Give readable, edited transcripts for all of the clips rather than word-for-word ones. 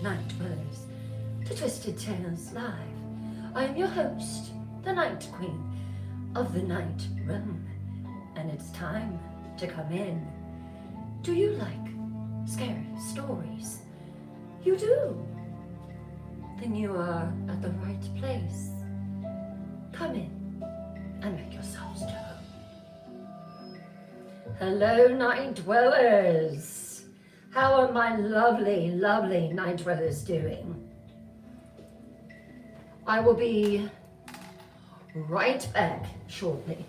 Night Dwellers, to Twisted Tales Live. I am your host, the Night Queen of the Night Realm, and it's time to come in. Do you like scary stories? You do? Then you are at the right place. Come in and make yourselves to home. Hello, Night Dwellers. How are my lovely, lovely Night Dwellers doing? I will be right back shortly.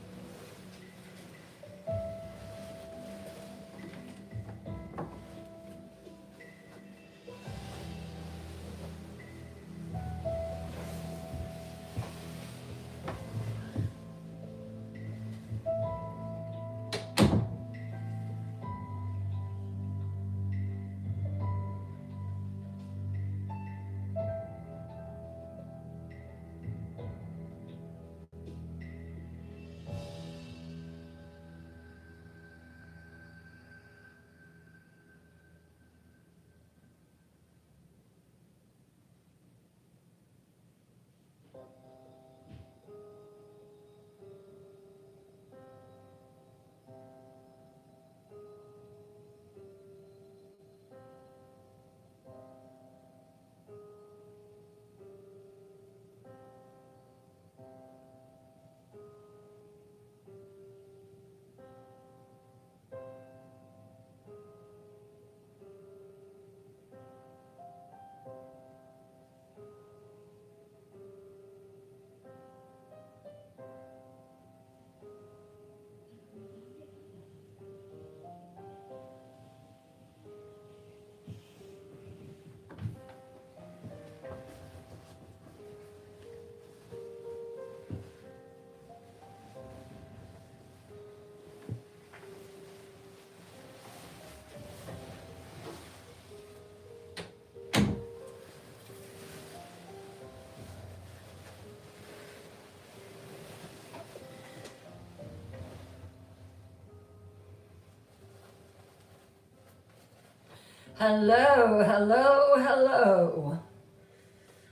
Hello, hello, hello.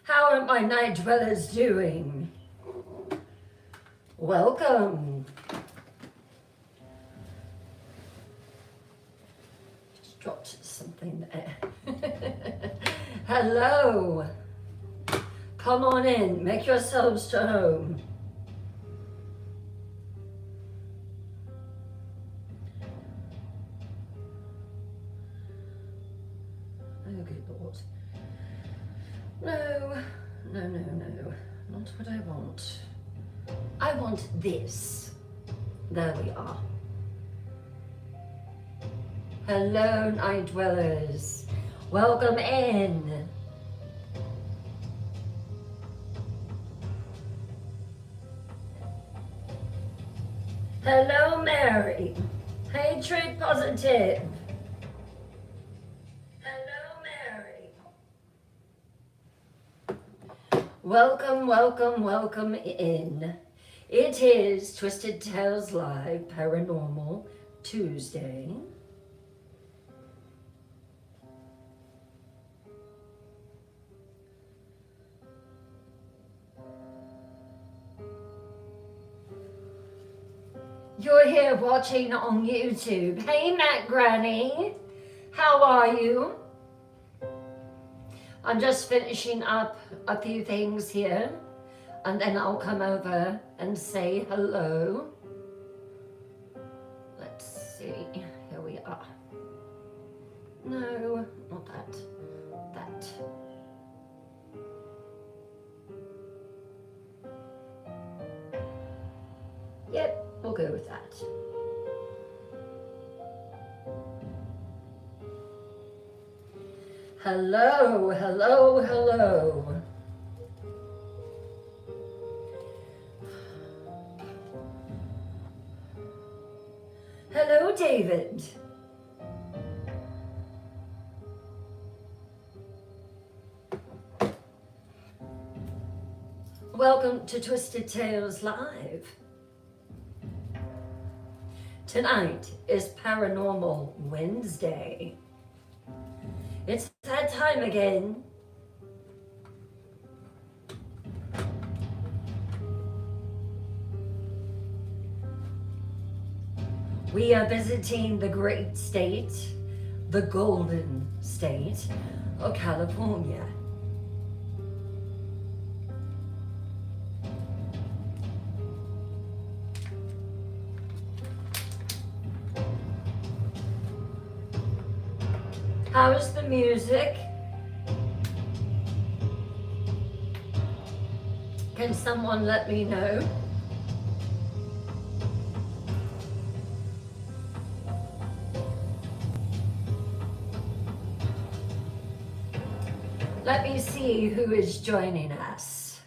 How are my Night Dwellers doing? Welcome. Just dropped something there. Hello. Come on in, make yourselves to home. Oh, good Lord. No, no, no, no, not what I want. I want this. There we are. Hello, Night Dwellers. Welcome in. Hello, Mary. Hatred Positive. Hello, Mary. Welcome, welcome, welcome in. It is Twisted Tales Live Paranormal Tuesday. You're here watching on YouTube. Hey, Matt Granny. How are you? I'm just finishing up a few things here, and then I'll come over and say hello. Let's see. Here we are. No, not that. That. Yep, we'll go with that. Hello, hello, hello. Hello, David. Welcome to Twisted Tales Live. Tonight is Paranormal Wednesday. It's that that time again. We are visiting the great state, the golden state of California. How is the music? Can someone let me know? Let me see who is joining us.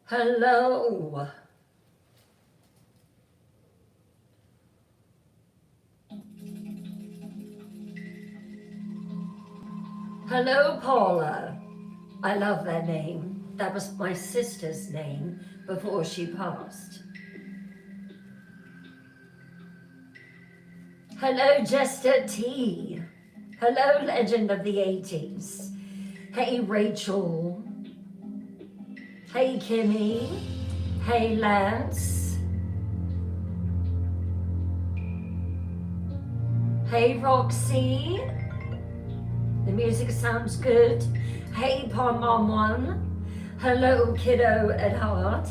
Hello. Hello, Paula. I love that name. That was my sister's name before she passed. Hello, Jester T. Hello, legend of the 80s. Hey, Rachel. Hey, Kimmy. Hey, Lance. Hey, Roxy. The music sounds good. Hey, Palm Hello, kiddo at heart.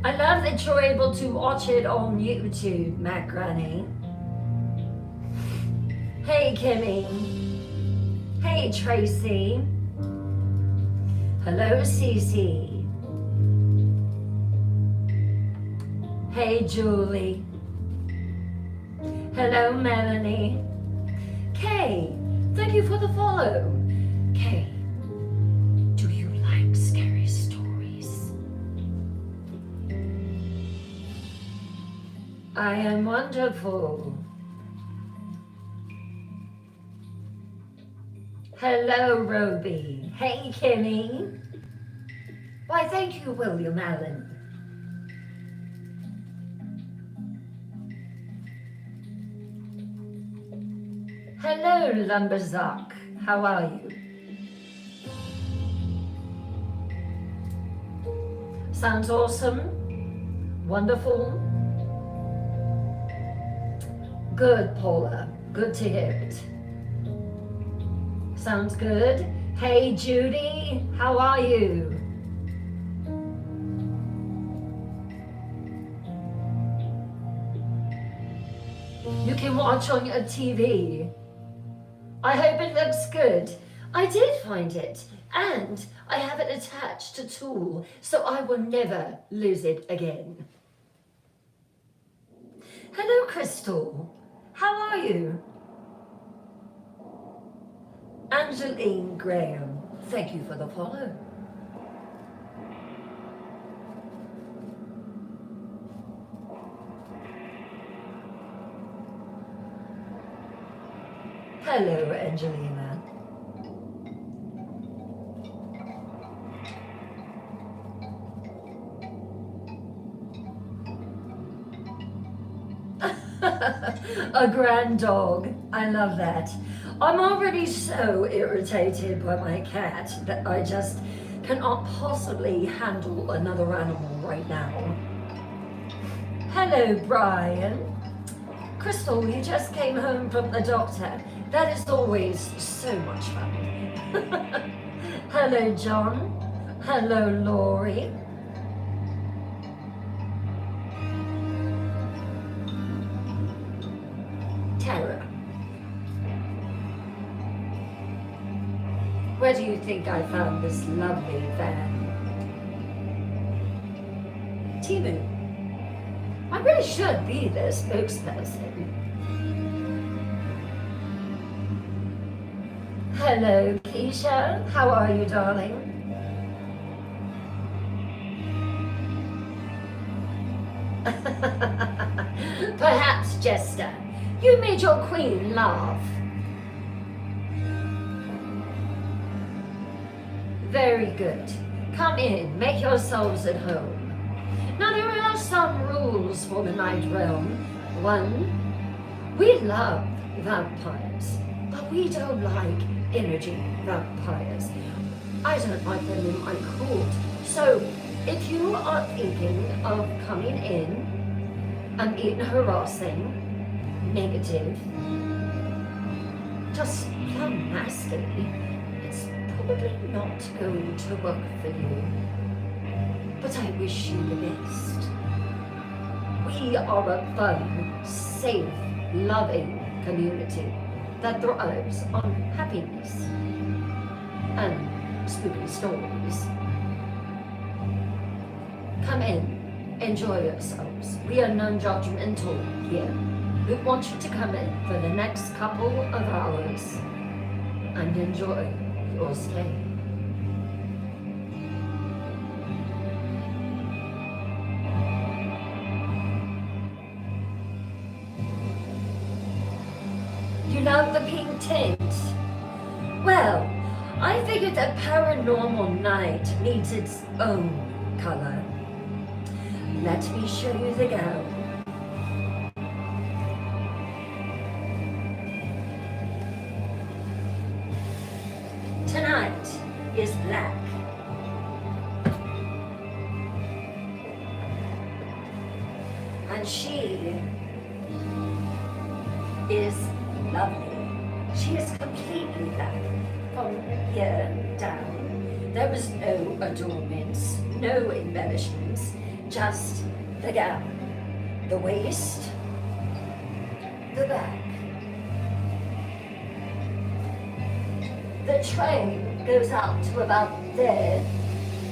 I love that you're able to watch it on YouTube, Matt Granny. Hey, Kimmy. Hey, Tracy. Hello, Cece. Hey, Julie. Hello, Melanie. Kay, thank you for the follow. Kay, do you like scary stories? I am wonderful. Hello, Roby. Hey, Kimmy. Why, thank you, William Allen. Hello, Lumberzock. How are you? Sounds awesome. Wonderful. Good, Paula. Good to hear it. Sounds good. Hey, Judy. How are you? You can watch on your TV. I hope it looks good. I did find it, and I have it attached to Tool, so I will never lose it again. Hello, Crystal. How are you? Angeline Graham, thank you for the follow. Hello, Angelina. A grand dog. I love that. I'm already so irritated by my cat that I just cannot possibly handle another animal right now. Hello, Brian. Crystal, you just came home from the doctor. That is always so much fun. Hello, John. Hello, Laurie. Tara. Where do you think I found this lovely van? Timu. I really should be their spokesperson. Hello, Keisha. How are you, darling? Perhaps, Jester, you made your queen laugh. Very good. Come in, make yourselves at home. Now there are some rules for the Night Realm. One, we love vampires, but we don't like energy vampires. I don't like them in my court. So if you are thinking of coming in and being harassing, negative, just plumb nasty, it's probably not going to work for you. But I wish you the best. We are a fun, safe, loving community that thrives on happiness and spooky stories. Come in, enjoy yourselves. We are non-judgmental here. We want you to come in for the next couple of hours and enjoy your stay. You love the pink tint? Well, I figured a paranormal night needs its own color. Let me show you the gown. Tonight is black. And she is lovely. She is completely black from here down. There was no adornments, no embellishments, just the gown, the waist, the back. The train goes out to about there,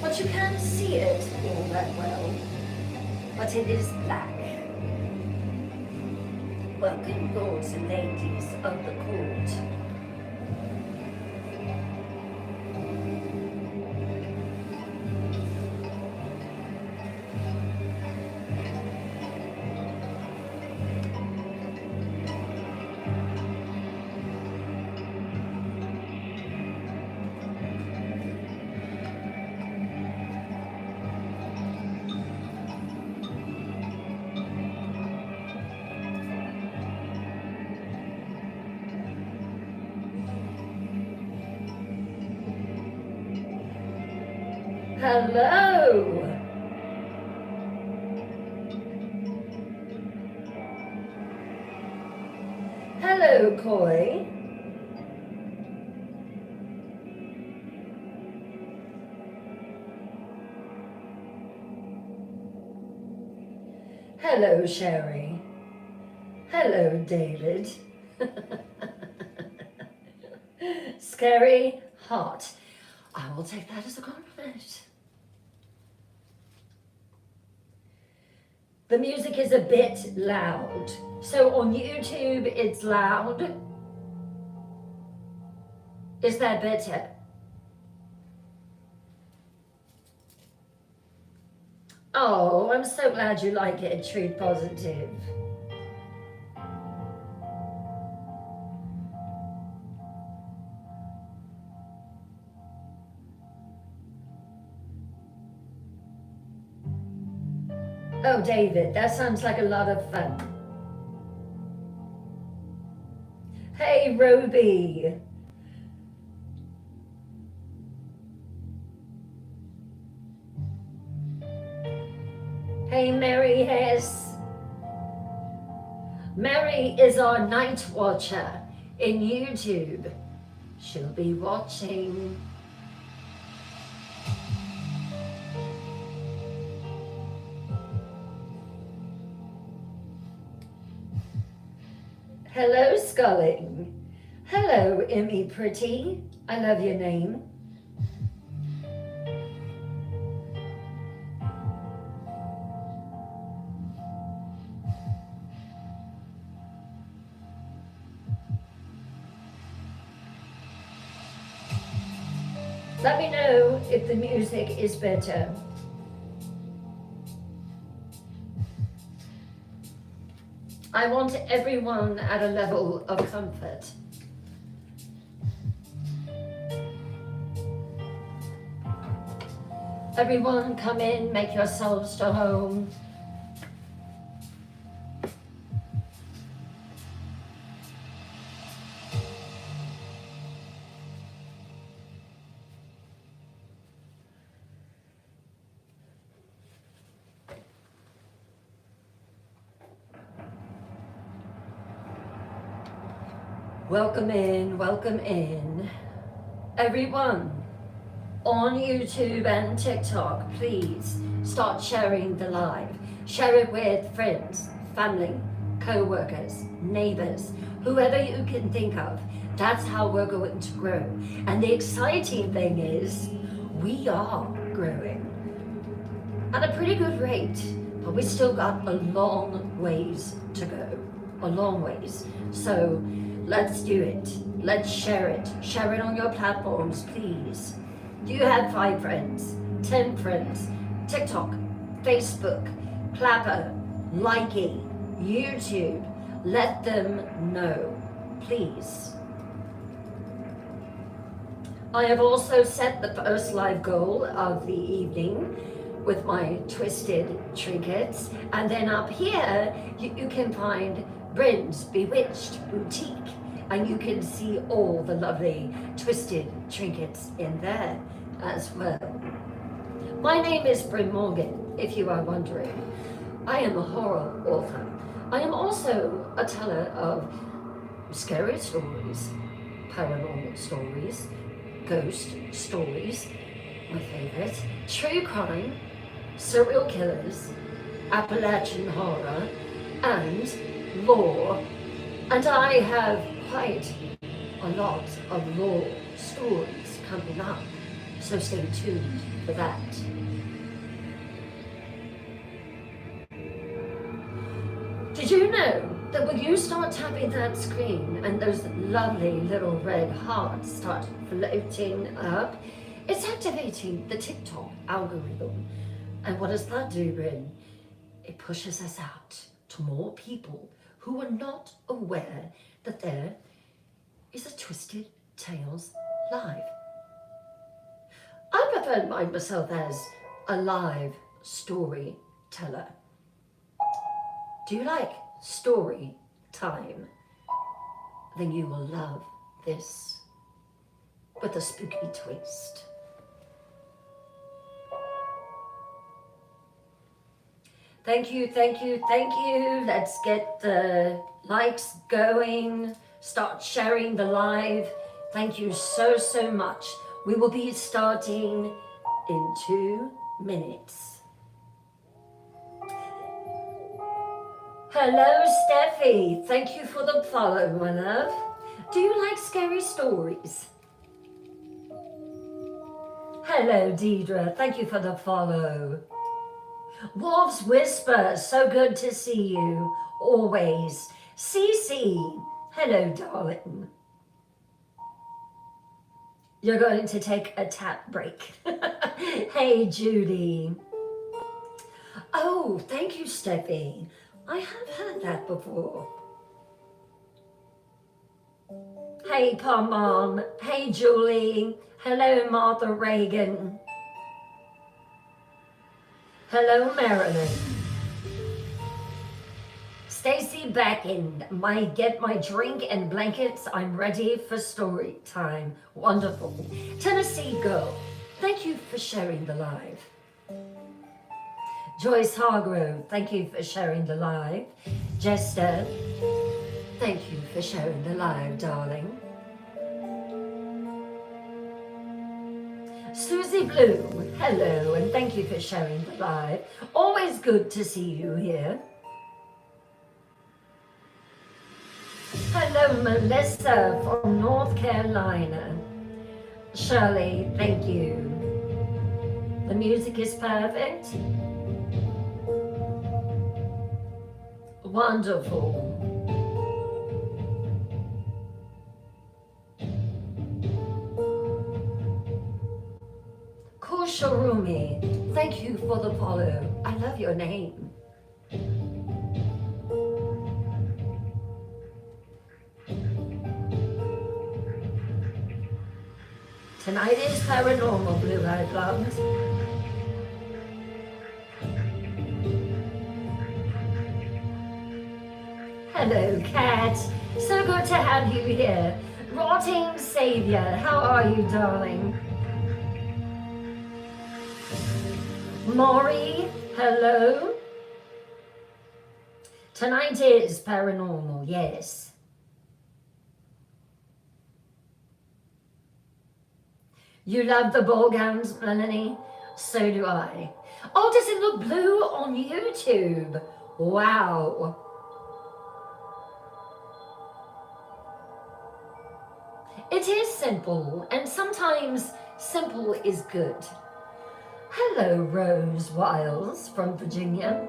but you can't see it all that well. But it is black. Welcome, lords and ladies of the court. Hello! Hello, Koi. Hello, Sherry. Hello, David. Scary, hot. I will take that as a compliment. The music is a bit loud. So on YouTube, it's loud. Is that better? Oh, I'm so glad you like it, Truth Positive. Oh, David, that sounds like a lot of fun. Hey, Roby. Hey, Mary Hess. Mary is our night watcher in YouTube. She'll be watching. Hello, Sculling. Hello, Emmy Pretty. I love your name. Let me know if the music is better. I want everyone at a level of comfort. Everyone come in, make yourselves to home. Welcome in, welcome in. Everyone on YouTube and TikTok, please start sharing the live. Share it with friends, family, co-workers, neighbors, whoever you can think of. That's how we're going to grow. And the exciting thing is, we are growing at a pretty good rate, but we still got a long ways to go, a long ways. So let's do it. Let's share it. Share it on your platforms, please. Do you have 5 friends, 10 friends? TikTok, Facebook, Clapper, Likey, YouTube. Let them know, please. I have also set the first live goal of the evening with my twisted trinkets. And then up here, you can find Bryn's Bewitched Boutique. And you can see all the lovely twisted trinkets in there as well. My name is Bryn Morgan, if you are wondering. I am a horror author. I am also a teller of scary stories, paranormal stories, ghost stories, my favorite, true crime, serial killers, Appalachian horror, and lore. And I have quite a lot of lore stories coming up, so stay tuned for that. Did you know that when you start tapping that screen and those lovely little red hearts start floating up, it's activating the TikTok algorithm. And what does that do, Bryn? It pushes us out to more people who are not aware that there is a Twisted Tales Live. I prefer to find myself as a live storyteller. Do you like story time? Then you will love this with a spooky twist. Thank you, thank you, thank you. Let's get the likes going. Start sharing the live. Thank you so, so much. We will be starting in 2 minutes. Hello, Steffi. Thank you for the follow, my love. Do you like scary stories? Hello, Deidre. Thank you for the follow. Wolf's Whisper, so good to see you, always. Cece, hello, darling. You're going to take a tap break. Hey, Judy. Oh, thank you, Steffi. I have heard that before. Hey, Pom. Hey, Julie. Hello, Martha Reagan. Hello, Marilyn. Stacy Backin, get my drink and blankets. I'm ready for story time. Wonderful. Tennessee Girl, thank you for sharing the live. Joyce Hargrove, thank you for sharing the live. Jester, thank you for sharing the live, darling. Susie Blue, hello, and thank you for sharing the live. Always good to see you here. Hello, Melissa from North Carolina. Shirley, thank you. The music is perfect. Wonderful. Kusharumi, thank you for the follow. I love your name. Tonight is Paranormal Blue-Eyed Blonde. Hello, Kat. So good to have you here. Rotting Savior, how are you, darling? Maury, hello. Tonight is Paranormal, yes. You love the ball gowns, Melanie? So do I. Oh, does it look blue on YouTube? Wow. It is simple, and sometimes simple is good. Hello, Rose Wiles from Virginia.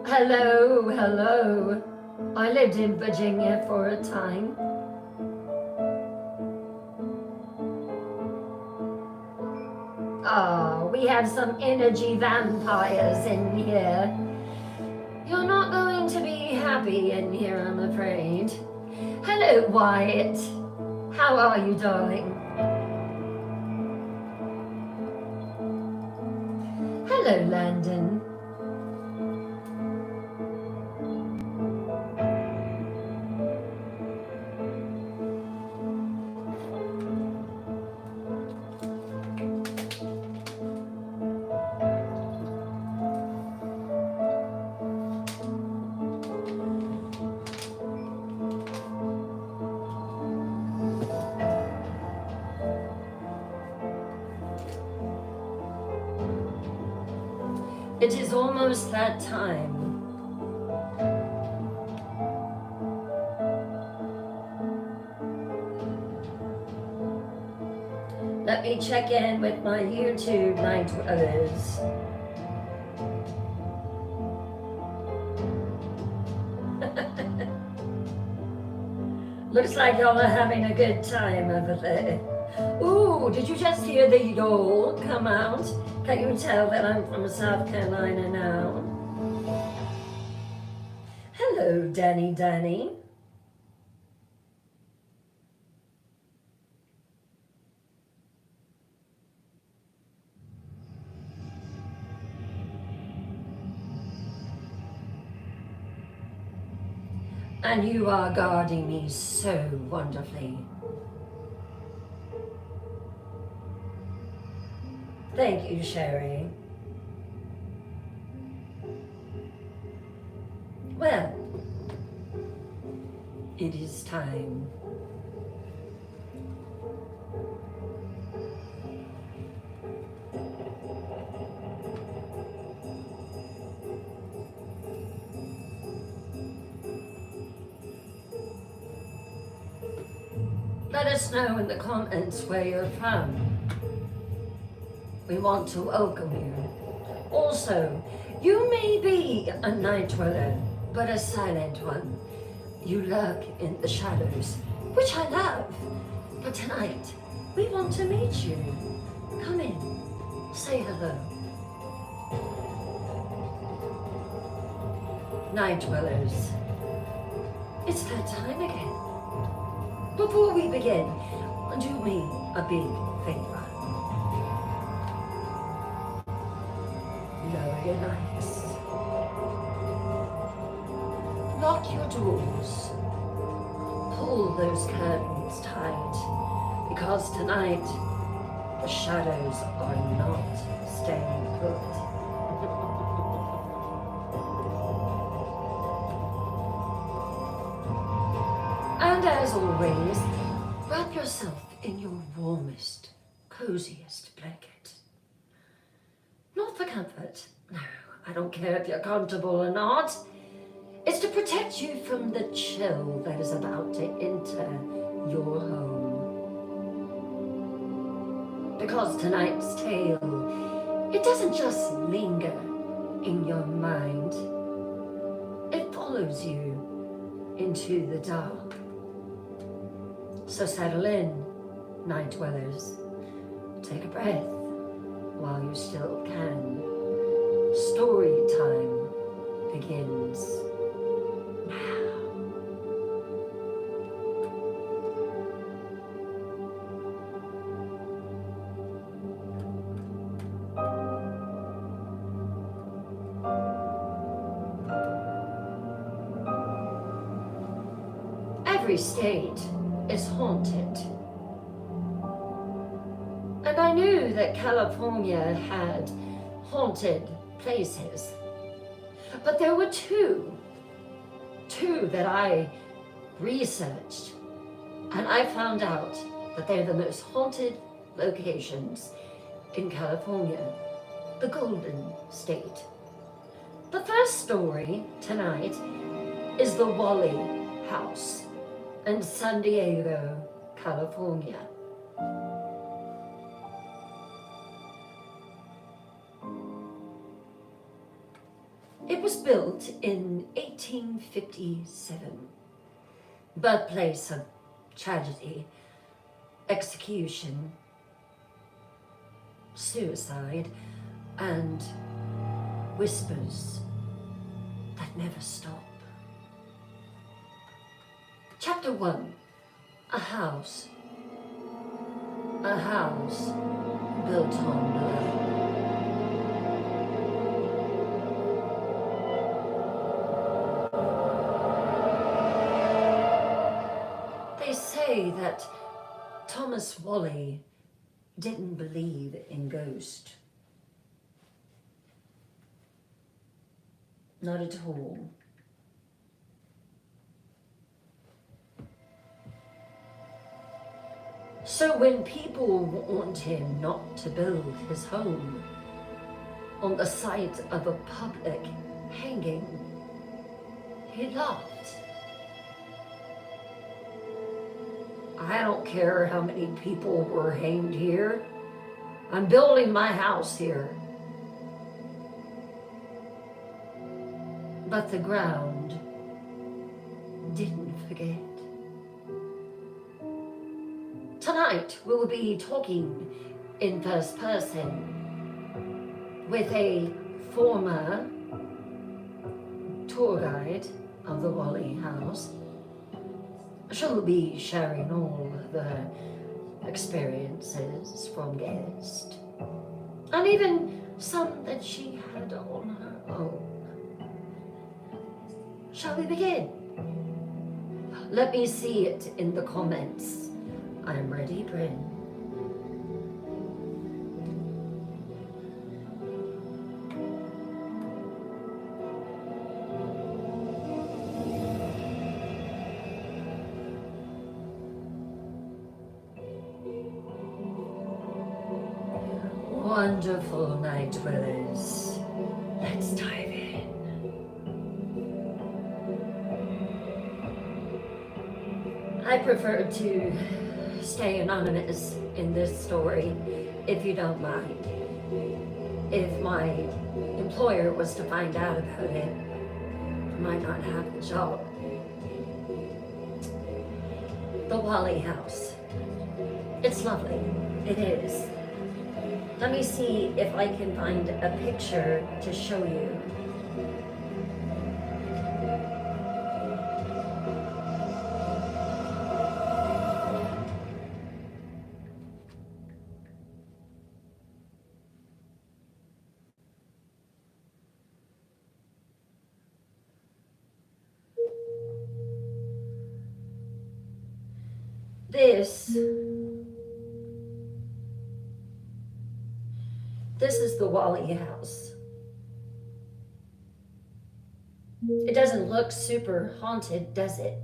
Hello, hello. I lived in Virginia for a time. Oh, we have some energy vampires in here. You're not going to be happy in here, I'm afraid. Hello, Wyatt. How are you, darling? Hello, Landon. It is almost that time. Let me check in with my YouTube night dwellers. Looks like y'all are having a good time over there. Ooh, did you just hear the yawl come out? Can you tell that I'm from South Carolina now? Hello, Danny. And you are guarding me so wonderfully. Thank you, Sherry. Well, it is time. Let us know in the comments where you're from. We want to welcome you. Also, you may be a night dweller, but a silent one. You lurk in the shadows, which I love. But tonight, we want to meet you. Come in, say hello. Night dwellers, it's that time again. Before we begin, do me a big favor. Lower your lights. Lock your doors. Pull those curtains tight, because tonight the shadows are not staying put. And as always, wrap yourself in your warmest, coziest blanket. Not for comfort. No, I don't care if you're comfortable or not. It's to protect you from the chill that is about to enter your home. Because tonight's tale, it doesn't just linger in your mind. It follows you into the dark. So settle in, night dwellers. Take a breath while you still can. Story time begins now. Every state is haunted. And I knew that California had haunted places. But there were two that I researched, and I found out that they're the most haunted locations in California, the Golden State. The first story tonight is the Wally House in San Diego, California. It was built in 1857, birthplace of tragedy, execution, suicide, and whispers that never stop. Chapter 1, a house built on blood. They say that Thomas Wally didn't believe in ghosts. Not at all. So when people warned him not to build his home on the site of a public hanging, he laughed. I don't care how many people were hanged here. I'm building my house here. But the ground didn't forget. Tonight we will be talking in first person with a former tour guide of the Wally House. She'll be sharing all of the experiences from guests, and even some that she had on her own. Shall we begin? Let me see it in the comments. I'm ready, Bryn. Wonderful night dwellers. Let's dive in. I prefer to stay anonymous in this story, if you don't mind. If my employer was to find out about it, I might not have the job. The Wally House. It's lovely. It is. Let me see if I can find a picture to show you. This is the Wally House. It doesn't look super haunted, does it?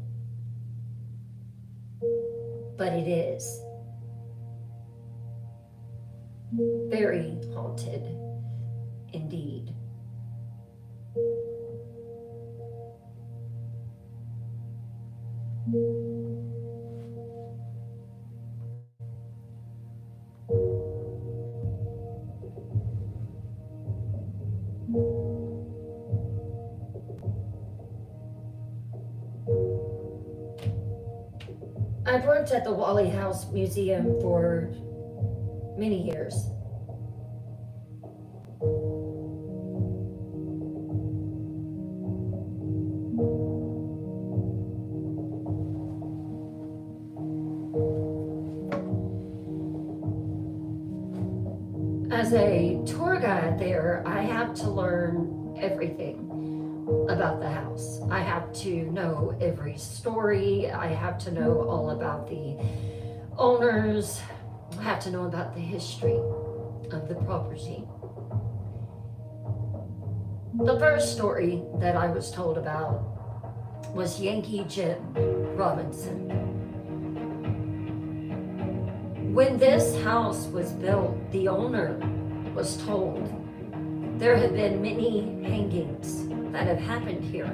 But it is. Very haunted, indeed. I've worked at the Wally House Museum for many years. As a tour guide there, I have to learn everything about the house. I have to know every story. I have to know all about the owners. I have to know about the history of the property. The first story that I was told about was Yankee Jim Robinson. When this house was built, the owner was told there have been many hangings that have happened here.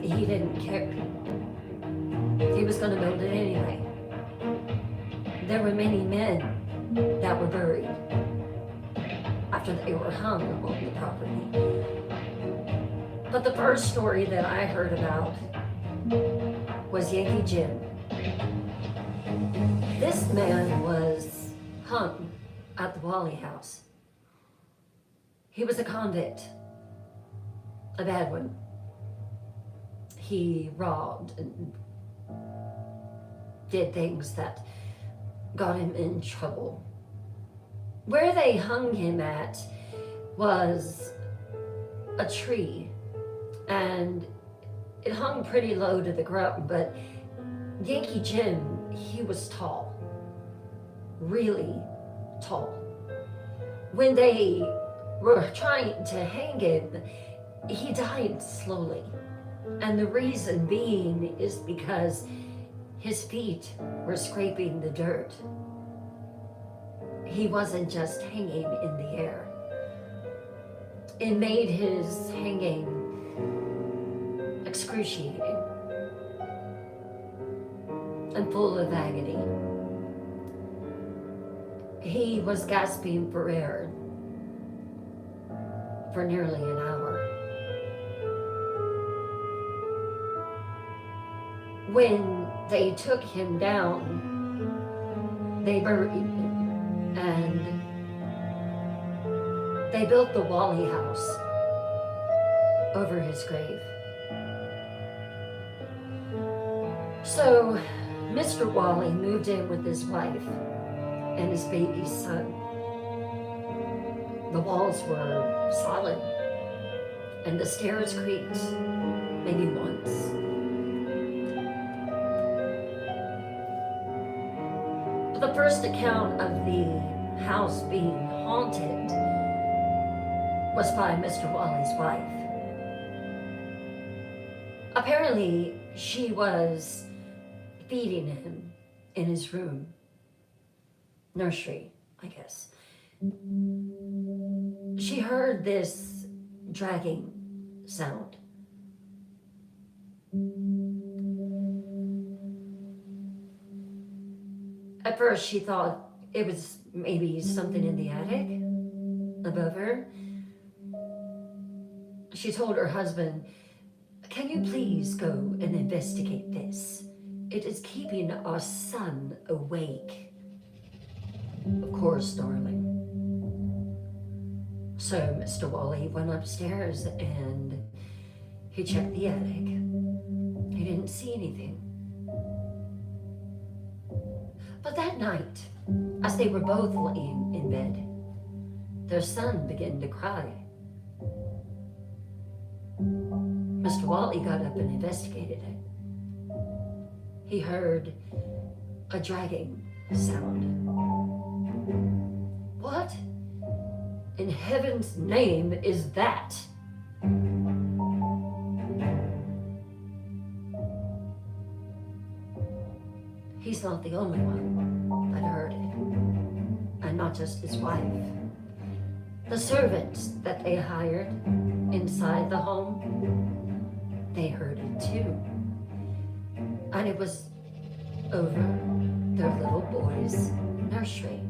He didn't care. He was going to build it anyway. There were many men that were buried after they were hung on the property. But the first story that I heard about was Yankee Jim. This man was hung at the Wally House. He was a convict, a bad one. He robbed and did things that got him in trouble. Where they hung him at was a tree, and it hung pretty low to the ground, but Yankee Jim, he was tall, really tall. When they were trying to hang him, he died slowly. And the reason being is because his feet were scraping the dirt. He wasn't just hanging in the air. It made his hanging excruciating and full of agony. He was gasping for air for nearly an hour. When they took him down, they buried him, and they built the Wally House over his grave. So Mr. Wally moved in with his wife and his baby son. The walls were solid, and the stairs creaked maybe once. The first account of the house being haunted was by Mr. Wally's wife. Apparently, she was feeding him in his room, nursery, I guess. She heard this dragging sound. At first, she thought it was maybe something in the attic above her. She told her husband, "Can you please go and investigate this? It is keeping our son awake." "Of course, darling." So Mr. Wally went upstairs and he checked the attic. He didn't see anything. But that night, as they were both laying in bed, their son began to cry. Mr. Wally got up and investigated it. He heard a dragging sound. "What in heaven's name is that?" He's not the only one that heard it, and not just his wife. The servants that they hired inside the home, they heard it too. And it was over their little boy's nursery.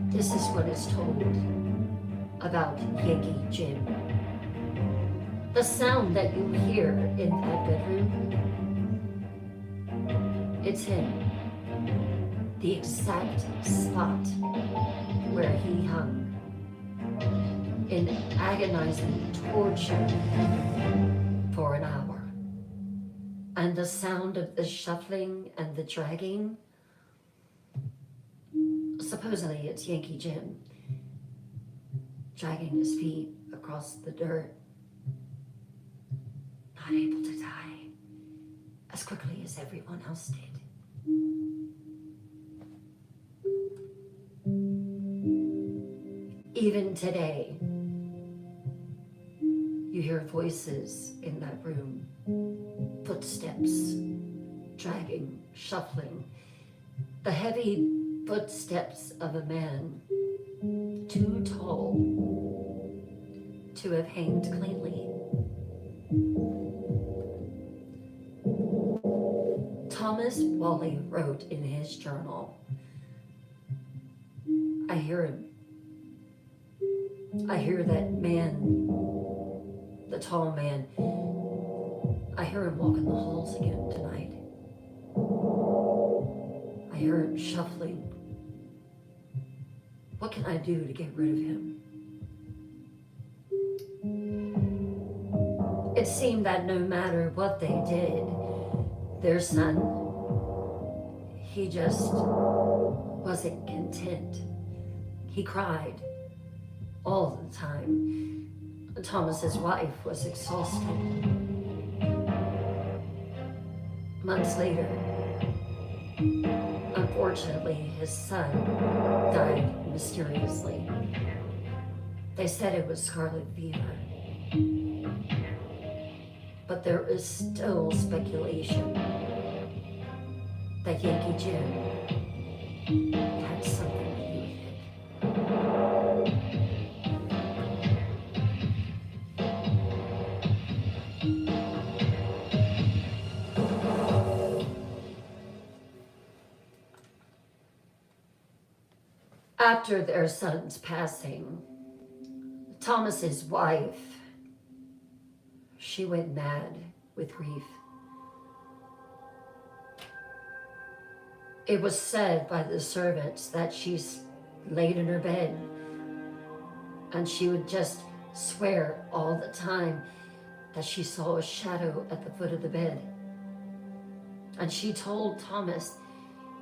This is what is told about Yankee Jim. The sound that you hear in that bedroom, it's him. The exact spot where he hung in agonizing torture for an hour. And the sound of the shuffling and the dragging, supposedly it's Yankee Jim dragging his feet across the dirt, not able to die as quickly as everyone else did. Even today, you hear voices in that room, footsteps, dragging, shuffling, the heavy footsteps of a man too tall to have hanged cleanly. Thomas Wally wrote in his journal, I hear him. I hear that man, the tall man. I hear him walking the halls again tonight. I hear him shuffling. What can I do to get rid of him? It seemed that no matter what they did, their son, he just wasn't content. He cried all the time. Thomas's wife was exhausted. Months later, unfortunately, his son died mysteriously. They said it was scarlet fever. But there is still speculation that Yankee Jim had something to do with it. After their son's passing, Thomas's wife, she went mad with grief. It was said by the servants that she's laid in her bed and she would just swear all the time that she saw a shadow at the foot of the bed. And she told Thomas,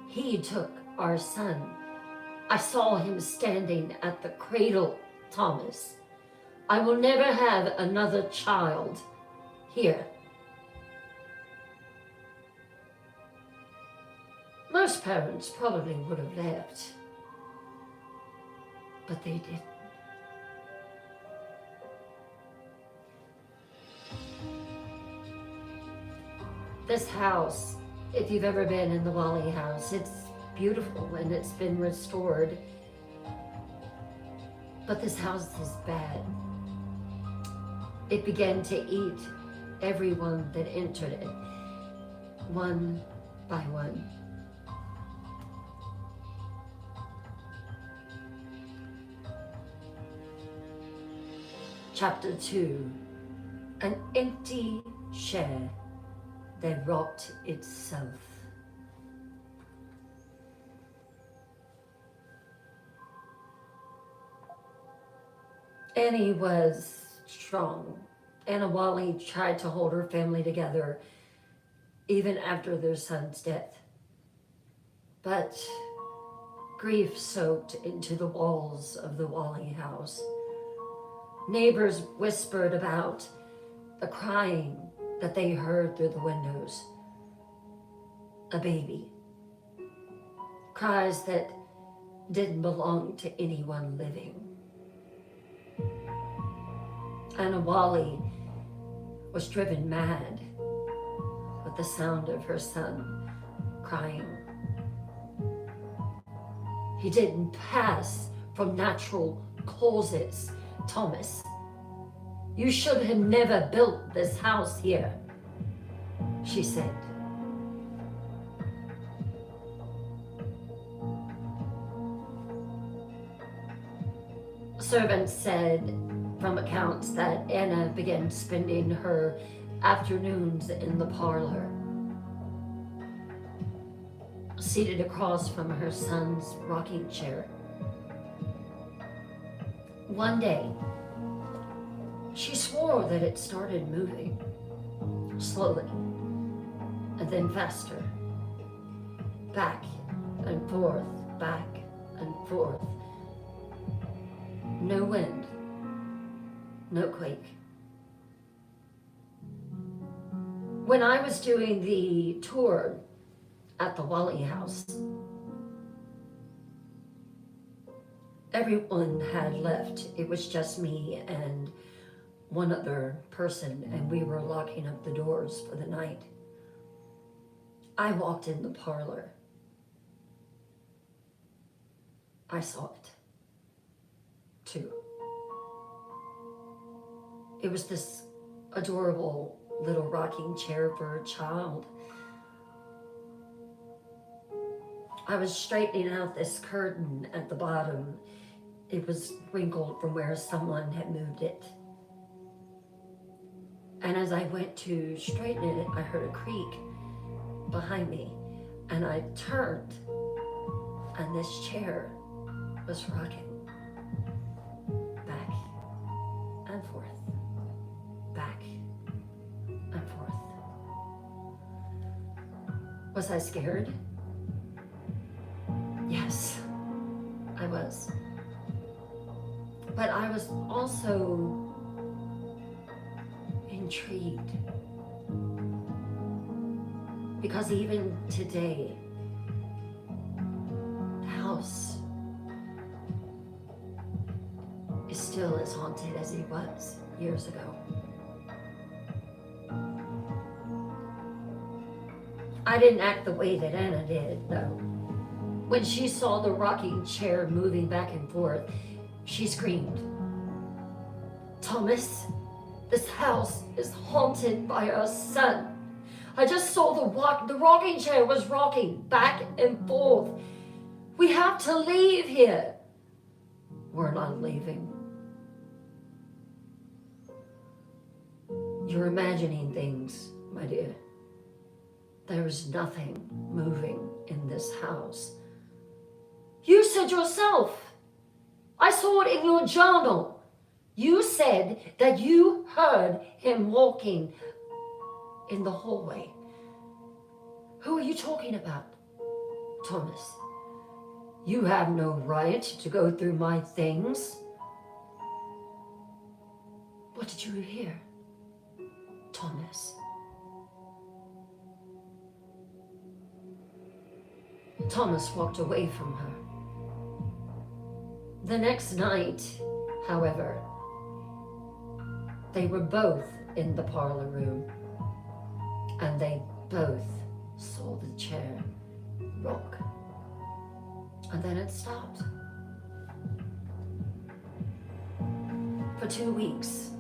he took our son. I saw him standing at the cradle, Thomas. I will never have another child here. Most parents probably would have left, but they didn't. This house, if you've ever been in the Wally house, it's beautiful and it's been restored. But this house is bad. It began to eat everyone that entered it, one by one. Chapter 2, an empty shed that rocked itself. Annie was strong. Anna Wally tried to hold her family together even after their son's death. But grief soaked into the walls of the Wally house. Neighbors whispered about the crying that they heard through the windows. A baby. Cries that didn't belong to anyone living. Anna Wally was driven mad with the sound of her son crying. He didn't pass from natural causes, Thomas. You should have never built this house here, she said. Servants said from accounts that Anna began spending her afternoons in the parlor, seated across from her son's rocking chair. One day, she swore that it started moving, slowly, and then faster, back and forth, back and forth. No wind, no quake. When I was doing the tour at the Wally house, Everyone had left. It was just me and one other person, and we were locking up the doors for the night. I walked in the parlor. I saw it, too. It was this adorable little rocking chair for a child. I was straightening out this curtain at the bottom. It was wrinkled from where someone had moved it. And as I went to straighten it, I heard a creak behind me. And I turned, and this chair was rocking back and forth, back and forth. Was I scared? Yes, I was. But I was also intrigued. Because even today, the house is still as haunted as it was years ago. I didn't act the way that Anna did, though. When she saw the rocking chair moving back and forth, she screamed, "Thomas, this house is haunted by our son. I just saw the rocking chair was rocking back and forth. We have to leave here." "We're not leaving. You're imagining things, my dear. There is nothing moving in this house." "You said yourself. I saw it in your journal. You said that you heard him walking in the hallway." "Who are you talking about, Thomas? You have no right to go through my things." "What did you hear, Thomas?" Thomas walked away from her. The next night, however, they were both in the parlor room, and they both saw the chair rock. And then it stopped. For 2 weeks.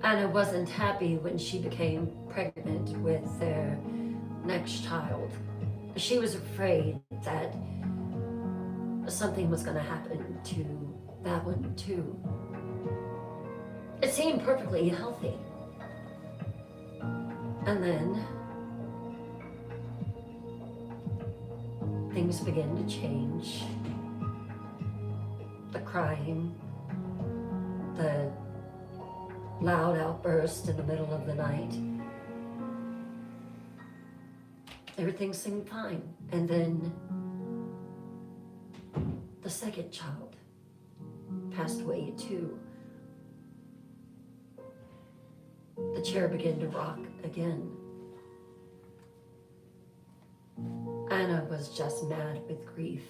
Anna wasn't happy when she became pregnant with their next child. She was afraid that something was going to happen to that one too. It seemed perfectly healthy. And then things began to change. The crying, the loud outburst in the middle of the night. Everything seemed fine. And then the second child passed away too. The chair began to rock again. Anna was just mad with grief.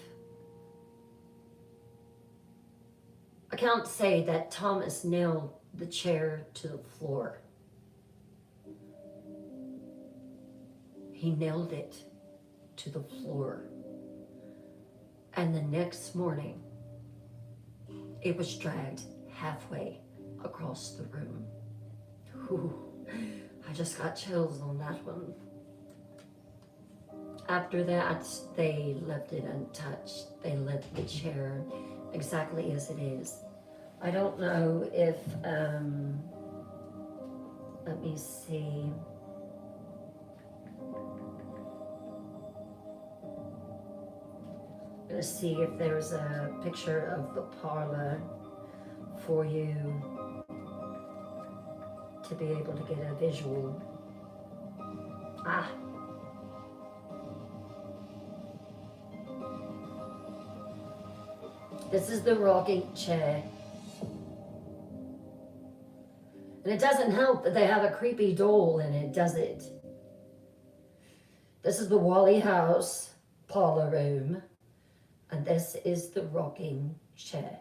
Accounts say that Thomas nailed the chair to the floor. He nailed it to the floor. And the next morning, it was dragged halfway across the room. Ooh, I just got chills on that one. After that, they left it untouched. They left the chair exactly as it is. I don't know if, let me see. I'm gonna see if there's a picture of the parlor for you to be able to get a visual. Ah. This is the rocking chair. And it doesn't help that they have a creepy doll in it, does it? This is the Wally house. parlor room, and this is the rocking chair.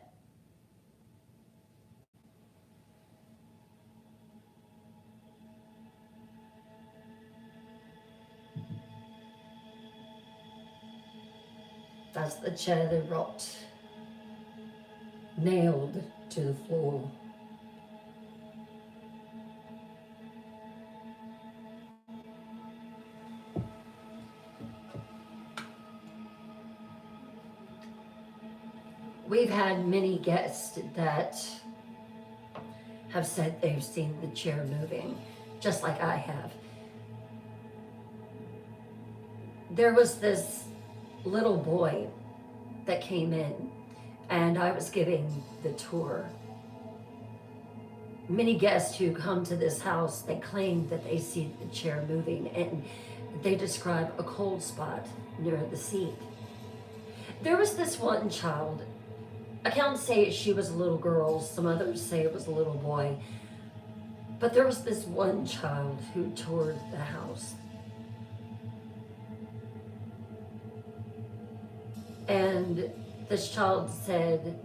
That's the chair that rocked, nailed to the floor. We've had many guests that have said they've seen the chair moving, just like I have. There was this little boy that came in, and I was giving the tour. Many guests who come to this house, they claim that they see the chair moving, and they describe a cold spot near the seat. There was this one child. Accounts say she was a little girl, some others say it was a little boy, but there was this one child who toured the house. And this child said,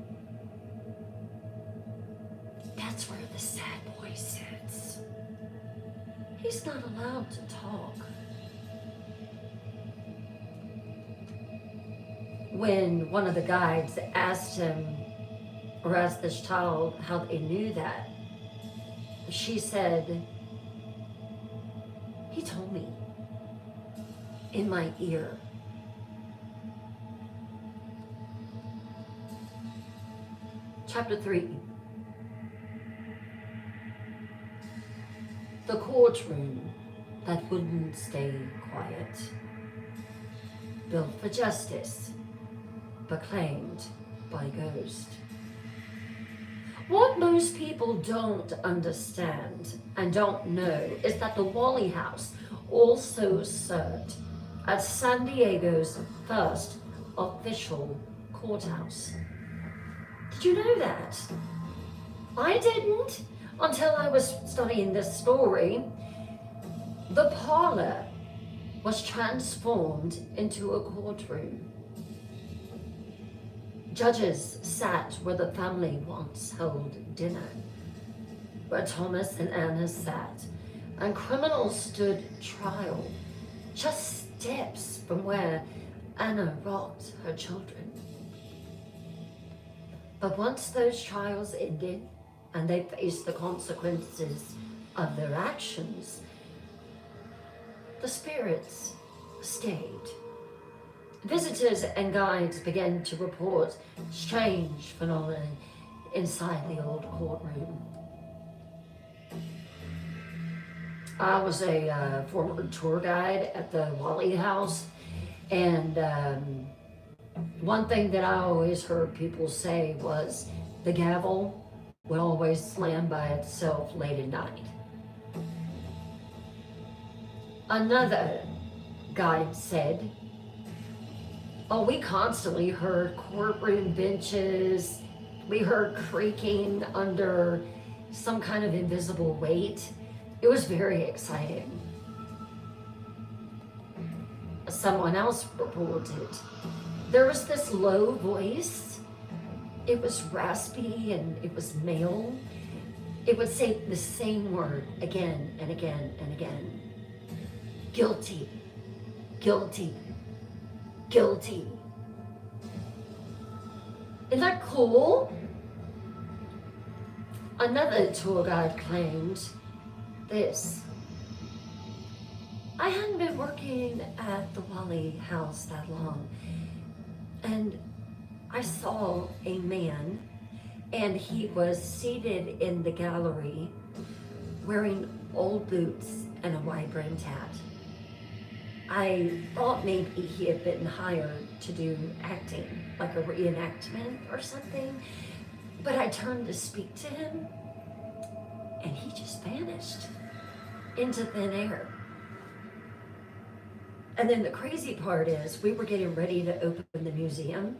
"That's where the sad boy sits. He's not allowed to talk." When one of the guides asked him, or asked this child how they knew that, she said, "He told me in my ear." Chapter 3. The courtroom that wouldn't stay quiet. Built for justice, but claimed by ghost. What most people don't understand and don't know is that the Wally House also served as San Diego's first official courthouse. Did you know that? I didn't until I was studying this story. The parlor was transformed into a courtroom. Judges sat where the family once held dinner, where Thomas and Anna sat, and criminals stood trial, just steps from where Anna rocked her children. But once those trials ended and they faced the consequences of their actions, the spirits stayed. Visitors and guides began to report strange phenomena inside the old courtroom. I was a former tour guide at the Wally House, and one thing that I always heard people say was the gavel would always slam by itself late at night. Another guide said, "Oh, we constantly heard courtroom benches. We heard creaking under some kind of invisible weight. It was very exciting." Someone else reported there was this low voice. It was raspy and it was male. It would say the same word again and again and again. Guilty, guilty, guilty. Isn't that cool? Another tour guide claimed this. I hadn't been working at the Wally House that long, and I saw a man, and he was seated in the gallery wearing old boots and a wide-brimmed hat. I thought maybe he had been hired to do acting, like a reenactment or something, but I turned to speak to him, and he just vanished into thin air. And then the crazy part is, we were getting ready to open the museum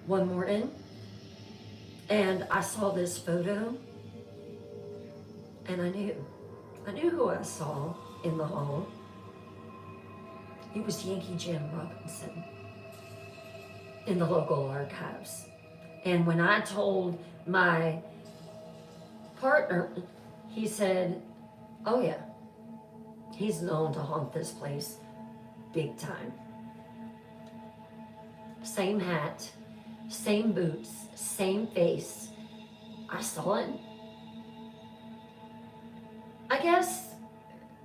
one morning, and I saw this photo, and I knew who I saw in the hall. It was Yankee Jim Robinson. in the local archives. And when I told my partner, he said, oh yeah, he's known to haunt this place big time. Same hat, same boots, same face. I saw it. I guess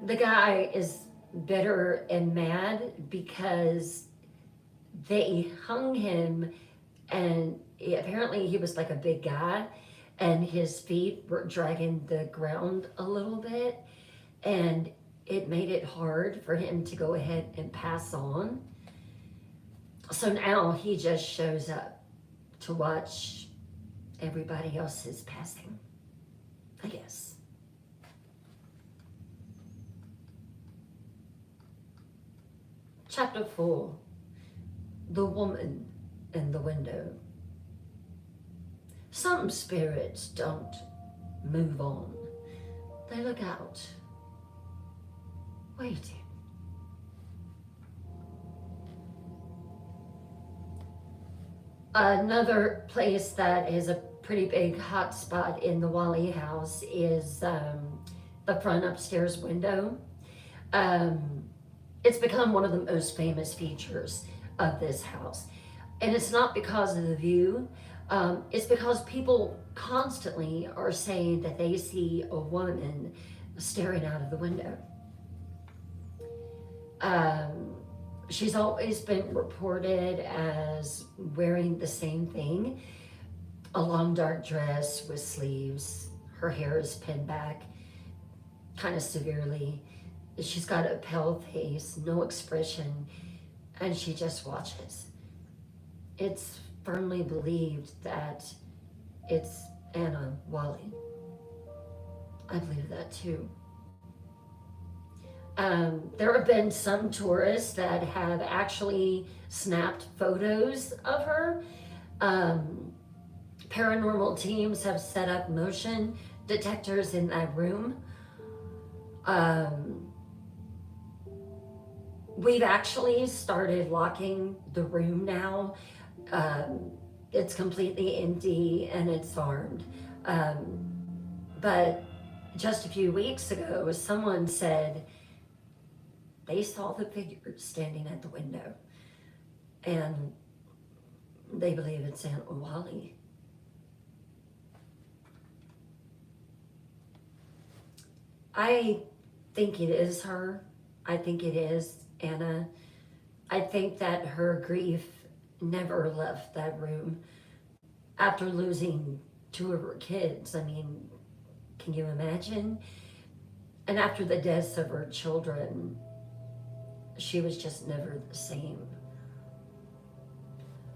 the guy is bitter and mad because they hung him, and apparently he was like a big guy and his feet were dragging the ground a little bit, and it made it hard for him to go ahead and pass on. So now he just shows up to watch everybody else's passing, I guess. Chapter 4, The Woman in the Window. Some spirits don't move on. They look out, waiting. Another place that is a pretty big hot spot in the Wally house is the front upstairs window. It's become one of the most famous features of this house. And it's not because of the view, it's because people constantly are saying that they see a woman staring out of the window. She's always been reported as wearing the same thing, a long dark dress with sleeves. Her hair is pinned back kind of severely. She's got a pale face, no expression, and she just watches. It's firmly believed that it's Anna Wally. I believe that too. There have been some tourists that have actually snapped photos of her. Paranormal teams have set up motion detectors in that room. We've actually started locking the room now. It's completely empty and it's armed. But just a few weeks ago, someone said they saw the figure standing at the window, and they believe it's Aunt Wally. I think it is her. I think it is Anna. I think that her grief never left that room after losing 2 of her kids. I mean, can you imagine? And after the deaths of her children, she was just never the same.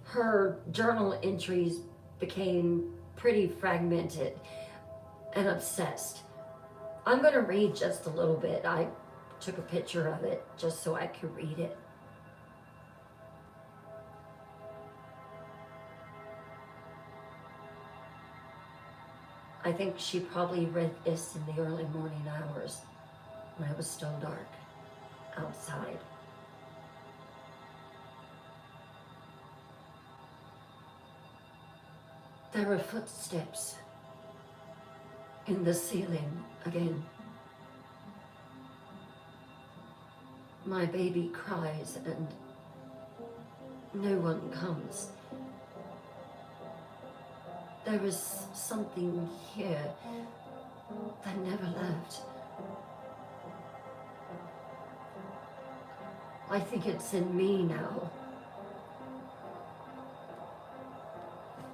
Her journal entries became pretty fragmented and obsessed. I'm going to read just a little bit. I took a picture of it just so I could read it. I think she probably read this in the early morning hours when it was still dark outside. There were footsteps in the ceiling again. My baby cries and no one comes. There is something here that never left. I think it's in me now.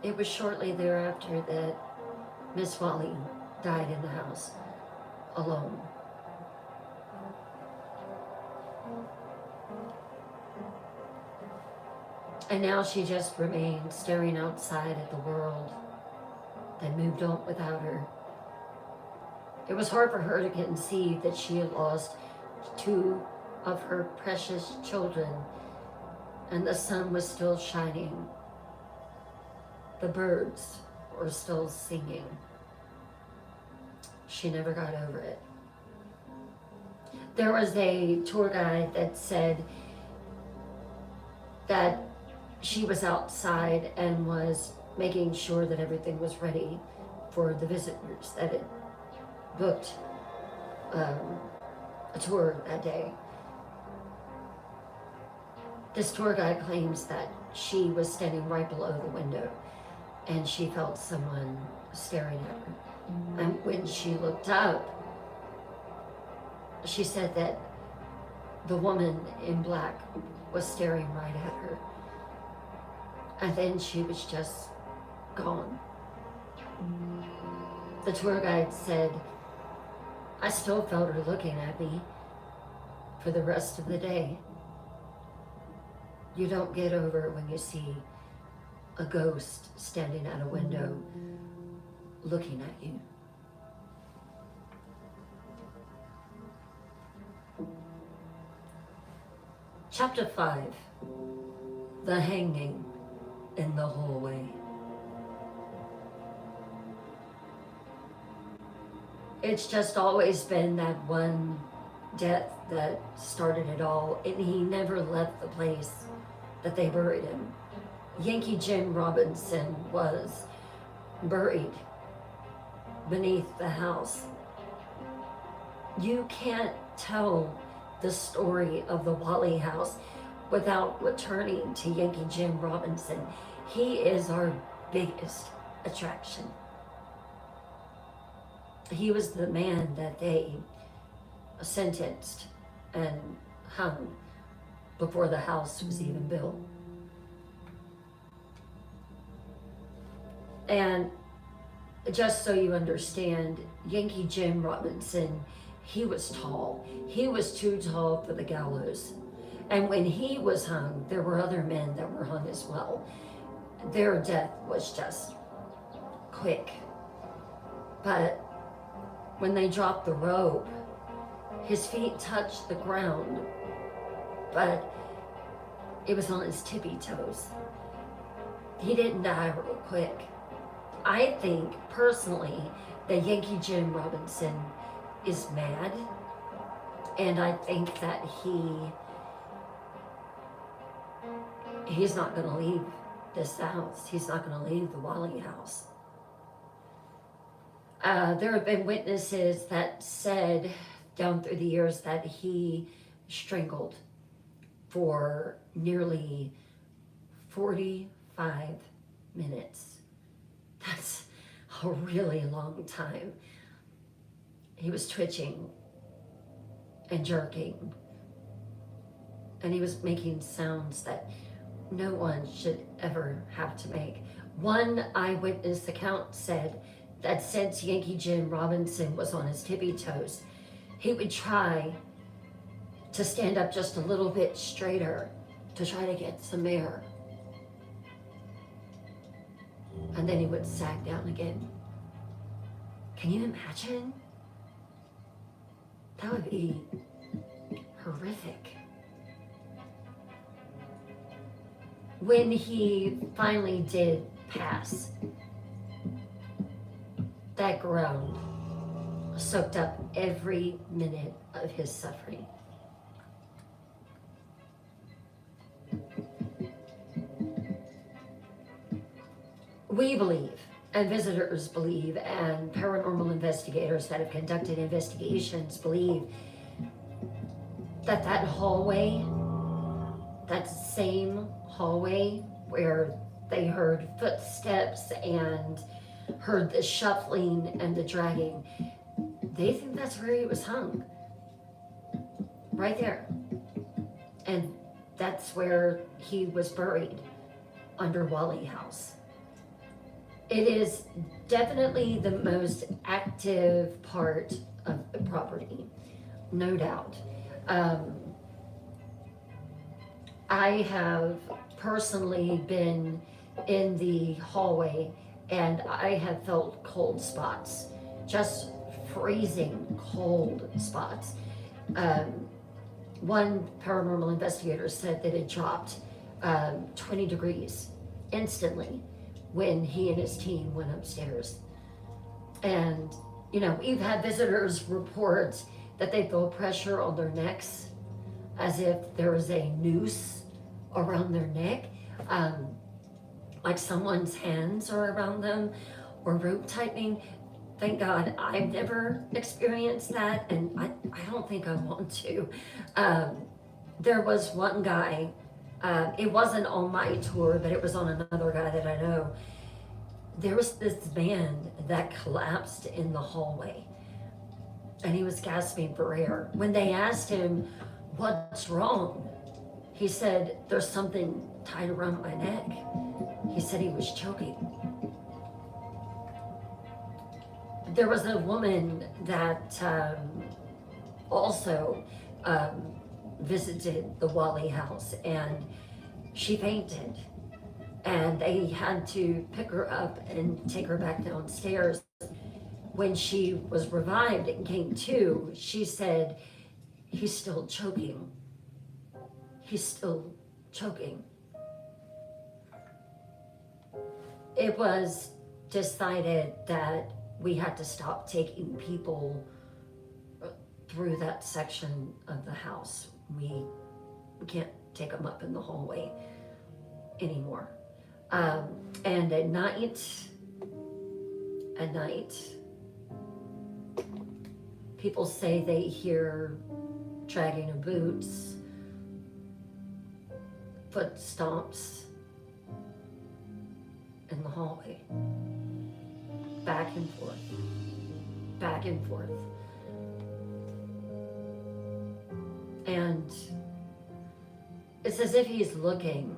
It was shortly thereafter that Miss Wally died in the house, alone. And now she just remained staring outside at the world that moved on without her. It was hard for her to conceive that she had lost 2 of her precious children, and the sun was still shining. The birds were still singing. She never got over it. There was a tour guide that said that she was outside and was making sure that everything was ready for the visitors that had booked a tour that day. This tour guide claims that she was standing right below the window and she felt someone staring at her. And when she looked up, she said that the woman in black was staring right at her. And then she was just gone. The tour guide said, I still felt her looking at me for the rest of the day. You don't get over when you see a ghost standing at a window looking at you. Chapter 5, The Hanging in the Hallway. It's just always been that one death that started it all, and he never left the place that they buried him. Yankee Jim Robinson was buried beneath the house. You can't tell the story of the Wally house without returning to Yankee Jim Robinson. He is our biggest attraction. He was the man that they sentenced and hung before the house was even built. And just so you understand, Yankee Jim Robinson, he was tall. He was too tall for the gallows. And when he was hung, there were other men that were hung as well. Their death was just quick. But when they dropped the rope, his feet touched the ground, but it was on his tippy toes. He didn't die real quick. I think, personally, that Yankee Jim Robinson is mad, and I think that he's not going to leave this house. He's not going to leave the Wally house. There have been witnesses that said down through the years that he strangled for nearly 45 minutes. That's a really long time. He was twitching and jerking, and he was making sounds that no one should ever have to make. One eyewitness account said that since Yankee Jim Robinson was on his tippy toes, he would try to stand up just a little bit straighter to try to get some air. And then he would sag down again. Can you imagine? That would be horrific. When he finally did pass, that ground soaked up every minute of his suffering. We believe, and visitors believe, and paranormal investigators that have conducted investigations believe that that hallway, that same hallway where they heard footsteps and heard the shuffling and the dragging, they think that's where he was hung. Right there. And that's where he was buried, under Wally House. It is definitely the most active part of the property, no doubt. I have personally been in the hallway and I have felt cold spots, just freezing cold spots. One paranormal investigator said that it dropped 20 degrees instantly when he and his team went upstairs. And, you know, we've had visitors report that they feel pressure on their necks as if there is a noose around their neck. like someone's hands are around them or rope tightening. Thank God I've never experienced that, and I don't think I want to. There was one guy, it wasn't on my tour, but it was on another guy that I know. There was this man that collapsed in the hallway, and he was gasping for air. When they asked him, "What's wrong?" he said, "There's something tied around my neck." He said he was choking. There was a woman that also visited the Wally house, and she fainted. And they had to pick her up and take her back downstairs. When she was revived and came to, she said, "He's still choking. He's still choking." It was decided that we had to stop taking people through that section of the house. We can't take them up in the hallway anymore. And at night, people say they hear dragging of boots, foot stomps in the hallway, back and forth, back and forth. And it's as if he's looking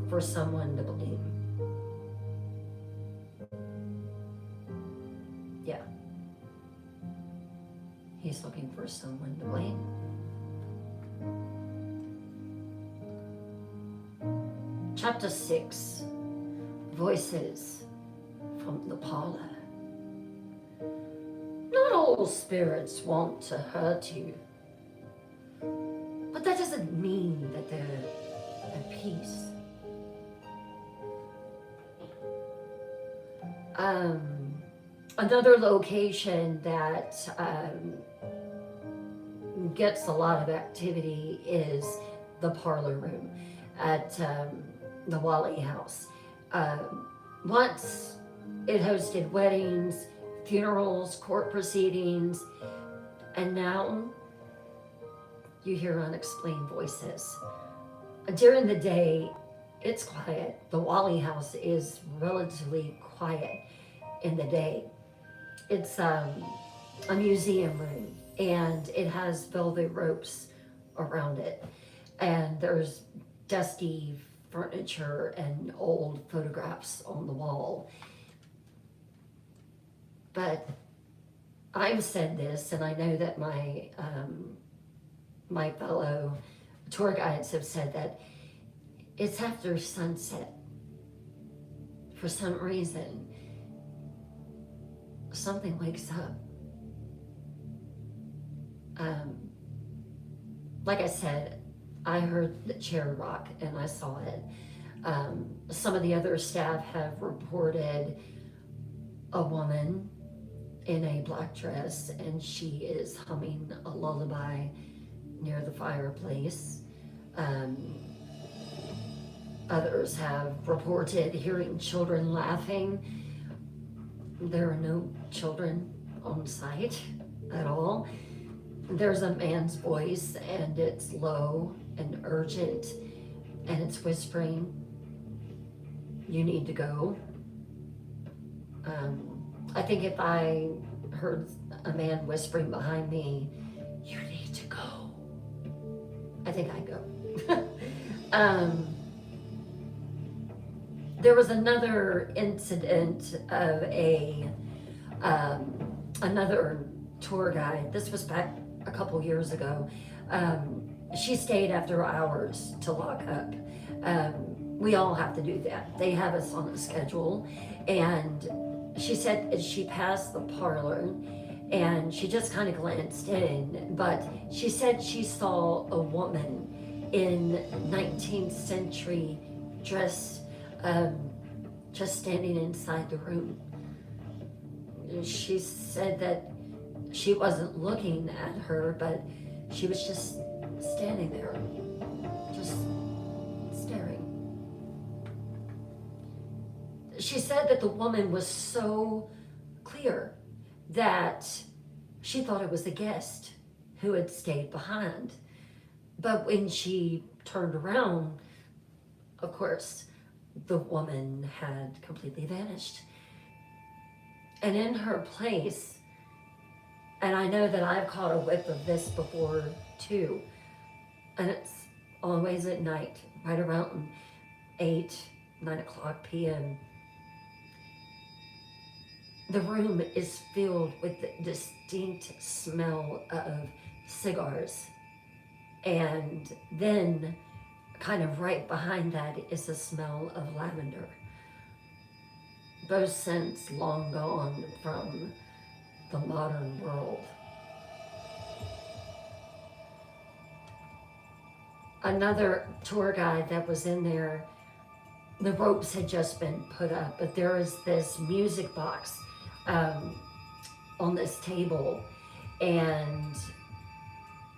for someone to blame. Yeah. He's looking for someone to blame. Chapter 6, Voices from the Parlor. Not all spirits want to hurt you, but that doesn't mean that they're at peace. Another location that gets a lot of activity is the parlor room at the Wally house. Once it hosted weddings, funerals, court proceedings, and now you hear unexplained voices. During the day, it's quiet. The Wally house is relatively quiet in the day. It's a museum room, and it has velvet ropes around it, and there's dusty furniture and old photographs on the wall. But I've said this, and I know that my my fellow tour guides have said that it's after sunset. For some reason, something wakes up. Like I said, I heard the chair rock and I saw it. Some of the other staff have reported a woman in a black dress, and she is humming a lullaby near the fireplace. Others have reported hearing children laughing. There are no children on site at all. There's a man's voice, and it's low and urgent, and it's whispering, "You need to go." I think if I heard a man whispering behind me, "You need to go," I think I'd go. There was another incident of another tour guide. This was back a couple years ago. She stayed after hours to lock up. We all have to do that. They have us on a schedule. And she said as she passed the parlor, and she just kind of glanced in, but she said she saw a woman in 19th century dress, just standing inside the room. She said that she wasn't looking at her, but she was just standing there, just staring. she said that the woman was so clear that she thought it was a guest who had stayed behind. But when she turned around, of course, the woman had completely vanished. And in her place, and I know that I've caught a whiff of this before too, and it's always at night, right around 8, 9 o'clock p.m. The room is filled with the distinct smell of cigars. And then, kind of right behind that, is the smell of lavender. Both scents long gone from the modern world. Another tour guide that was in there, the ropes had just been put up, but there is this music box on this table, and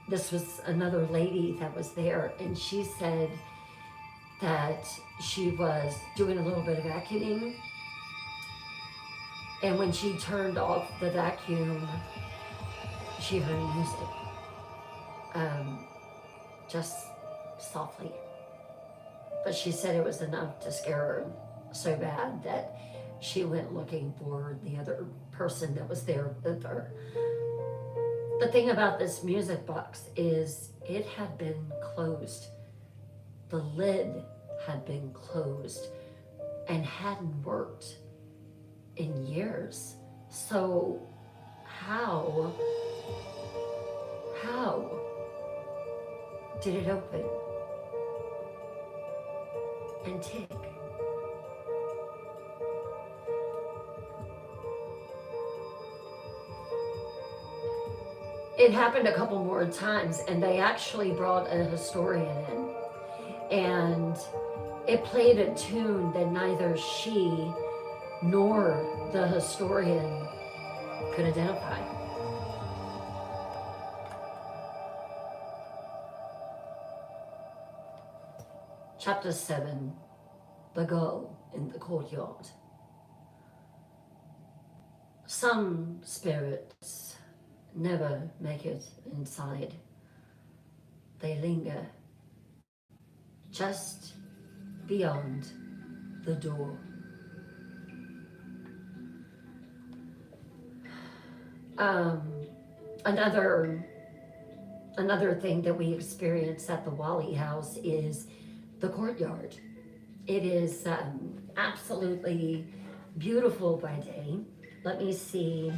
this was another lady that was there, and she said that she was doing a little bit of vacuuming, and when she turned off the vacuum, she heard music, just softly. But she said it was enough to scare her so bad that she went looking for the other person that was there with her. The thing about this music box is it had been closed. The lid had been closed and hadn't worked in years. So how did it open and tick? It happened a couple more times, and they actually brought a historian in, and it played a tune that neither she nor the historian could identify. Chapter 7, The Girl in the Courtyard. Some spirits never make it inside. They linger just beyond the door. Another thing that we experience at the Wally House is the courtyard. It is absolutely beautiful by day. Let me see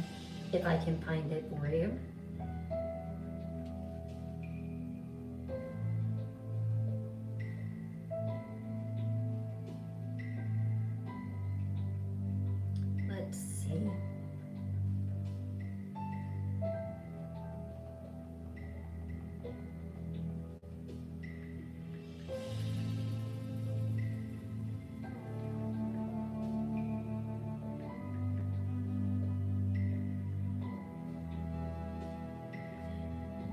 if I can find it for you. Let's see.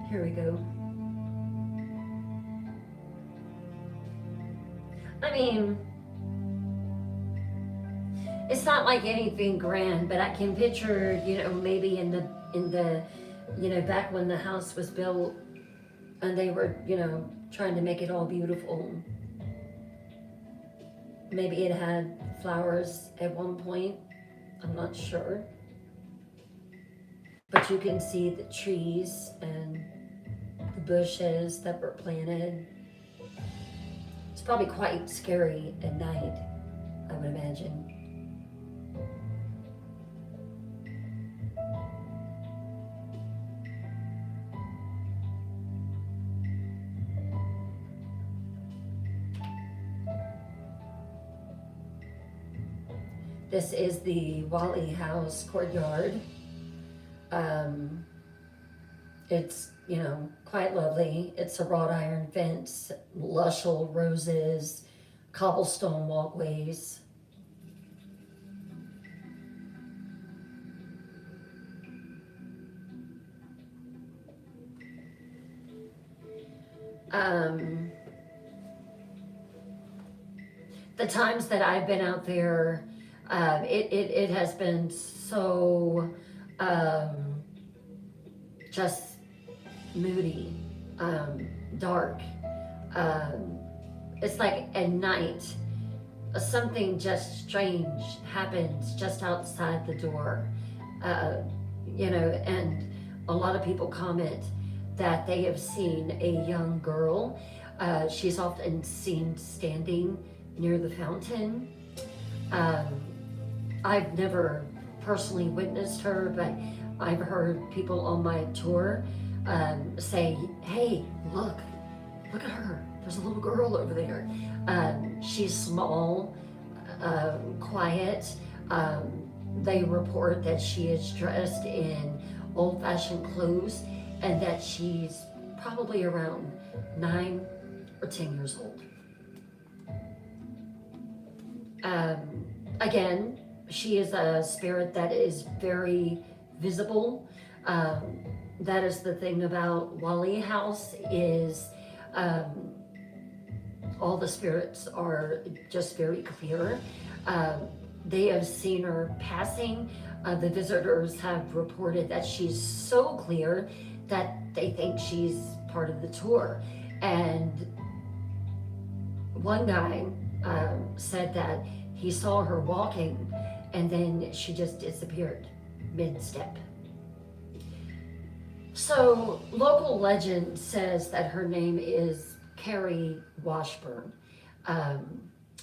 Here we go. I mean, it's not like anything grand, but I can picture, maybe in the, back when the house was built and they were, trying to make it all beautiful. Maybe it had flowers at one point. I'm not sure. But you can see the trees and the bushes that were planted. It's probably quite scary at night, I would imagine. This is the Wally House courtyard. It's, quite lovely. It's a wrought iron fence, lush old roses, cobblestone walkways. The times that I've been out there, It has been so um, just moody, dark. Um, it's like at night, something just strange happens just outside the door. Uh, and a lot of people comment that they have seen a young girl. She's often seen standing near the fountain. Um, I've never personally witnessed her, but I've heard people on my tour say, "Hey, look at her. There's a little girl over there. She's small, quiet. They report that she is dressed in old-fashioned clothes and that she's probably around 9 or 10 years old. Again, she is a spirit that is very visible. That is the thing about Wally House is all the spirits are just very clear. They have seen her passing. The visitors have reported that she's so clear that they think she's part of the tour. And one guy said that he saw her walking and then she just disappeared mid-step. So local legend says that her name is Carrie Washburn.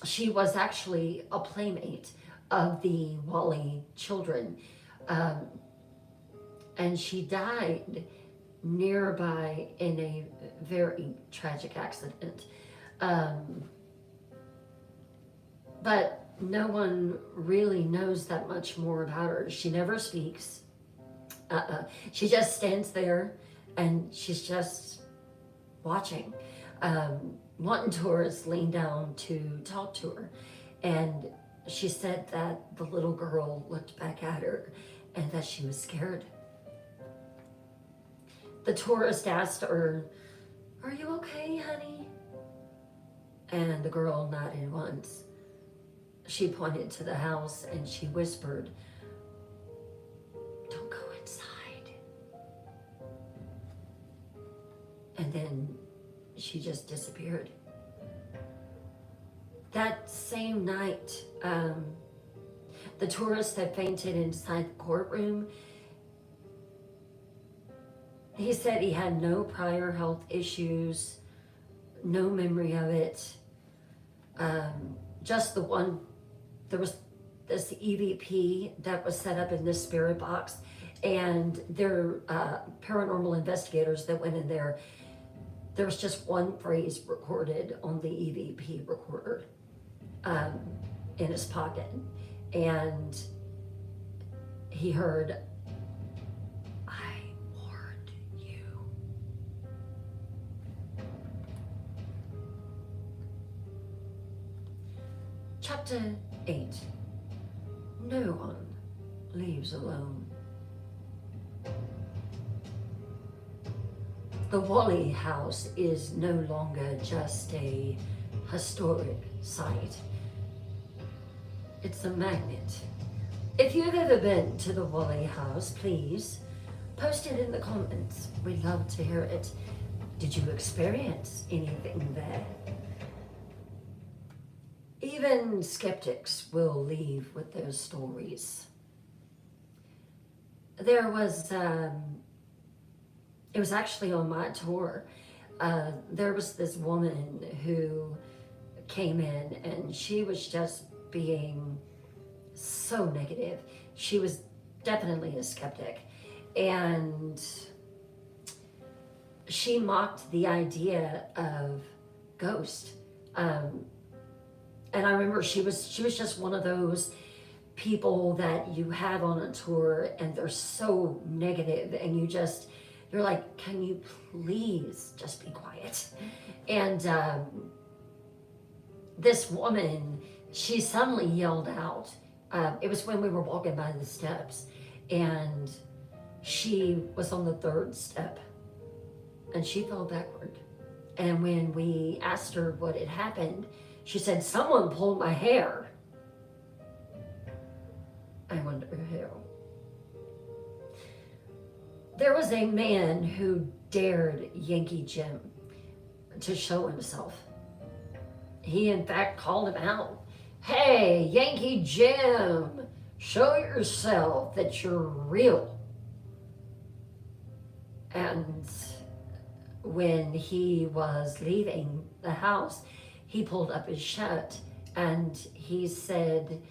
She was actually a playmate of the Wally children. And she died nearby in a very tragic accident. But no one really knows that much more about her. She never speaks. She just stands there and she's just watching. One tourist leaned down to talk to her, and she said that the little girl looked back at her and that she was scared. The tourist asked her, "Are you okay, honey?" And the girl nodded once. She pointed to the house and she whispered, "Don't go inside." And then she just disappeared. That same night, the tourist had fainted inside the courtroom. He said he had no prior health issues, no memory of it. Just the one, there was this EVP that was set up in this spirit box, and their paranormal investigators that went in there, there was just one phrase recorded on the EVP recorder in his pocket. And he heard, "I warned you." Chapter 8. No one leaves alone. The Wally House is no longer just a historic site. It's a magnet. If you've ever been to the Wally House, please post it in the comments. We'd love to hear it. Did you experience anything there? Even skeptics will leave with their stories. There was, it was actually on my tour. There was this woman who came in and she was just being so negative. She was definitely a skeptic. And she mocked the idea of ghosts. And I remember she was just one of those people that you have on a tour and they're so negative and you're like, "Can you please just be quiet?" And this woman, she suddenly yelled out. It was when we were walking by the steps, and she was on the third step and she fell backward. And when we asked her what had happened, she said, "Someone pulled my hair." I wonder who. There was a man who dared Yankee Jim to show himself. He, in fact, called him out. Hey, Yankee Jim, show yourself that you're real. And when he was leaving the house, he pulled up his shirt and he said,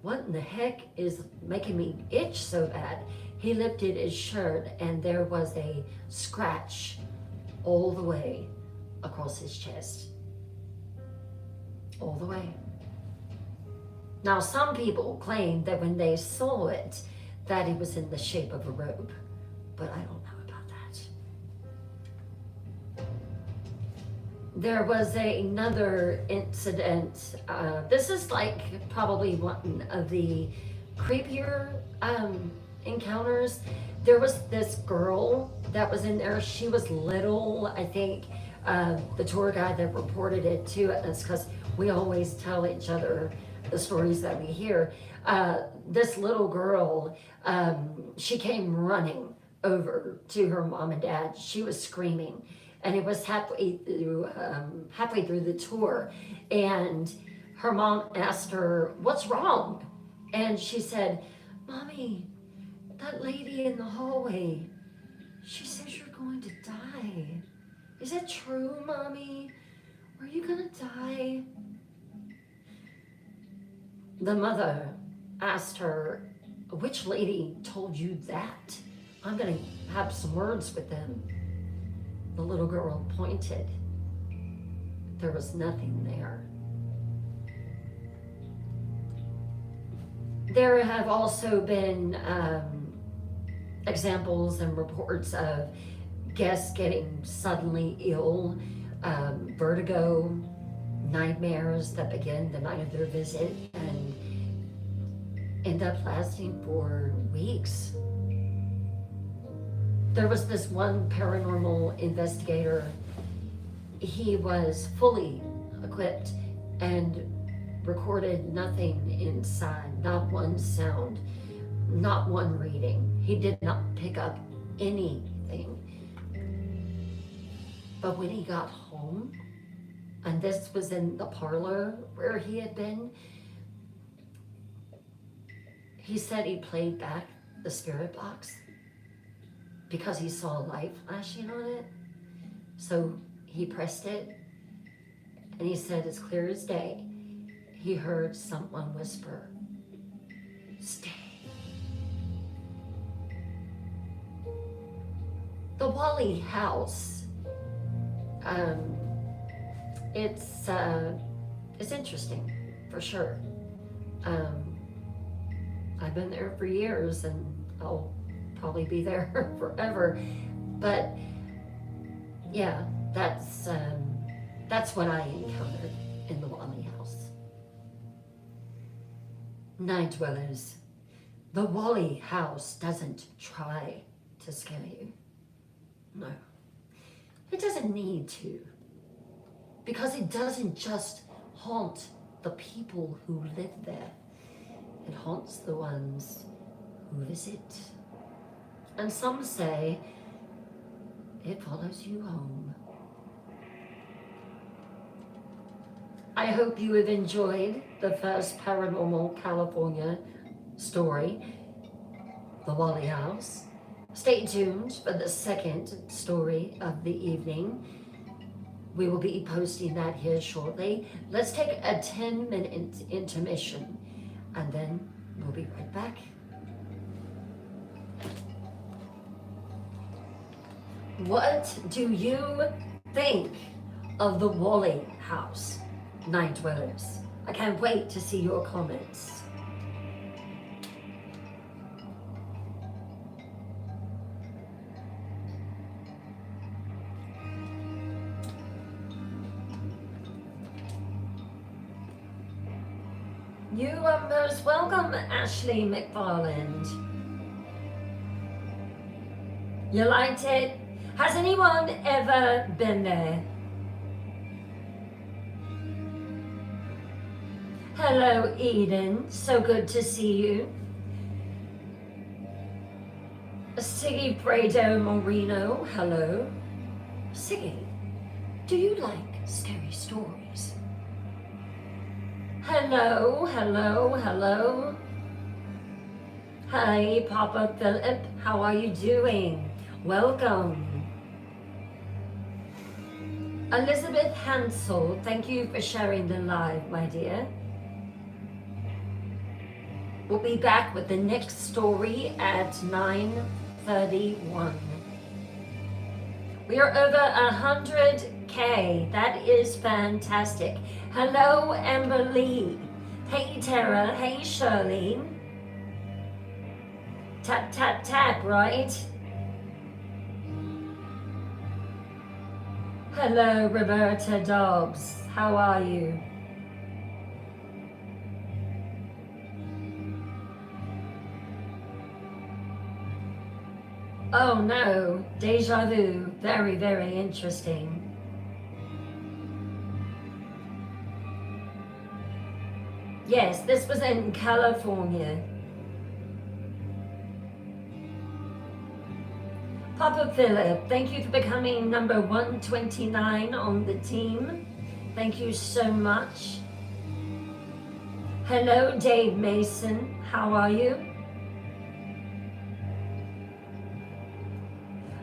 what in the heck is making me itch so bad? He lifted his shirt and there was a scratch all the way across his chest. All the way. Now, some people claim that when they saw it, that it was in the shape of a robe, but I don't know about that. There was another incident. This is like probably one of the creepier encounters. There was this girl that was in there. She was little, I think. The tour guide that reported it to us, because we always tell each other the stories that we hear. This little girl, she came running over to her mom and dad. She was screaming, and it was halfway through the tour, and her mom asked her, "What's wrong?" And she said, "Mommy, that lady in the hallway, she says you're going to die. Is it true, Mommy? Are you gonna die?" The mother asked her, "Which lady told you that? I'm gonna have some words with them." The little girl pointed. There was nothing there. There have also been examples and reports of guests getting suddenly ill, vertigo, nightmares that begin the night of their visit and end up lasting for weeks. There was this one paranormal investigator. He was fully equipped and recorded nothing inside, not one sound, not one reading. He did not pick up anything. But when he got home, and this was in the parlor where he had been, he said he played back the spirit box because he saw a light flashing on it. So he pressed it, and he said, as clear as day, he heard someone whisper, "Stay." The Wally house, it's interesting, for sure. I've been there for years, and I'll probably be there forever. But yeah, that's what I encountered in the Wally house. Night dwellers, the Wally house doesn't try to scare you. No, it doesn't need to, because it doesn't just haunt the people who live there. It haunts the ones who visit. And some say it follows you home. I hope you have enjoyed the first Paranormal California story, the Wally House. Stay tuned for the second story of the evening. We will be posting that here shortly. Let's take a 10-minute intermission, and then we'll be right back. What do you think of the Wally House, Night Dwellers? I can't wait to see your comments. You are most welcome, Ashley McFarland. You liked it? Has anyone ever been there? Hello, Eden. So good to see you. Siggy Brado Moreno. Hello. Siggy, do you like scary stories? Hello, hello, hello. Hi, Papa Philip. How are you doing? Welcome. Elizabeth Hansel, thank you for sharing the live, my dear. We'll be back with the next story at 9:31. We are over 100K. That is fantastic. Hello, Amber Lee. Hey, Tara. Hey, Shirley. Tap, tap, tap, right? Hello, Roberta Dobbs. How are you? Oh no, deja vu. Very, very interesting. Yes, this was in California. Papa Philip, thank you for becoming number 129 on the team. Thank you so much. Hello, Dave Mason. How are you?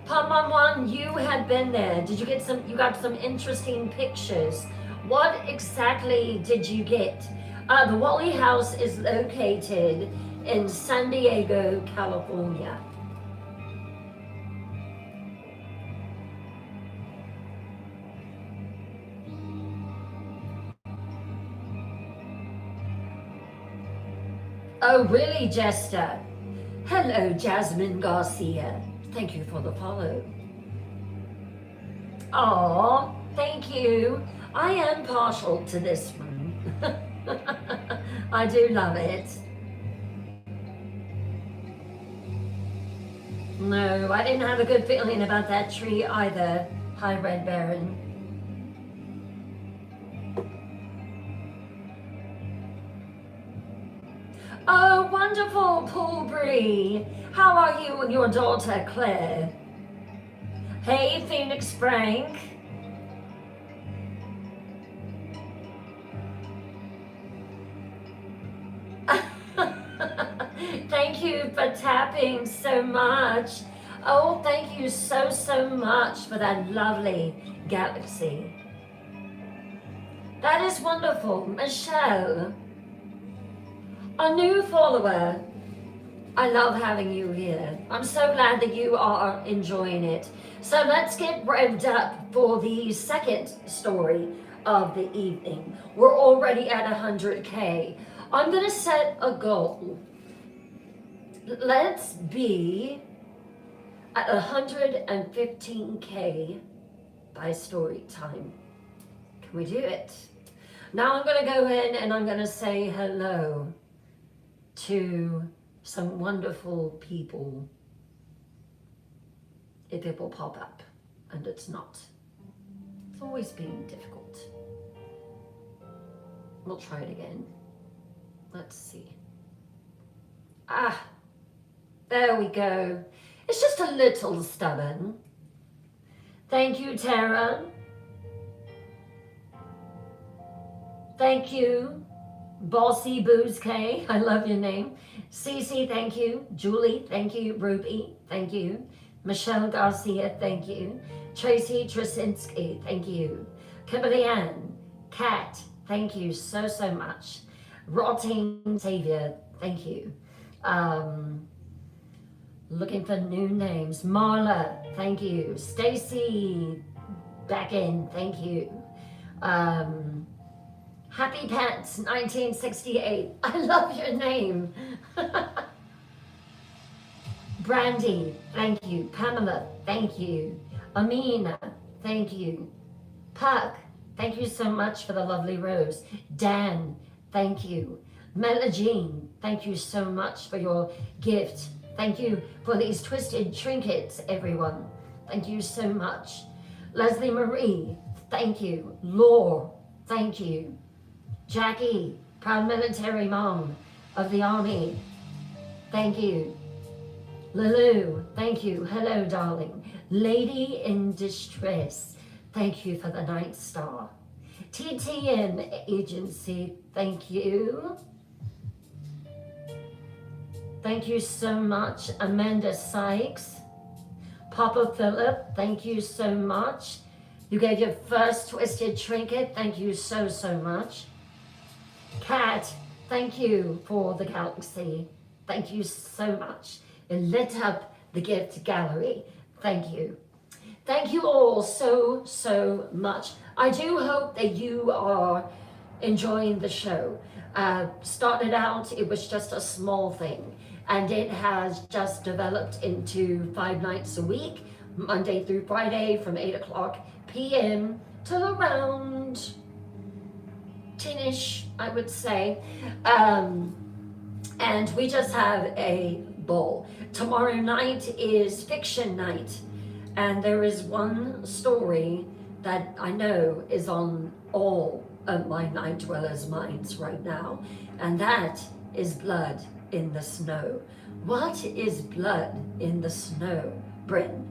Palm you had been there. Did you get you got some interesting pictures. What exactly did you get? The Wally House is located in San Diego, California. Oh, really, Jester? Hello, Jasmine Garcia. Thank you for the follow. Oh, thank you. I am partial to this one. I do love it. No, I didn't have a good feeling about that tree either. Hi, Red Baron. Oh, wonderful, Paul Bree. How are you and your daughter, Claire? Hey, Phoenix Frank. Thank you for tapping so much. Oh, thank you so, so much for that lovely galaxy. That is wonderful. Michelle, a new follower. I love having you here. I'm so glad that you are enjoying it. So let's get revved up for the second story of the evening. We're already at 100K. I'm gonna set a goal. Let's be at 115K by story time. Can we do it? Now I'm gonna go in and I'm gonna say hello to some wonderful people, if it will pop up, and it's not. It's always been difficult. We'll try it again. Let's see. There we go. It's just a little stubborn. Thank you, Tara. Thank you, Bossy Booze K. I love your name. Cece, thank you. Julie, thank you. Ruby, thank you. Michelle Garcia, thank you. Tracy Trasinski, thank you. Kimberly Ann, Kat, thank you so, so much. Rotting Savior, thank you. Looking for new names. Marla, thank you. Stacy, back in, thank you. Happy Pants 1968. I love your name. Brandy, thank you. Pamela, thank you. Amina, thank you. Puck, thank you so much for the lovely rose. Dan, thank you. Mela Jean, thank you so much for your gift. Thank you for these twisted trinkets, everyone. Thank you so much. Leslie Marie, thank you. Laure, thank you. Jackie, proud military mom of the army. Thank you. Lulu, thank you. Hello, darling. Lady in distress, thank you for the Night Star. TTN Agency, thank you. Thank you so much. Amanda Sykes. Papa Philip, thank you so much. You gave your first Twisted Trinket. Thank you so, so much. Kat, thank you for the galaxy. Thank you so much. It lit up the gift gallery. Thank you. Thank you all so, so much. I do hope that you are enjoying the show. Started out, it was just a small thing, and it has just developed into 5 nights a week, Monday through Friday from 8 o'clock p.m. to around 10-ish, I would say. And we just have a ball. Tomorrow night is fiction night, and there is one story that I know is on all of my Night Dwellers' minds right now, and that is Blood in the Snow. What is blood in the snow, Bryn?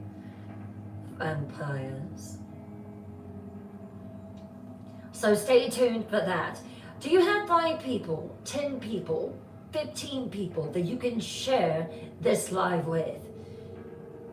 Vampires. So stay tuned for that. Do you have 5 people, 10 people, 15 people that you can share this live with?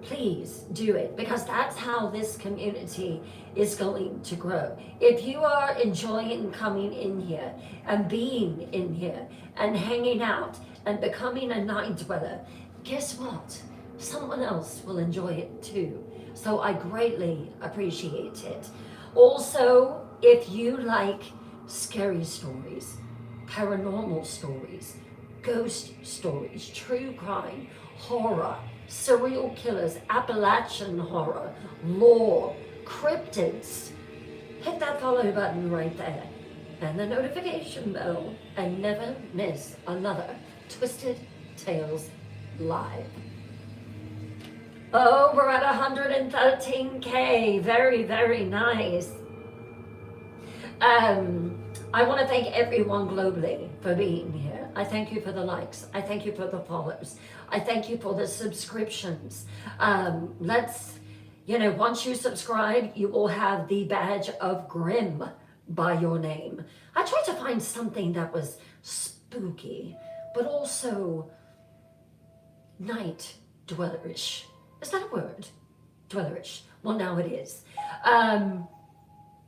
Please do it, because that's how this community is going to grow. If you are enjoying coming in here and being in here and hanging out and becoming a Night Dweller, guess what? Someone else will enjoy it too. So I greatly appreciate it. Also, if you like scary stories, paranormal stories, ghost stories, true crime, horror, serial killers, Appalachian horror, lore, cryptids, hit that follow button right there and the notification bell and never miss another Twisted Tales Live. Oh, we're at 113K. Very, very nice. I want to thank everyone globally for being here. I thank you for the likes. I thank you for the follows. I thank you for the subscriptions. Once you subscribe, you will have the badge of Grim by your name. I tried to find something that was spooky, but also night dwellerish. Is that a word? Dwellerish. Well, now it is.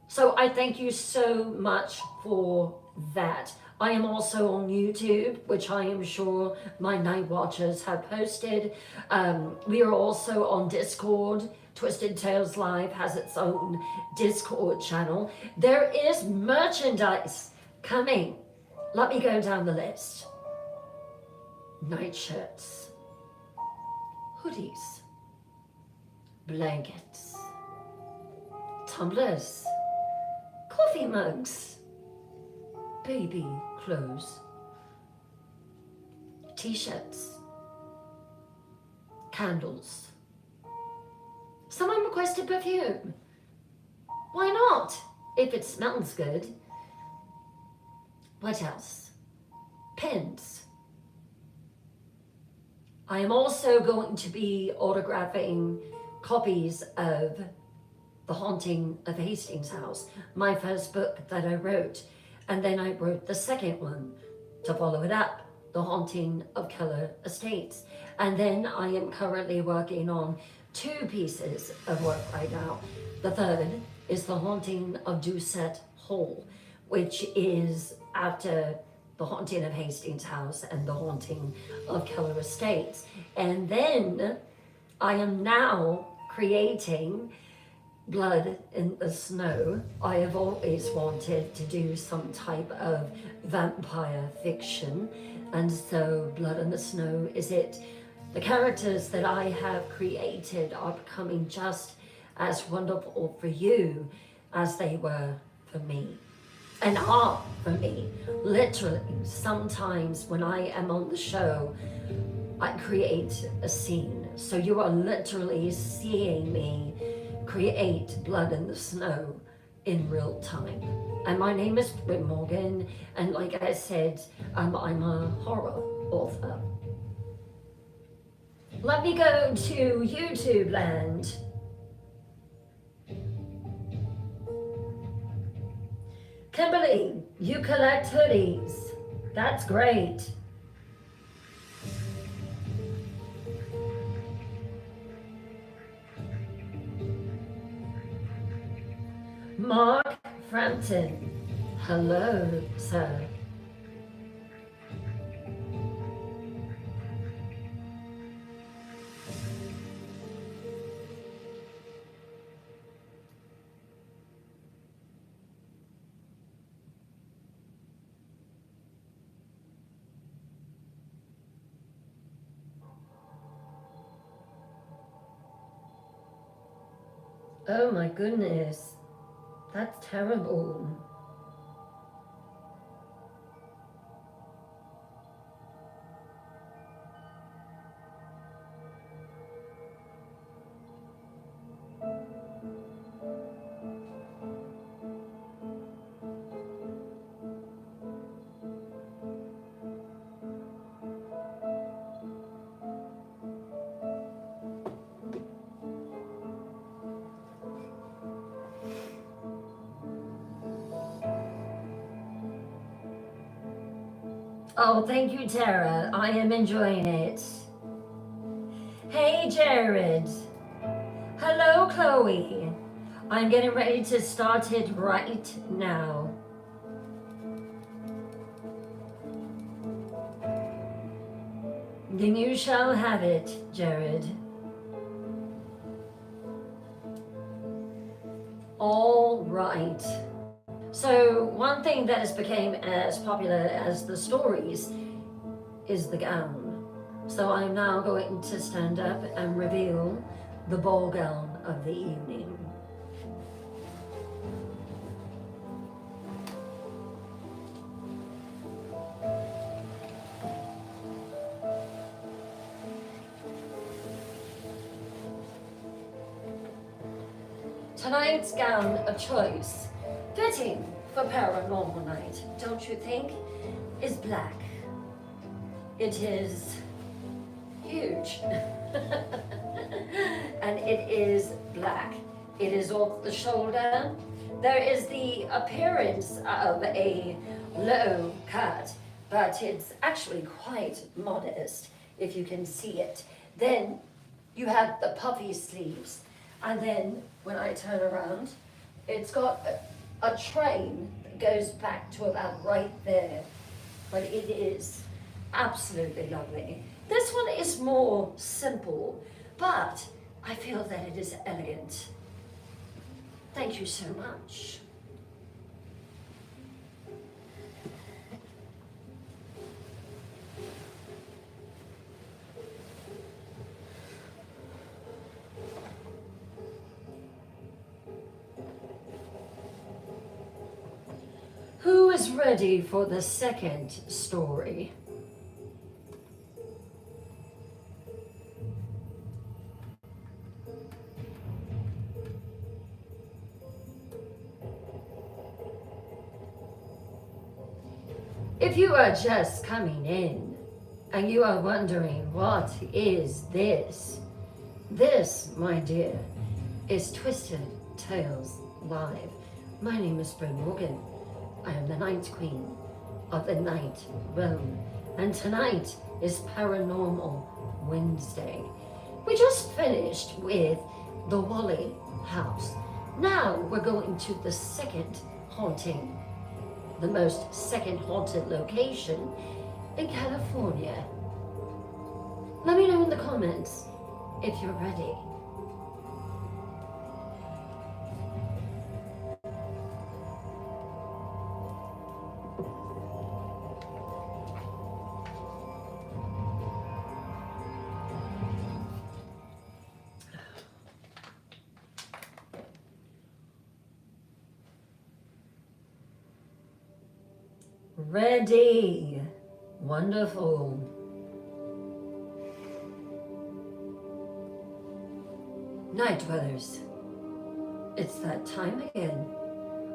So I thank you so much for that. I am also on YouTube, which I am sure my Night Watchers have posted. We are also on Discord. Twisted Tales Live has its own Discord channel. There is merchandise coming. Let me go down the list. Night shirts, hoodies, blankets, tumblers, coffee mugs, baby clothes, t-shirts, candles. Someone requested perfume. Why not? If it smells good. What else? Pens. I am also going to be autographing copies of The Haunting of Hastings House, my first book that I wrote. And then I wrote the second one to follow it up, The Haunting of Keller Estates. And then I am currently working on 2 pieces of work right now. The third is The Haunting of Doucette Hall, which is after The Haunting of Hastings House and The Haunting of Keller Estates. And then I am now creating Blood in the Snow. I have always wanted to do some type of vampire fiction, and so Blood in the Snow is it. The characters that I have created are becoming just as wonderful for you as they were for me, and are for me. Literally, sometimes when I am on the show, I create a scene. So you are literally seeing me create Blood in the Snow in real time. And my name is Bryn Morgan, and like I said, I'm a horror author. Let me go to YouTube land. Kimberly, you collect hoodies. That's great. Mark Frampton, hello, sir. Oh my goodness, that's terrible. Oh, thank you, Tara. I am enjoying it. Hey, Jared. Hello, Chloe. I'm getting ready to start it right now. Then you shall have it, Jared. All right. So one thing that has become as popular as the stories is the gown. So I'm now going to stand up and reveal the ball gown of the evening. Tonight's gown of choice, fitting for paranormal night, don't you think, is black. It is huge. And it is black. It is off the shoulder. There is the appearance of a low cut, but it's actually quite modest if you can see it. Then you have the puffy sleeves, and then when I turn around, it's got a train that goes back to about right there, but it is absolutely lovely. This one is more simple, but I feel that it is elegant. Thank you so much. Who is ready for the second story? If you are just coming in and you are wondering what is this, this, my dear, is Twisted Tales Live. My name is Bryn Morgan. I am the Night Queen of the Night Realm, and tonight is Paranormal Wednesday. We just finished with the Wally House. Now we're going to the second haunting, the most second haunted location in California. Let me know in the comments if you're ready. Ready. Wonderful. Night dwellers, it's that time again.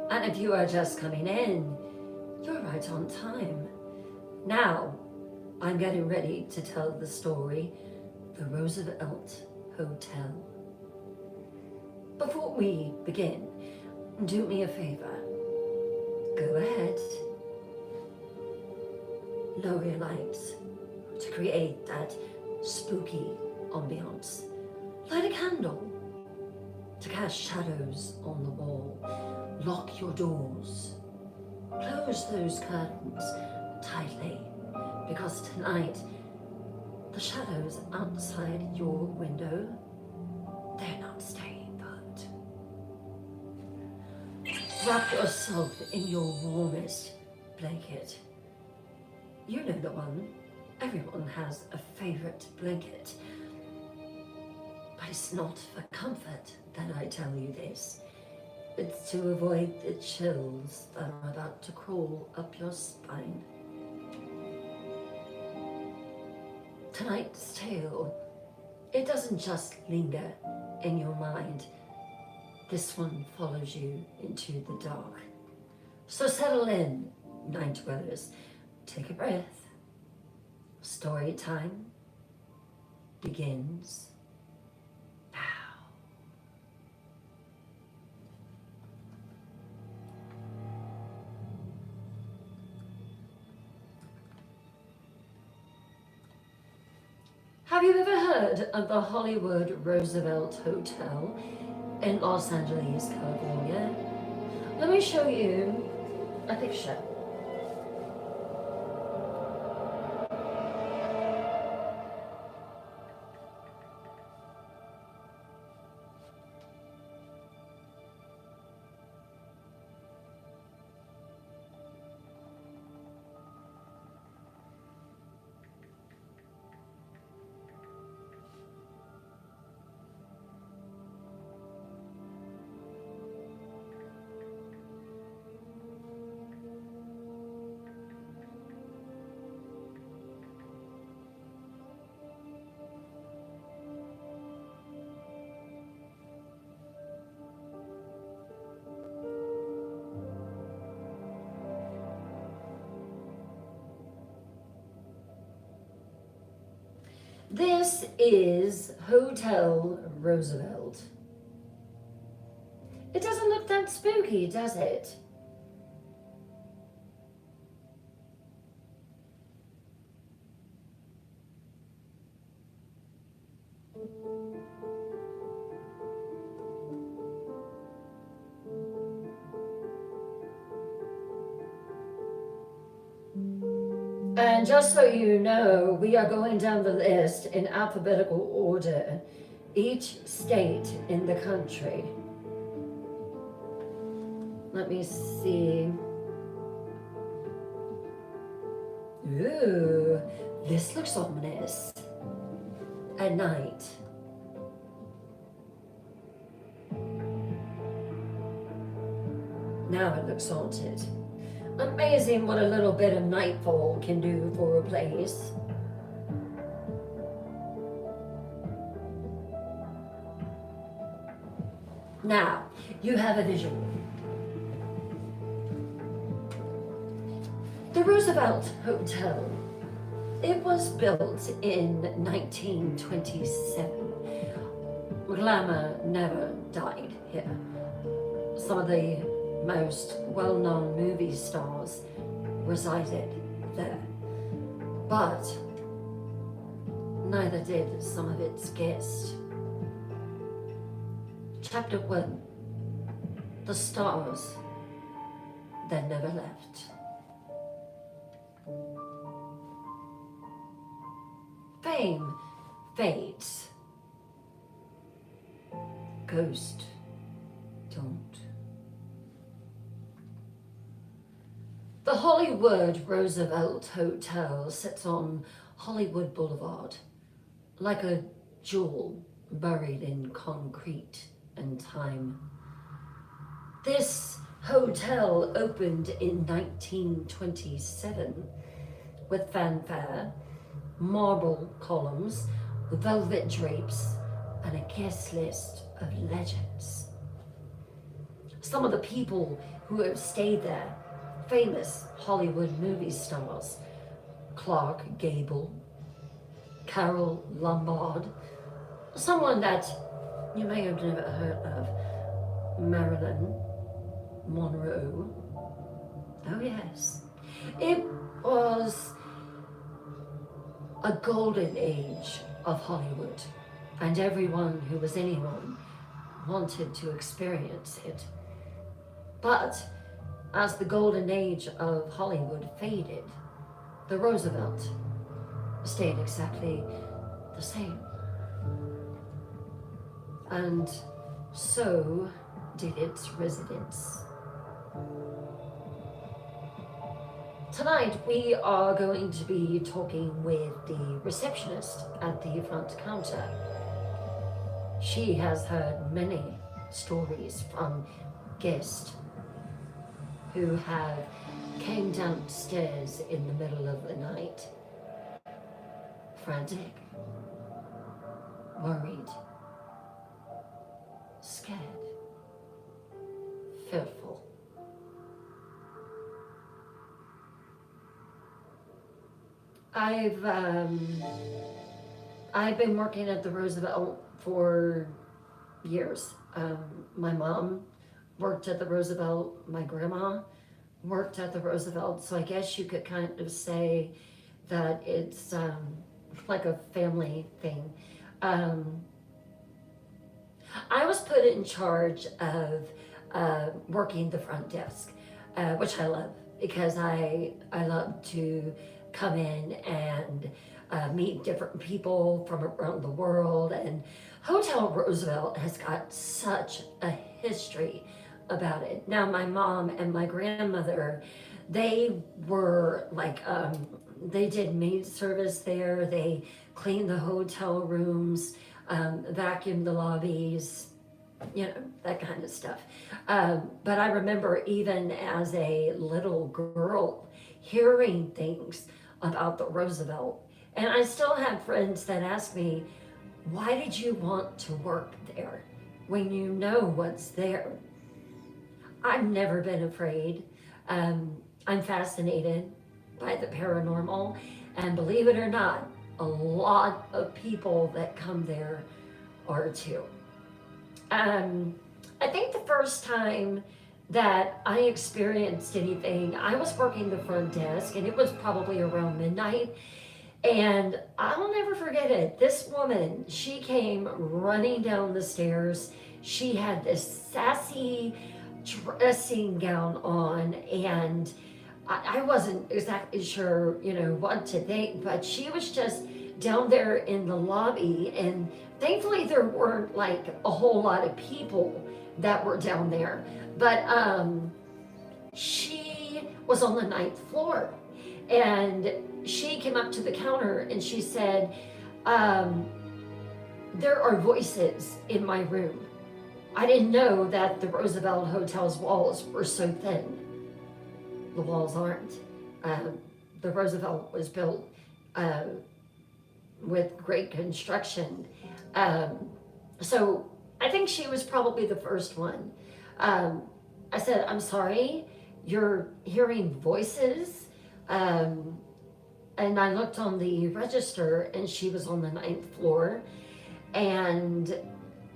And if you are just coming in, you're right on time. Now, I'm getting ready to tell the story, The Roosevelt Hotel. Before we begin, do me a favor. Go ahead. Lower your lights to create that spooky ambiance. Light a candle to cast shadows on the wall. Lock your doors. Close those curtains tightly, because tonight the shadows outside your window, they're not staying put. Wrap yourself in your warmest blanket. You know the one. Everyone has a favorite blanket. But it's not for comfort that I tell you this. It's to avoid the chills that are about to crawl up your spine. Tonight's tale, it doesn't just linger in your mind. This one follows you into the dark. So settle in, night dwellers. Take a breath. Story time begins now. Have you ever heard of the Hollywood Roosevelt Hotel in Los Angeles, California? Let me show you a picture. This is Hotel Roosevelt. It doesn't look that spooky, does it? And just so you know, we are going down the list in alphabetical order, each state in the country. Let me see. Ooh, this looks ominous. At night. Now it looks haunted. Amazing what a little bit of nightfall can do for a place. Now, you have a visual. The Roosevelt Hotel. It was built in 1927. Glamour never died here. Some of the most well-known movie stars resided there, but neither did some of its guests. Chapter 1, the stars that never left. Fame fades. Ghost don't. The Hollywood Roosevelt Hotel sits on Hollywood Boulevard, like a jewel buried in concrete and time. This hotel opened in 1927 with fanfare, marble columns, velvet drapes, and a guest list of legends. some of the people who have stayed there, famous Hollywood movie stars, Clark Gable, Carol Lombard, someone that you may have never heard of, Marilyn Monroe. Oh yes, it was a golden age of Hollywood, and everyone who was anyone wanted to experience it. But as the golden age of Hollywood faded, the Roosevelt stayed exactly the same. And so did its residents. Tonight we are going to be talking with the receptionist at the front counter. She has heard many stories from guests who have came downstairs in the middle of the night, frantic, worried, scared, fearful. I've been working at the Roosevelt for years. My mom worked at the Roosevelt. My grandma worked at the Roosevelt. So I guess you could kind of say that it's like a family thing. I was put in charge of working the front desk, which I love because I love to come in and meet different people from around the world. And Hotel Roosevelt has got such a history about it. Now, my mom and my grandmother, they were like, they did maid service there. They cleaned the hotel rooms, vacuumed the lobbies, you know, that kind of stuff. But I remember even as a little girl hearing things about the Roosevelt. And I still have friends that ask me, why did you want to work there when you know what's there? I've never been afraid. I'm fascinated by the paranormal. And believe it or not, a lot of people that come there are too. I think the first time that I experienced anything, I was working the front desk and it was probably around midnight. And I'll never forget it. This woman, she came running down the stairs. She had this sassy dressing gown on, and I wasn't exactly sure, you know, what to think, but she was just down there in the lobby, and thankfully there weren't like a whole lot of people that were down there, but she was on the 9th floor, and she came up to the counter and she said, there are voices in my room. I didn't know that the Roosevelt Hotel's walls were so thin. The walls aren't. The Roosevelt was built with great construction. So I think she was probably the first one. I said, I'm sorry, you're hearing voices? And I looked on the register and she was on the 9th floor. And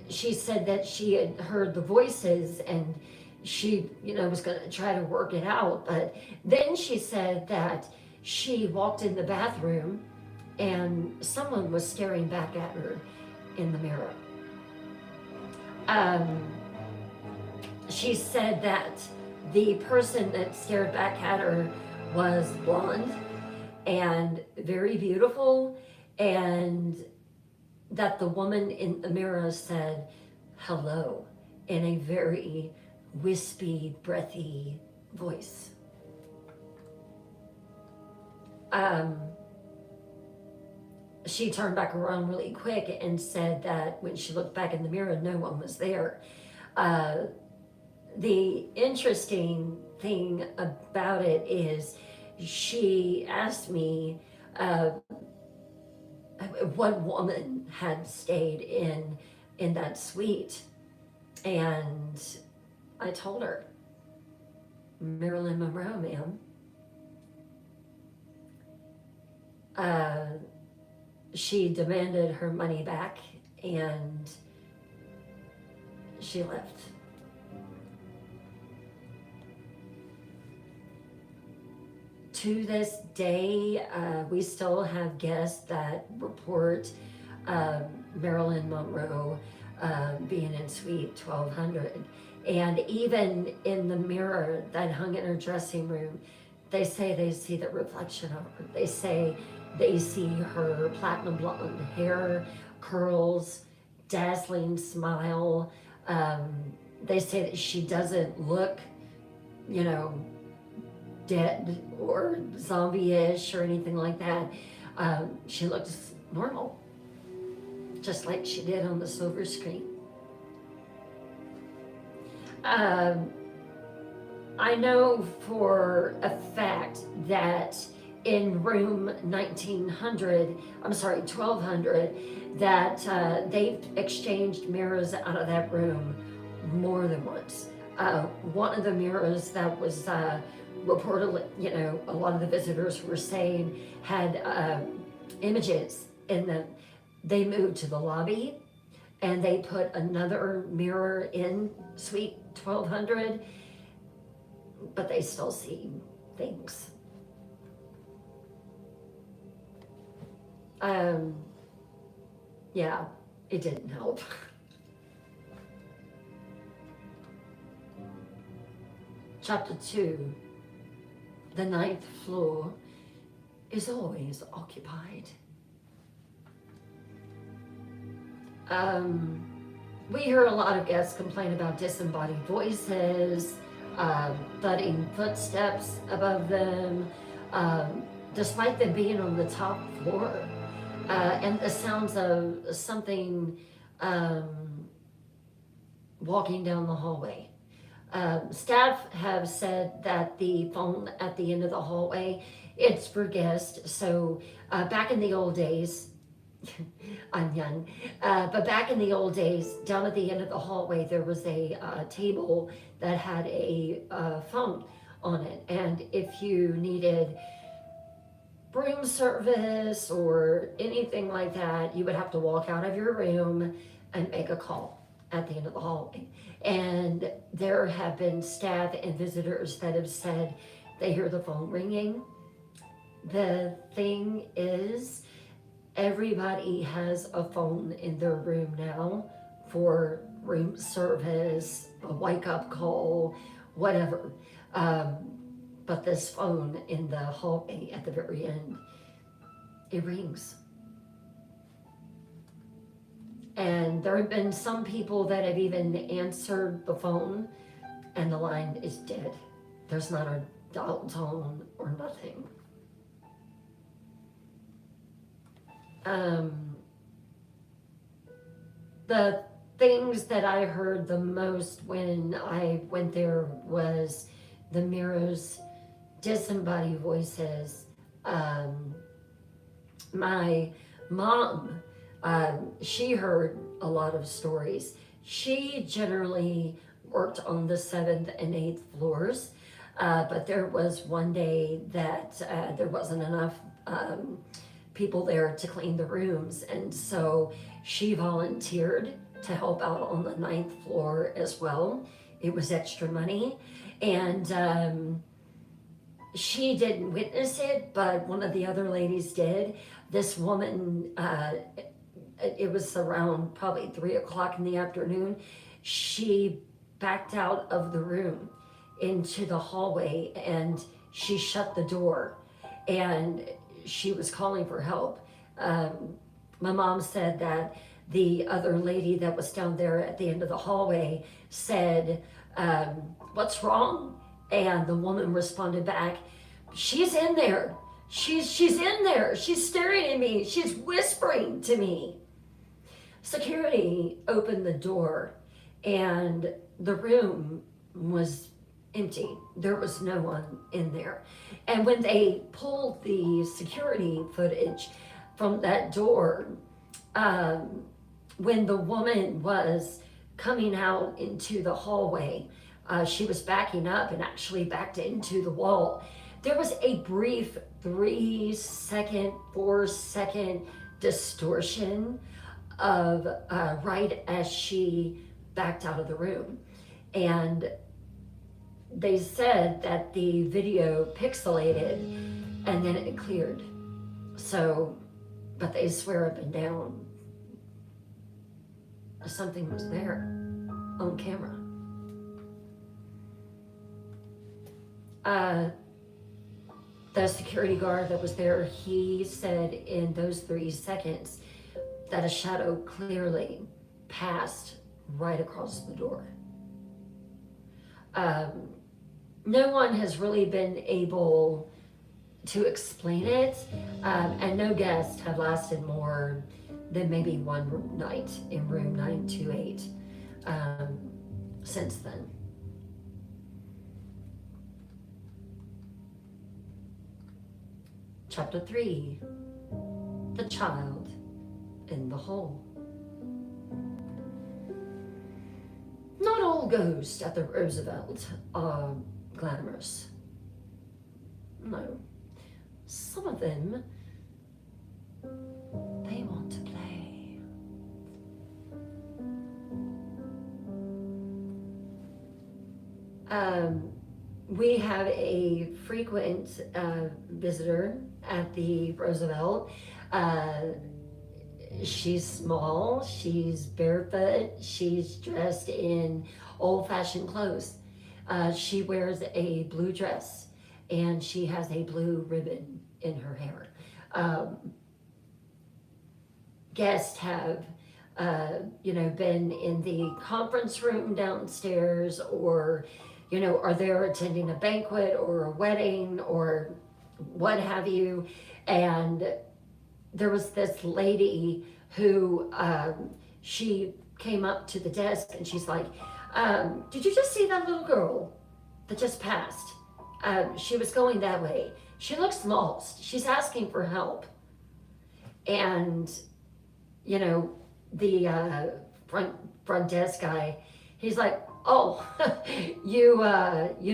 she said that she had heard the voices and she, you know, was going to try to work it out. But then she said that she walked in the bathroom and someone was staring back at her in the mirror. She said that the person that stared back at her was blonde and very beautiful, and that the woman in the mirror said hello in a very wispy, breathy voice. She turned back around really quick and said that when she looked back in the mirror, no one was there. The interesting thing about it is she asked me what woman had stayed in that suite, and I told her, Marilyn Monroe, ma'am, she demanded her money back and she left. To this day, we still have guests that report Marilyn Monroe being in Suite 1200. And even in the mirror that hung in her dressing room, they say they see the reflection of her. They say they see her platinum blonde hair, curls, dazzling smile. They say that she doesn't look, dead or zombie-ish or anything like that. She looks normal, just like she did on the silver screen. I know for a fact that in room 1200, that they've exchanged mirrors out of that room more than once. One of the mirrors that was reportedly, a lot of the visitors were saying had images in them. They moved to the lobby and they put another mirror in Suite 1200, but they still see things. Yeah, it didn't help. Chapter 2, the 9th floor is always occupied. We hear a lot of guests complain about disembodied voices, thudding footsteps above them, despite them being on the top floor, and the sounds of something walking down the hallway. Staff have said that the phone at the end of the hallway, it's for guests. So back in the old days, I'm young, but back in the old days, down at the end of the hallway, there was a table that had a phone on it. And if you needed room service or anything like that, you would have to walk out of your room and make a call at the end of the hallway. And there have been staff and visitors that have said they hear the phone ringing. The thing is, everybody has a phone in their room now for room service, a wake-up call, whatever. But this phone in the hallway at the very end, it rings. And there have been some people that have even answered the phone and the line is dead. There's not a dial tone or nothing. The things that I heard the most when I went there was the mirrors, disembodied voices. My mom, she heard a lot of stories. She generally worked on the 7th and 8th floors, but there was one day that there wasn't enough people there to clean the rooms, and so she volunteered to help out on the 9th floor as well. It was extra money, and she didn't witness it, but one of the other ladies did. This woman, it was around probably 3 o'clock in the afternoon, she backed out of the room into the hallway and she shut the door, and she was calling for help. My mom said that the other lady that was down there at the end of the hallway said, what's wrong? And the woman responded back, she's in there. She's in there. She's staring at me. She's whispering to me. Security opened the door and the room was empty. There was no one in there. And when they pulled the security footage from that door, when the woman was coming out into the hallway, She was backing up and actually backed into the wall. There was a brief 3-second, 4-second distortion of right as she backed out of the room. And they said that the video pixelated and then it cleared. So, but they swear up and down something was there on camera. The security guard that was there, he said in those 3 seconds that a shadow clearly passed right across the door. No one has really been able to explain it, and no guests have lasted more than maybe one night in room 928 since then. Chapter 3, The Child in the Hole. Not all ghosts at the Roosevelt are glamorous. No. Some of them, they want to play. We have a frequent visitor at the Roosevelt. She's small, she's barefoot, she's dressed in old-fashioned clothes. She wears a blue dress and she has a blue ribbon in her hair. Guests have been in the conference room downstairs, or are there attending a banquet or a wedding or what have you. And there was this lady who she came up to the desk and she's like, did you just see that little girl that just passed? She was going that way. She looks lost. She's asking for help. And, the front desk guy, he's like, oh, you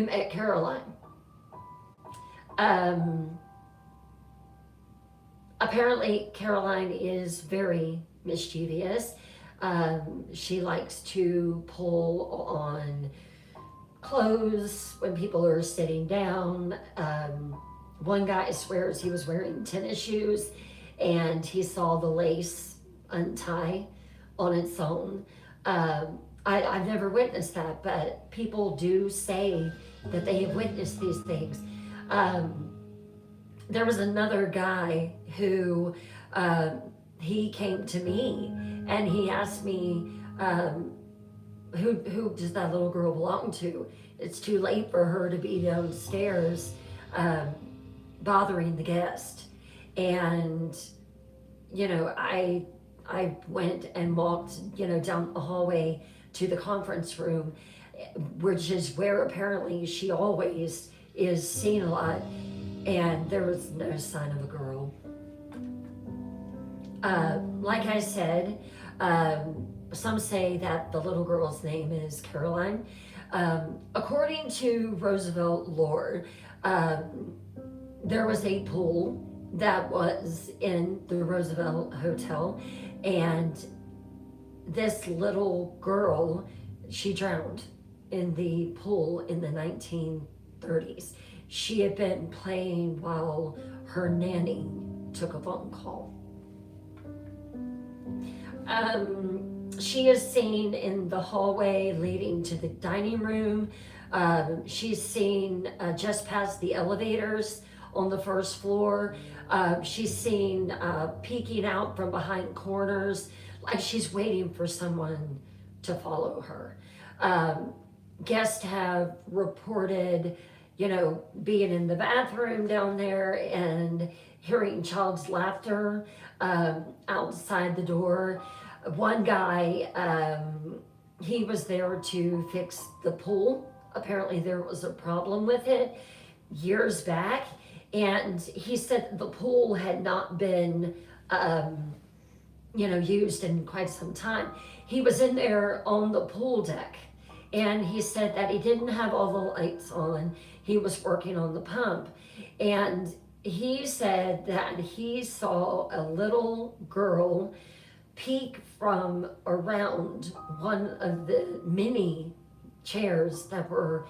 met Caroline. Apparently Caroline is very mischievous. She likes to pull on clothes when people are sitting down. One guy swears he was wearing tennis shoes and he saw the lace untie on its own. I've never witnessed that, but people do say that they have witnessed these things. There was another guy who he came to me and he asked me, who does that little girl belong to? It's too late for her to be downstairs bothering the guest. And I went and walked down the hallway to the conference room, which is where apparently she always is seen a lot, and there was no sign of a girl. Like I said, some say that the little girl's name is Caroline. According to Roosevelt lore, there was a pool that was in the Roosevelt Hotel, and this little girl, she drowned in the pool in the 1930s. She had been playing while her nanny took a phone call. She is seen in the hallway leading to the dining room. She's seen just past the elevators on the first floor. She's seen peeking out from behind corners, like she's waiting for someone to follow her. Guests have reported, being in the bathroom down there and hearing child's laughter outside the door. One guy, he was there to fix the pool. Apparently there was a problem with it years back, and he said the pool had not been used in quite some time. He was in there on the pool deck And he said that he didn't have all the lights on. He was working on the pump. And he said that he saw a little girl peek from around one of the many chairs that were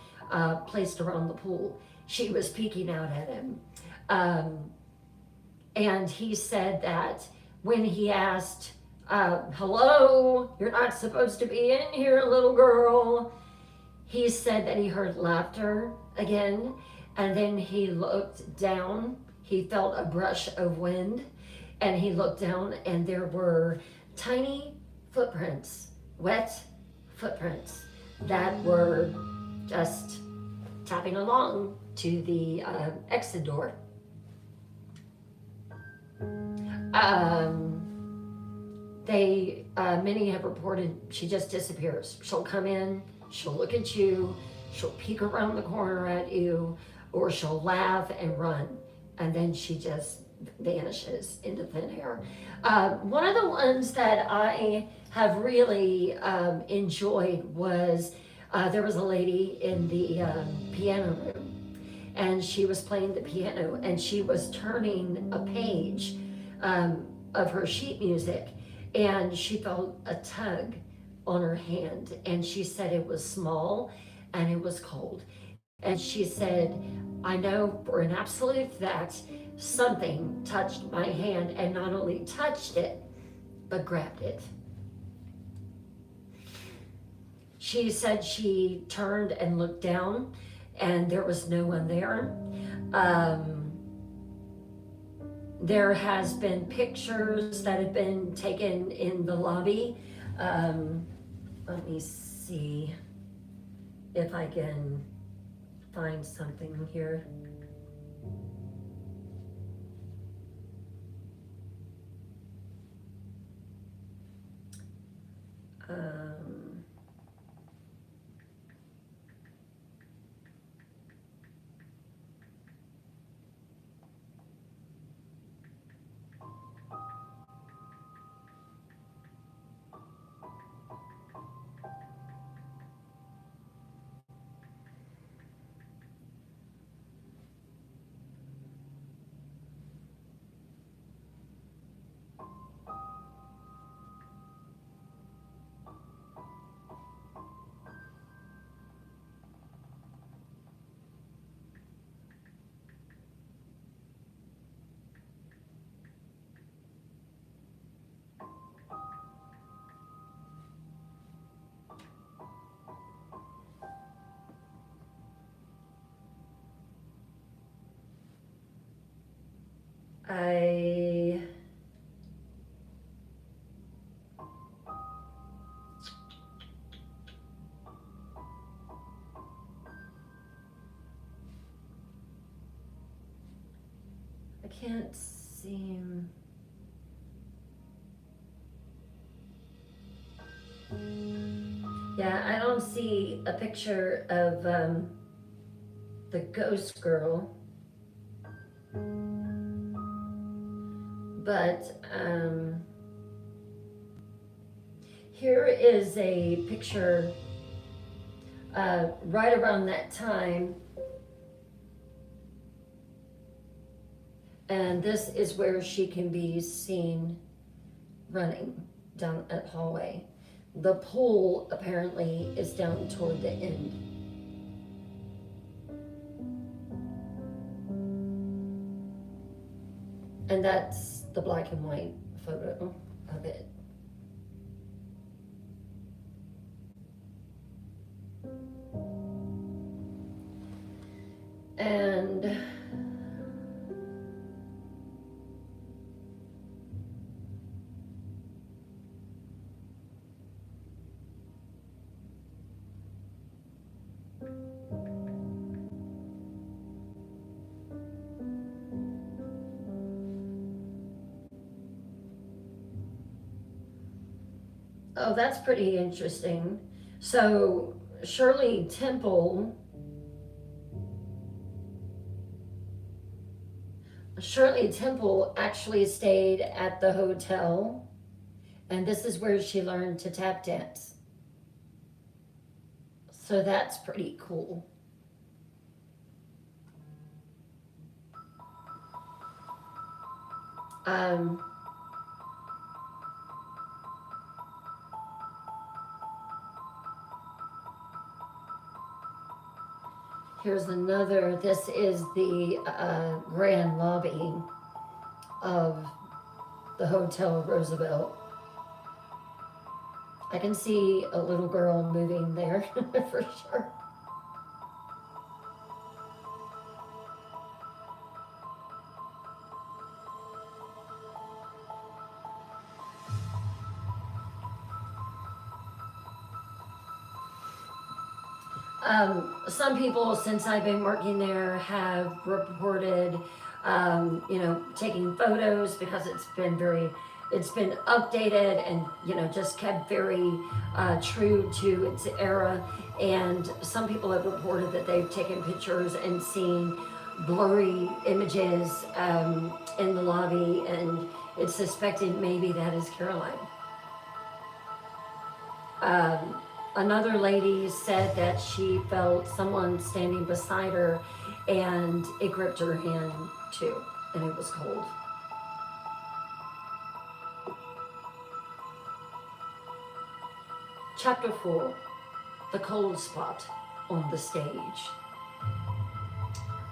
placed around the pool. She was peeking out at him. And he said that when he asked, hello, you're not supposed to be in here, little girl, he said that he heard laughter again. And then he looked down. He felt a brush of wind. And he looked down, and there were tiny footprints, wet footprints, that were just tapping along to the exit door. Many have reported she just disappears. She'll come in, she'll look at you, she'll peek around the corner at you, or she'll laugh and run, and then she just vanishes into thin air. One of the ones that I have really enjoyed was there was a lady in the piano room, and she was playing the piano, and she was turning a page of her sheet music, and she felt a tug on her hand, and she said it was small and it was cold. And she said, I know for an absolute fact something touched my hand, and not only touched it, but grabbed it. She said she turned and looked down, and there was no one there. There has been pictures that have been taken in the lobby. Let me see if I can find something here. I can't seem. Yeah, I don't see a picture of the ghost girl, but here is a picture right around that time. And this is where she can be seen running down that hallway. The pool apparently is down toward the end. And that's the black and white photo of it. And oh, that's pretty interesting. So Shirley Temple actually stayed at the hotel, and this is where she learned to tap dance. So that's pretty cool. Um, Here's another. This is the grand lobby of the Hotel Roosevelt. I can see a little girl moving there for sure. Some people, since I've been working there, have reported, taking photos because it's been updated and, just kept very true to its era. And some people have reported that they've taken pictures and seen blurry images in the lobby, and it's suspected maybe that is Caroline. Another lady said that she felt someone standing beside her and it gripped her hand too, and it was cold. Chapter 4, The Cold Spot on the Stage.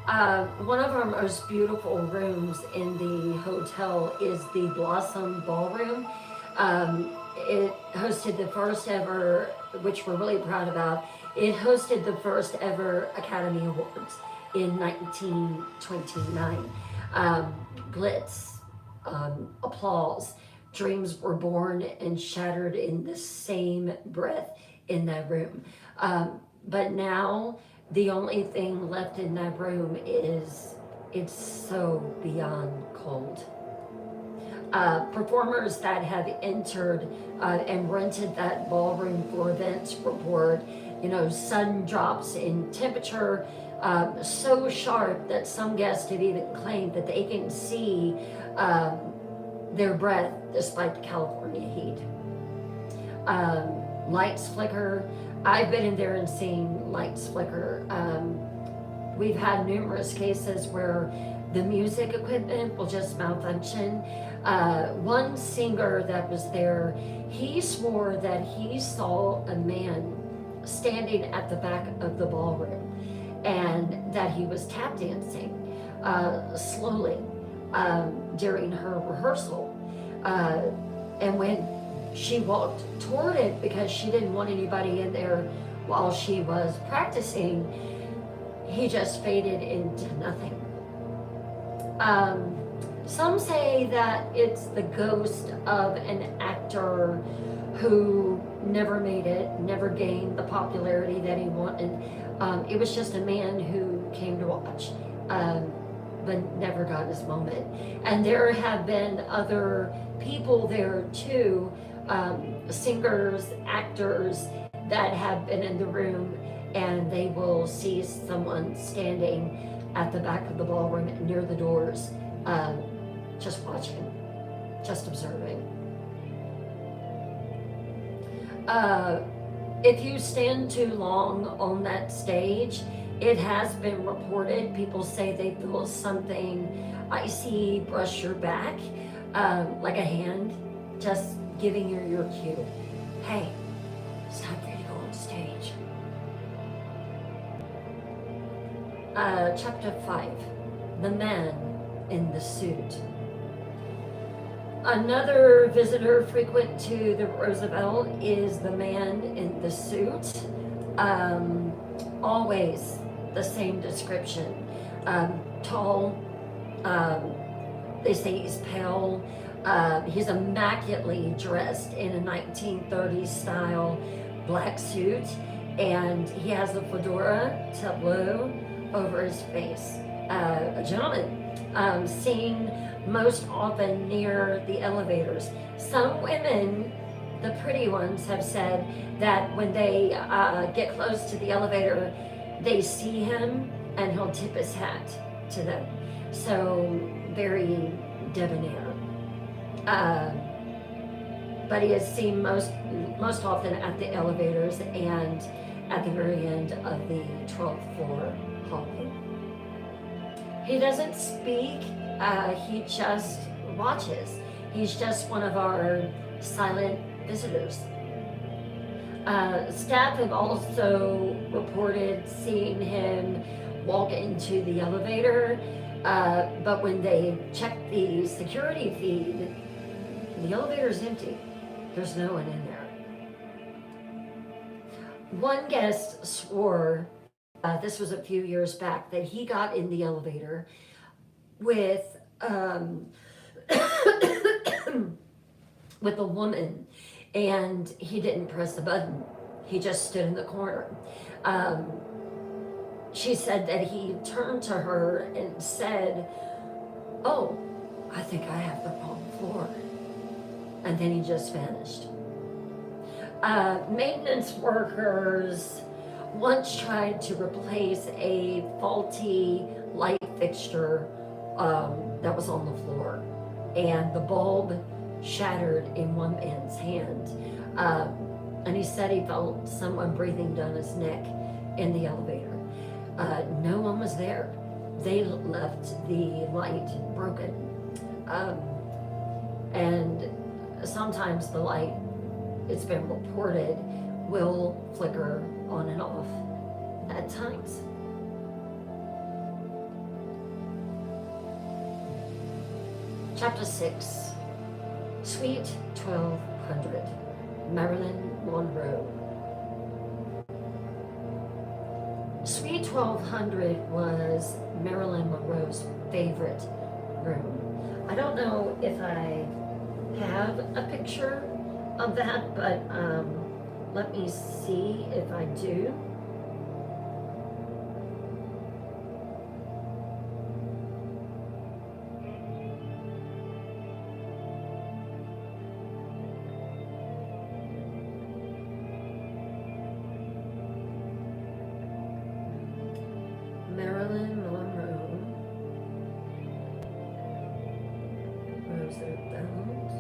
One of our most beautiful rooms in the hotel is the Blossom Ballroom. It hosted the first ever, which we're really proud about, it hosted the first ever Academy Awards in 1929. Glitz, applause, dreams were born and shattered in the same breath in that room. But now the only thing left in that room is it's so beyond cold. Performers that have entered and rented that ballroom for events report, sudden drops in temperature so sharp that some guests have even claimed that they can see their breath despite the California heat. Lights flicker. I've been in there and seen lights flicker. We've had numerous cases where the music equipment will just malfunction. One singer that was there, he swore that he saw a man standing at the back of the ballroom and that he was tap dancing slowly during her rehearsal. And when she walked toward it, because she didn't want anybody in there while she was practicing, he just faded into nothing. Some say that it's the ghost of an actor who never made it, never gained the popularity that he wanted. It was just a man who came to watch, but never got his moment. And there have been other people there too, singers, actors that have been in the room, and they will see someone standing at the back of the ballroom near the doors, just watching, just observing. If you stand too long on that stage, it has been reported, people say they feel something icy brush your back, like a hand just giving you your cue. Hey, it's time for you to go on stage. Chapter 5, The Man in the Suit. Another visitor frequent to the Roosevelt is the man in the suit. Always the same description. Tall, they say he's pale. He's immaculately dressed in a 1930s style black suit, and he has a fedora tableau over his face. A gentleman, seen most often near the elevators. Some women, the pretty ones, have said that when they get close to the elevator, they see him and he'll tip his hat to them. So very debonair. But he is seen most often at the elevators, and at the very end of the 12th floor hallway. He doesn't speak, he just watches. He's just one of our silent visitors. Staff have also reported seeing him walk into the elevator, but when they check the security feed, the elevator is empty. There's no one in there. One guest swore, this was a few years back, that he got in the elevator with with a woman, and he didn't press the button. He just stood in the corner. She said that he turned to her and said, "Oh, I think I have the wrong floor." And then he just vanished. Maintenance workers once tried to replace a faulty light fixture that was on the floor, and the bulb shattered in one man's hand. And he said he felt someone breathing down his neck in the elevator. No one was there. They left the light broken. And sometimes the light, it's been reported, will flicker on and off at times. Chapter 6, Suite 1200, Marilyn Monroe. Suite 1200 was Marilyn Monroe's favorite room. I don't know if I have a picture of that, but let me see if I do. Marilyn Monroe. Where's their balance?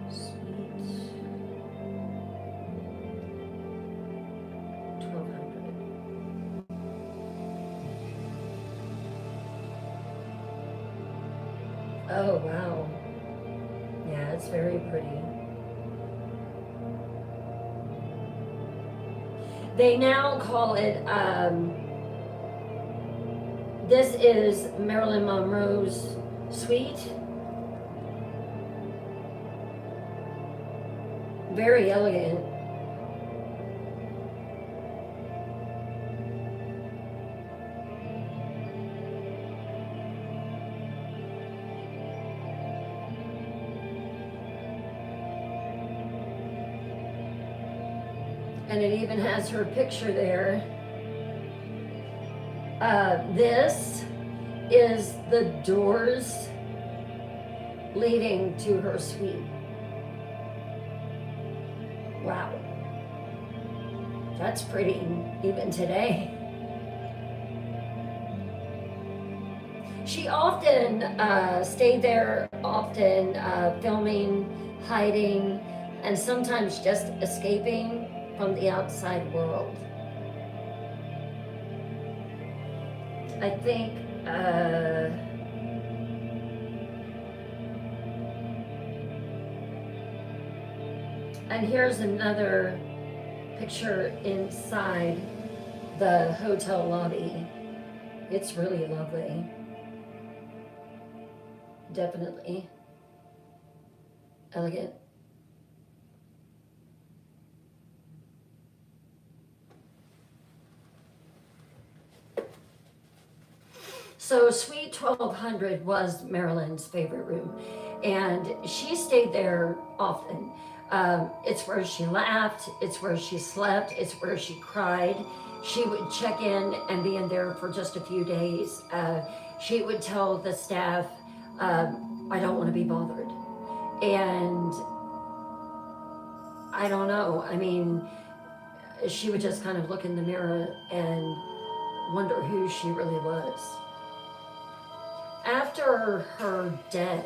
Suite 1200. Oh wow. Yeah, it's very pretty. They now call it, this is Marilyn Monroe's suite. Very elegant. And it even has her picture there. This is the doors leading to her suite. Wow. That's pretty even today. She often stayed there, often filming, hiding, and sometimes just escaping from the outside world. I think and here's another picture inside the hotel lobby. It's really lovely. Definitely elegant. So Suite 1200 was Marilyn's favorite room, and she stayed there often. It's where she laughed, it's where she slept, it's where she cried. She would check in and be in there for just a few days. She would tell the staff, I don't want to be bothered. And I don't know, I mean, she would just kind of look in the mirror and wonder who she really was. After her death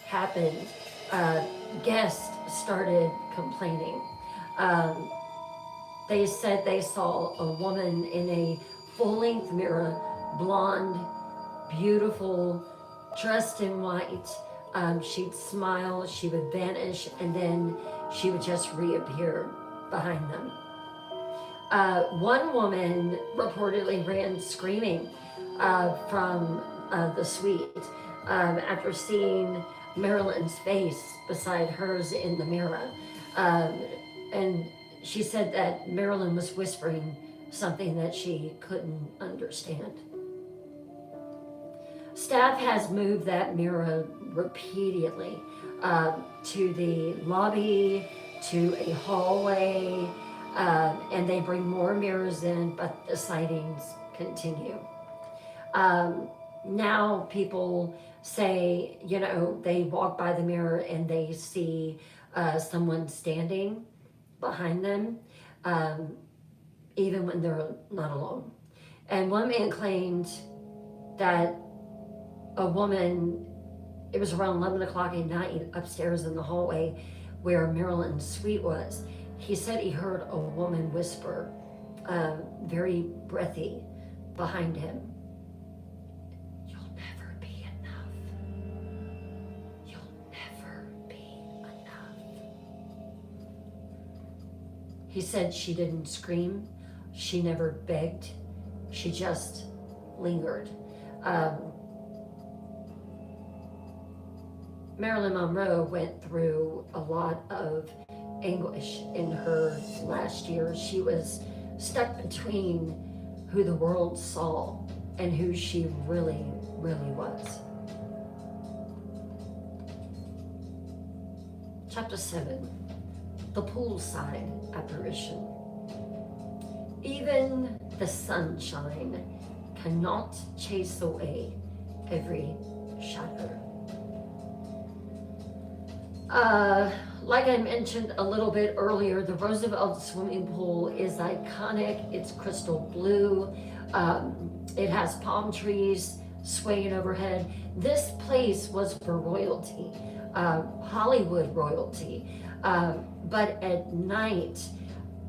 happened, guests started complaining. Um, they said they saw a woman in a full-length mirror, blonde, beautiful, dressed in white. She'd smile, she would vanish, and then she would just reappear behind them. One woman reportedly ran screaming from the suite after seeing Marilyn's face beside hers in the mirror. And she said that Marilyn was whispering something that she couldn't understand. Staff has moved that mirror repeatedly to the lobby, to a hallway, and they bring more mirrors in, but the sightings continue. Now people say, they walk by the mirror and they see someone standing behind them, even when they're not alone. And one man claimed that a woman, it was around 11 o'clock at night upstairs in the hallway where Marilyn's suite was. He said he heard a woman whisper, very breathy, behind him, "You'll never be enough. You'll never be enough." He said she didn't scream. She never begged. She just lingered. Marilyn Monroe went through a lot of anguish in her last years. She was stuck between who the world saw and who she really, really was. Chapter 7, the poolside apparition. Even the sunshine cannot chase away every shadow. Like I mentioned a little bit earlier, the Roosevelt swimming pool is iconic. It's crystal blue. It has palm trees swaying overhead. This place was for royalty, Hollywood royalty. But at night,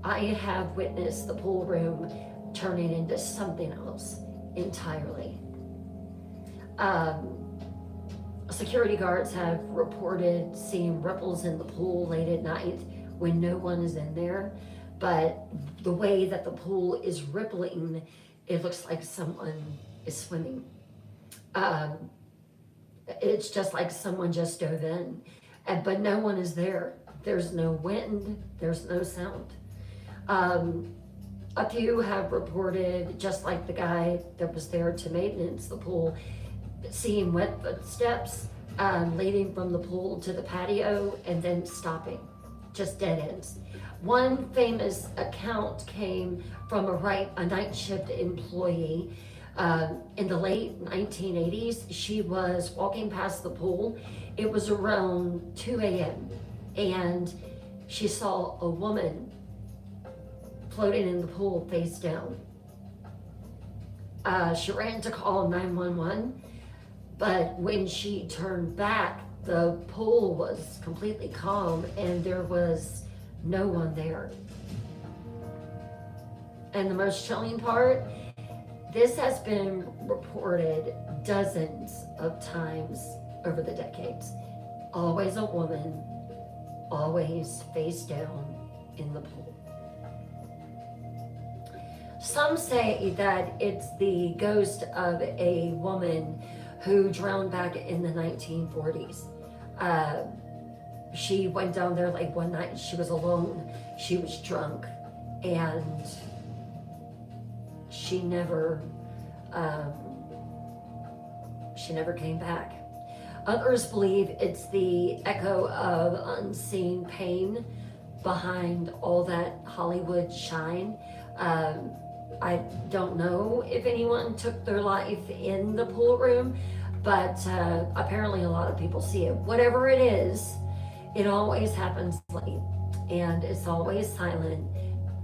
I have witnessed the pool room turning into something else entirely. Security guards have reported seeing ripples in the pool late at night when no one is in there. But the way that the pool is rippling, it looks like someone is swimming. It's just like someone just dove in, but no one is there. There's no wind, there's no sound. A few have reported, just like the guy that was there to maintenance the pool, seeing wet footsteps leading from the pool to the patio and then stopping, just dead ends. One famous account came from a night shift employee in the late 1980s. She was walking past the pool. It was around 2 a.m. and she saw a woman floating in the pool face down. She ran to call 911. But when she turned back, the pool was completely calm and there was no one there. And the most chilling part, this has been reported dozens of times over the decades. Always a woman, always face down in the pool. Some say that it's the ghost of a woman who drowned back in the 1940s. She went down there like one night, she was alone, she was drunk, and she never came back. Others believe it's the echo of unseen pain behind all that Hollywood shine. I don't know if anyone took their life in the pool room, but apparently a lot of people see it. Whatever it is, it always happens late, and it's always silent,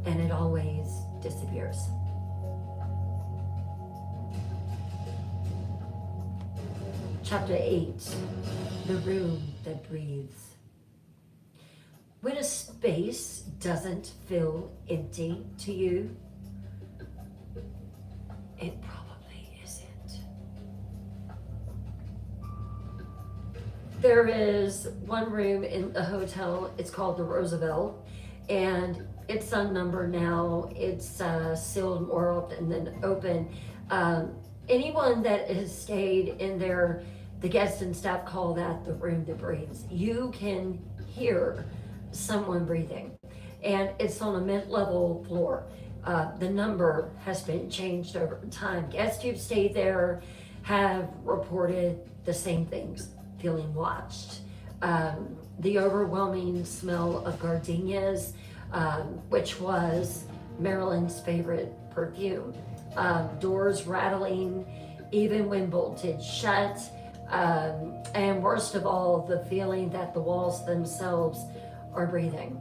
and it always disappears. Chapter 8, the room that breathes. space doesn't feel empty to you, it probably isn't. There is one room in the hotel, it's called the Roosevelt, and it's unnumbered now. It's sealed more often than open. Anyone that has stayed in there, the guests and staff call that the room that breathes. You can hear someone breathing, and it's on a mid-level floor. The number has been changed over time. Guests who've stayed there have reported the same things, feeling watched. The overwhelming smell of gardenias, which was Marilyn's favorite perfume. Doors rattling even when bolted shut. And worst of all, the feeling that the walls themselves are breathing.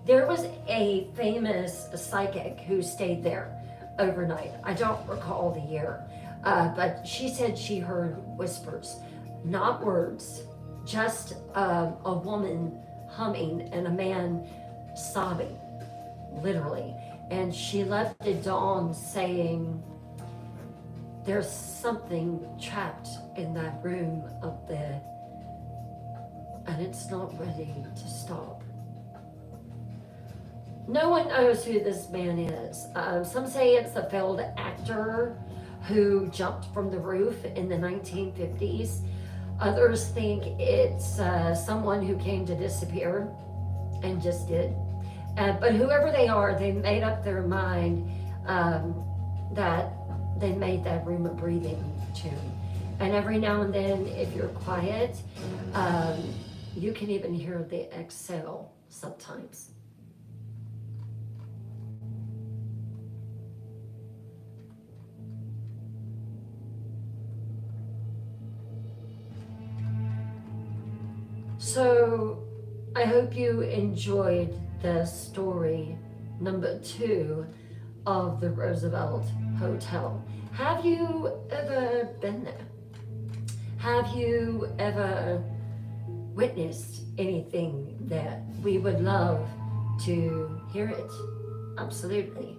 There was a famous psychic who stayed there overnight. I don't recall the year, but she said she heard whispers, not words, just a woman humming and a man sobbing, literally. And she left at dawn saying, there's something trapped in that room up there, and it's not ready to stop. No one knows who this man is. Some say it's a failed actor who jumped from the roof in the 1950s. Others think it's someone who came to disappear and just did. But whoever they are, they made up their mind that they made that room a breathing tune. And every now and then, if you're quiet, you can even hear the exhale sometimes. So I hope you enjoyed the story number 2 of the Roosevelt Hotel. Have you ever been there? Have you ever witnessed anything there? We would love to hear it. Absolutely.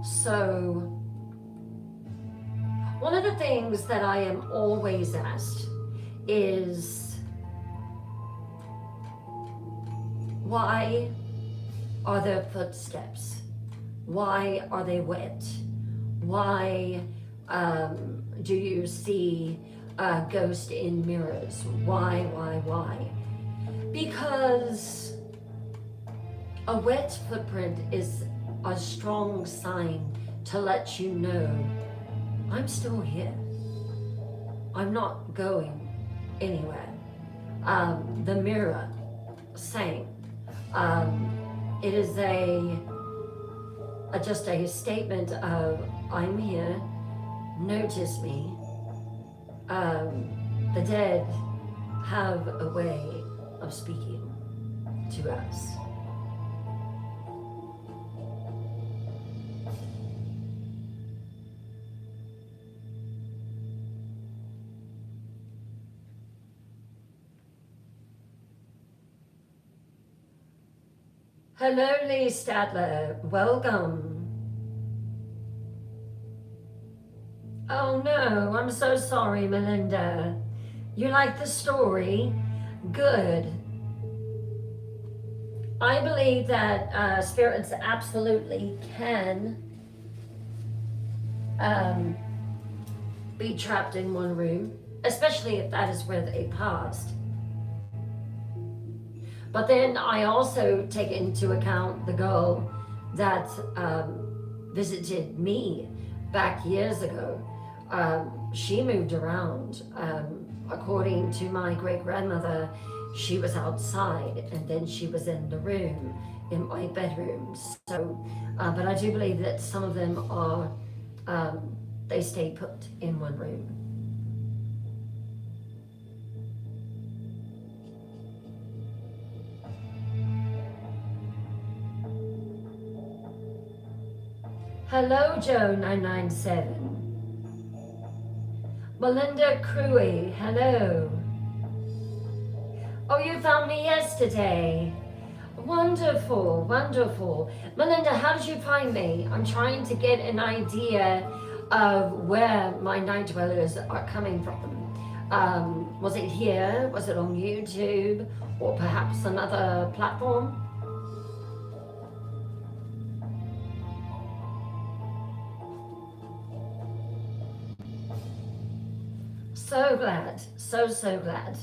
So one of the things that I am always asked is, why are there footsteps? Why are they wet? Why do you see a ghost in mirrors? Why? Because a wet footprint is a strong sign to let you know, I'm still here. I'm not going anywhere. The mirror sang. It is just a statement of, I'm here, notice me. The dead have a way of speaking to us. Hello, Lee Stadler. Welcome. Oh no, I'm so sorry, Melinda. You like the story? Good. I believe that spirits absolutely can be trapped in one room, especially if that is where they passed. But then I also take into account the girl that visited me back years ago. She moved around. According to my great-grandmother, she was outside and then she was in the room, in my bedroom. So, but I do believe that some of them are, they stay put in one room. Hello, Joe997. Melinda Cruey, hello. Oh, you found me yesterday. Wonderful, wonderful. Melinda, how did you find me? I'm trying to get an idea of where my night dwellers are coming from. Was it here? Was it on YouTube? Or perhaps another platform? So glad, so glad.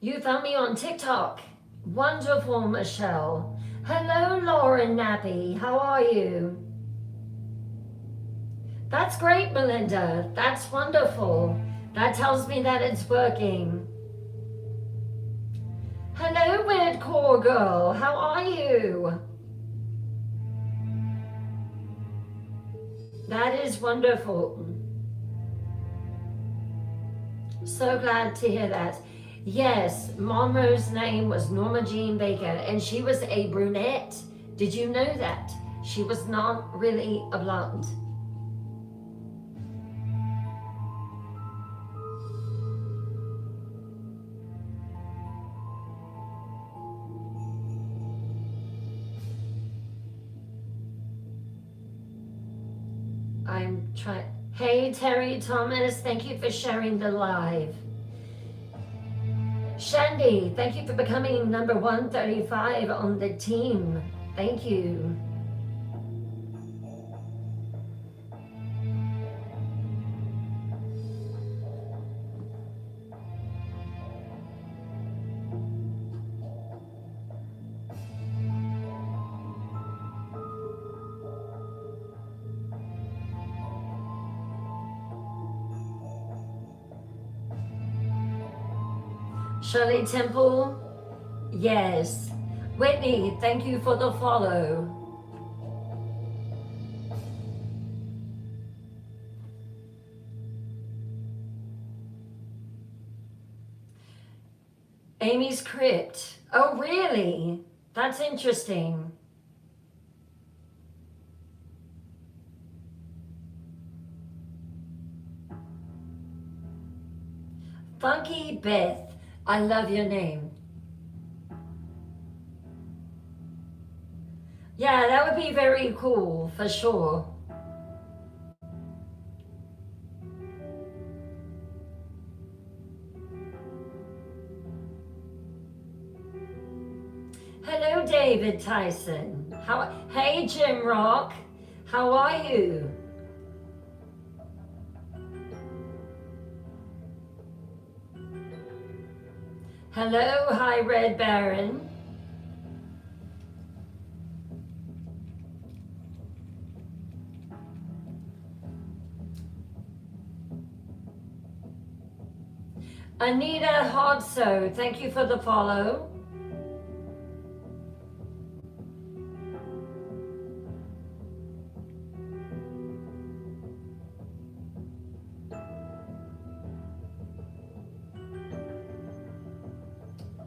You found me on TikTok. Wonderful, Michelle. Hello, Lauren Nappy. How are you? That's great, Melinda. That's wonderful. That tells me that it's working. Hello, Weird Core Girl. How are you? That is wonderful. So glad to hear that. Yes, Monroe's name was Norma Jean Baker, and she was a brunette. Did you know that? She was not really a blonde. I'm trying. Hey, Terry Thomas, thank you for sharing the live. Shandy, thank you for becoming number 135 on the team. Thank you. Shirley Temple, yes. Whitney, thank you for the follow. Amy's Crypt. Oh, really? That's interesting. Funky Beth, I love your name. Yeah, that would be very cool, for sure. Hello, David Tyson. Hey, Jim Rock. How are you? Hello, hi, Red Baron. Anita Hodso, thank you for the follow.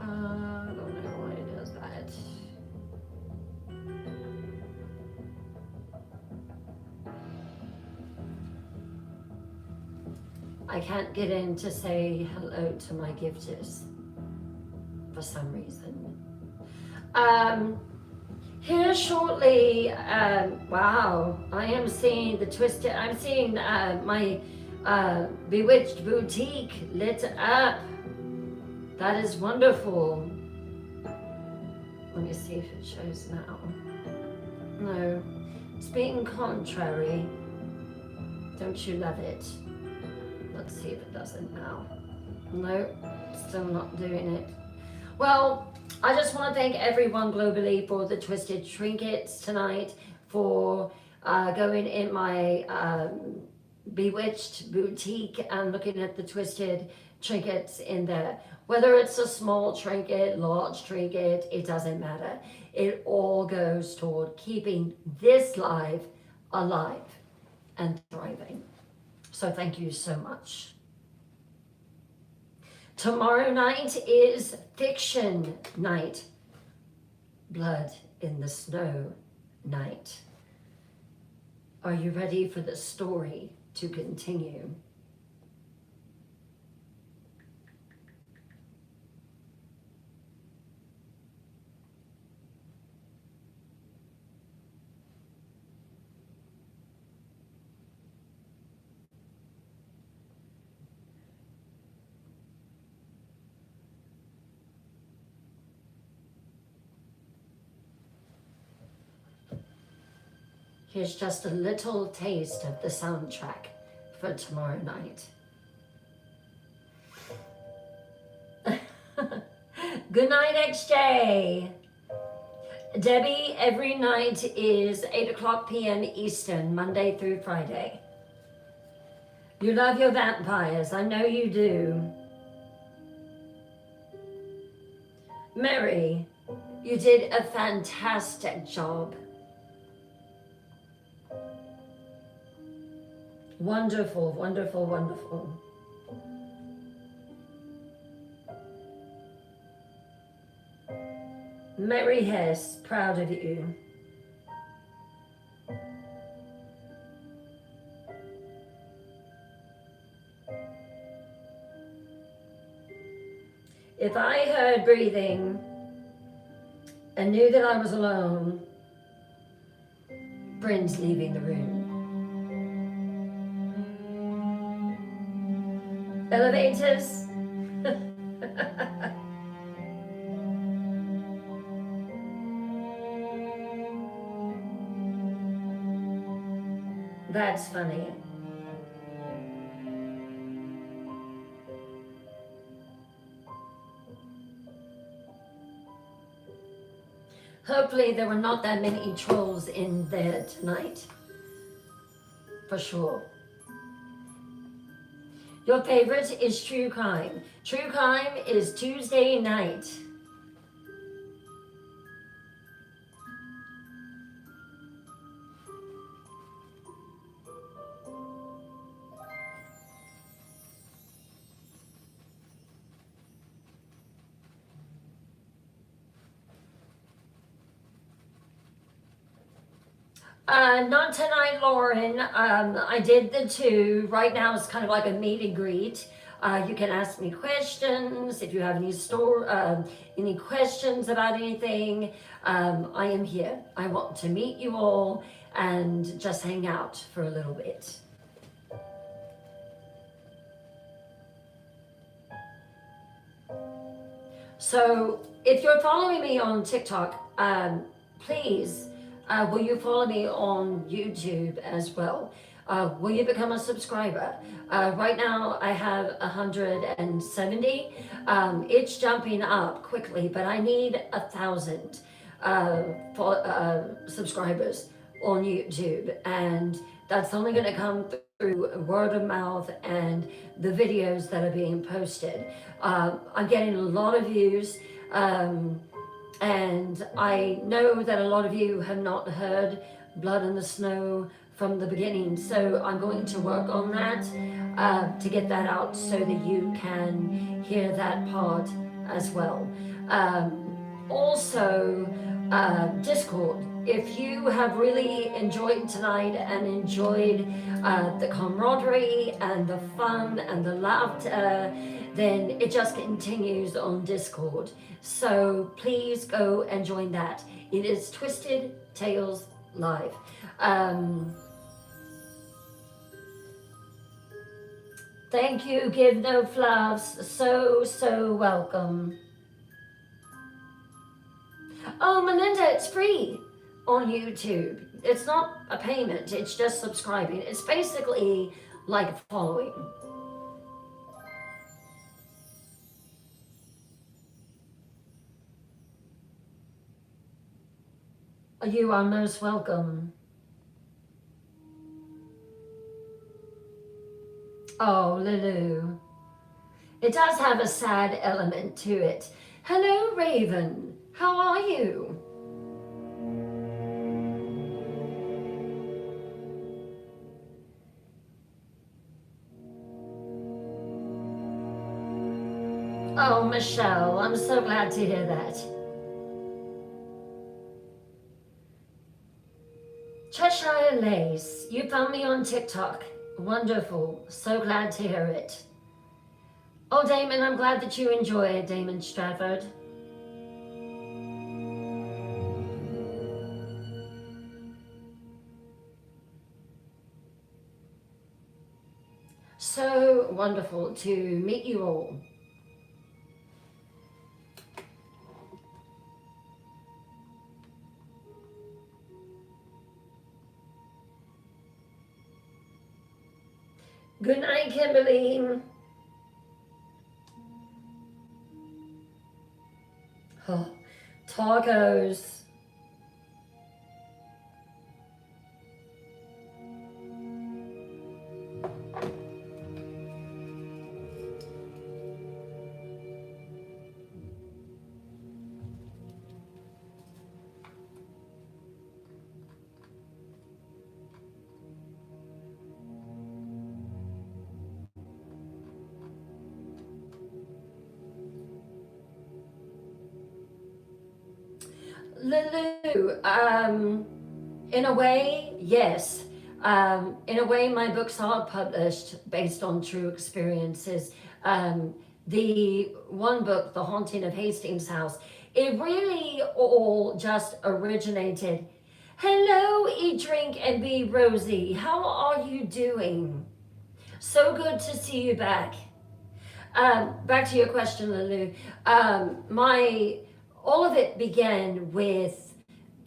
I don't know why it does that. I can't get in to say hello to my gifters for some reason. Here shortly, wow, I am seeing the Twisted, I'm seeing my Bewitched Boutique lit up. That is wonderful. Let me see if it shows now. No, it's being contrary. Don't you love it? Let's see if it does it now. No, still not doing it. Well, I just want to thank everyone globally for the Twisted Trinkets tonight, for going in my Bewitched Boutique and looking at the Twisted Trinkets in there. Whether it's a small trinket, large trinket, it doesn't matter. It all goes toward keeping this live alive and thriving. So thank you so much. Tomorrow night is fiction night. Blood in the Snow night. Are you ready for the story to continue? Here's just a little taste of the soundtrack for tomorrow night. Good night, XJ. Debbie, every night is 8 o'clock p.m. Eastern, Monday through Friday. You love your vampires, I know you do. Mary, you did a fantastic job. Wonderful, wonderful, wonderful. Mary Hess, proud of you. If I heard breathing and knew that I was alone, Bryn's leaving the room. Elevators. That's funny. Hopefully there were not that many trolls in there tonight. For sure. Your favorite is true crime. True crime is Tuesday night. Not tonight, Lauren. I did the 2. Right now it's kind of like a meet and greet. You can ask me questions if you have any questions about anything. I am here. I want to meet you all and just hang out for a little bit. So if you're following me on TikTok, please, will you follow me on YouTube as well? Will you become a subscriber? Right now I have 170. It's jumping up quickly, but I need 1,000 subscribers on YouTube, and that's only going to come through word of mouth and the videos that are being posted. I'm getting a lot of views, and I know that a lot of you have not heard Blood in the Snow from the beginning, so I'm going to work on that to get that out so that you can hear that part as well. Also, Discord. If you have really enjoyed tonight and enjoyed the camaraderie and the fun and the laughter, then it just continues on Discord. So please go and join that. It is Twisted Tales Live. Thank you, Give No Fluffs. So welcome. Oh, Melinda, it's free on YouTube. It's not a payment, it's just subscribing. It's basically like following. You are most welcome. Oh, Lulu. It does have a sad element to it. Hello, Raven. How are you? Oh, Michelle, I'm so glad to hear that. Cheshire Lace, you found me on TikTok. Wonderful. So glad to hear it. Oh, Damon, I'm glad that you enjoy it, Damon Stratford. So wonderful to meet you all. Good night, Kimberly. Oh, tacos. Lulu, in a way, yes. In a way, my books are published based on true experiences. The one book, The Haunting of Hastings House, it really all just originated. Hello, Eat, Drink, and Be Rosie. How are you doing? So good to see you back. Back to your question, Lulu. All of it began with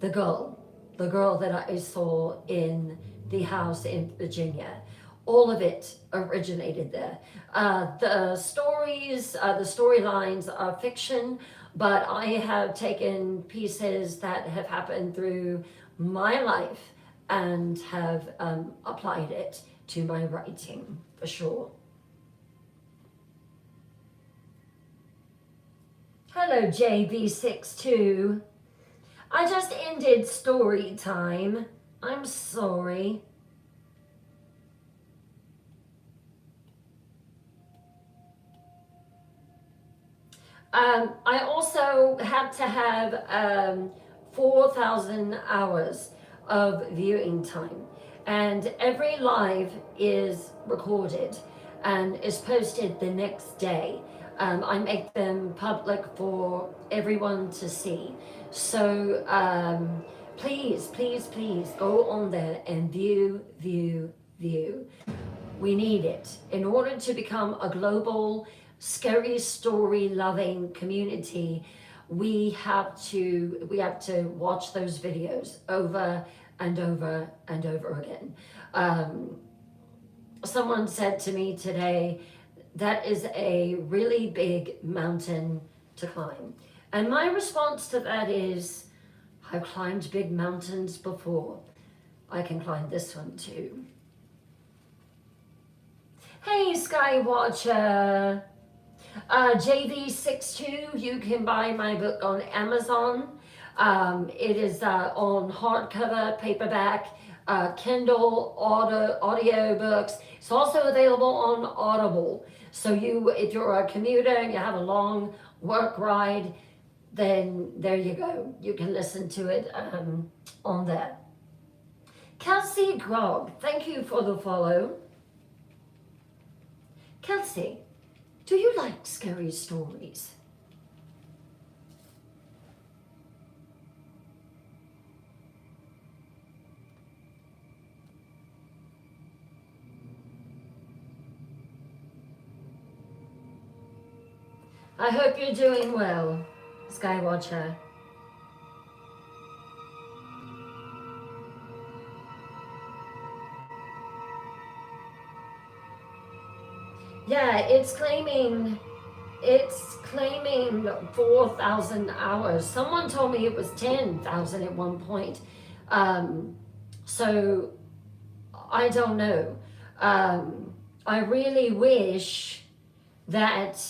the girl that I saw in the house in Virginia. All of it originated there. The stories, the storylines are fiction, but I have taken pieces that have happened through my life and have applied it to my writing, for sure. Hello, JB62. I just ended story time. I'm sorry. I also had to have 4,000 hours of viewing time, and every live is recorded and is posted the next day. I make them public for everyone to see. So please, please, please go on there and view. We need it in order to become a global scary story loving community. We have to watch those videos over and over and over again. Someone said to me today, that is a really big mountain to climb. And my response to that is, I've climbed big mountains before. I can climb this one too. Hey, Skywatcher. JV62, you can buy my book on Amazon. It is on hardcover, paperback, Kindle, audio books. It's also available on Audible. So if you're a commuter and you have a long work ride, then there you go. You can listen to it on there. Kelsey Grog, thank you for the follow. Kelsey, do you like scary stories? I hope you're doing well, Skywatcher. Yeah, it's claiming 4,000 hours. Someone told me it was 10,000 at one point. So I don't know. I really wish that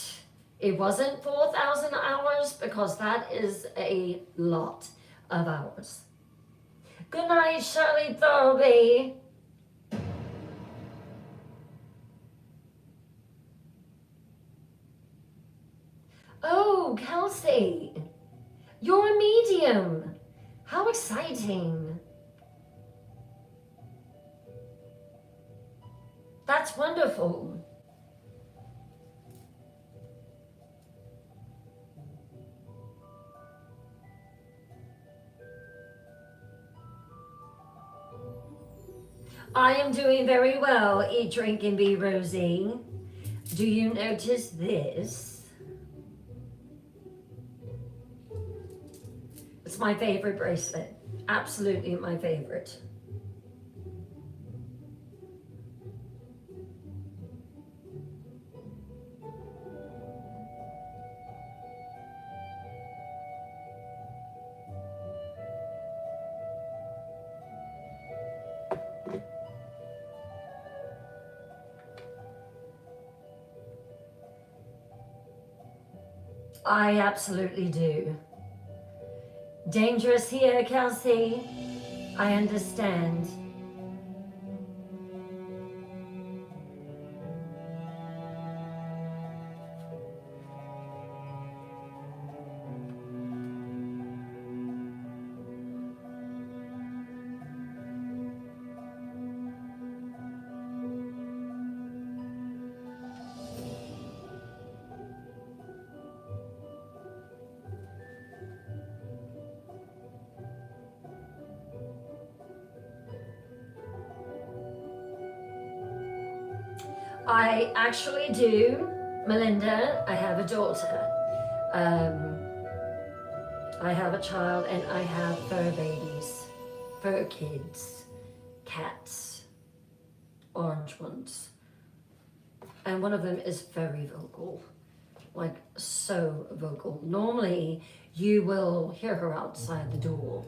it wasn't 4,000 hours, because that is a lot of hours. Good night, Shirley Thurlby. Oh, Kelsey, you're a medium. How exciting. That's wonderful. I am doing very well. Eat, drink, and be rosy. Do you notice this? It's my favorite bracelet. Absolutely my favorite. I absolutely do. Dangerous here, Kelsey. I understand. I actually do, Melinda. I have a daughter. Um, I have a child and I have fur babies, fur kids, cats, orange ones. And one of them is very vocal, like so vocal. Normally you will hear her outside the door.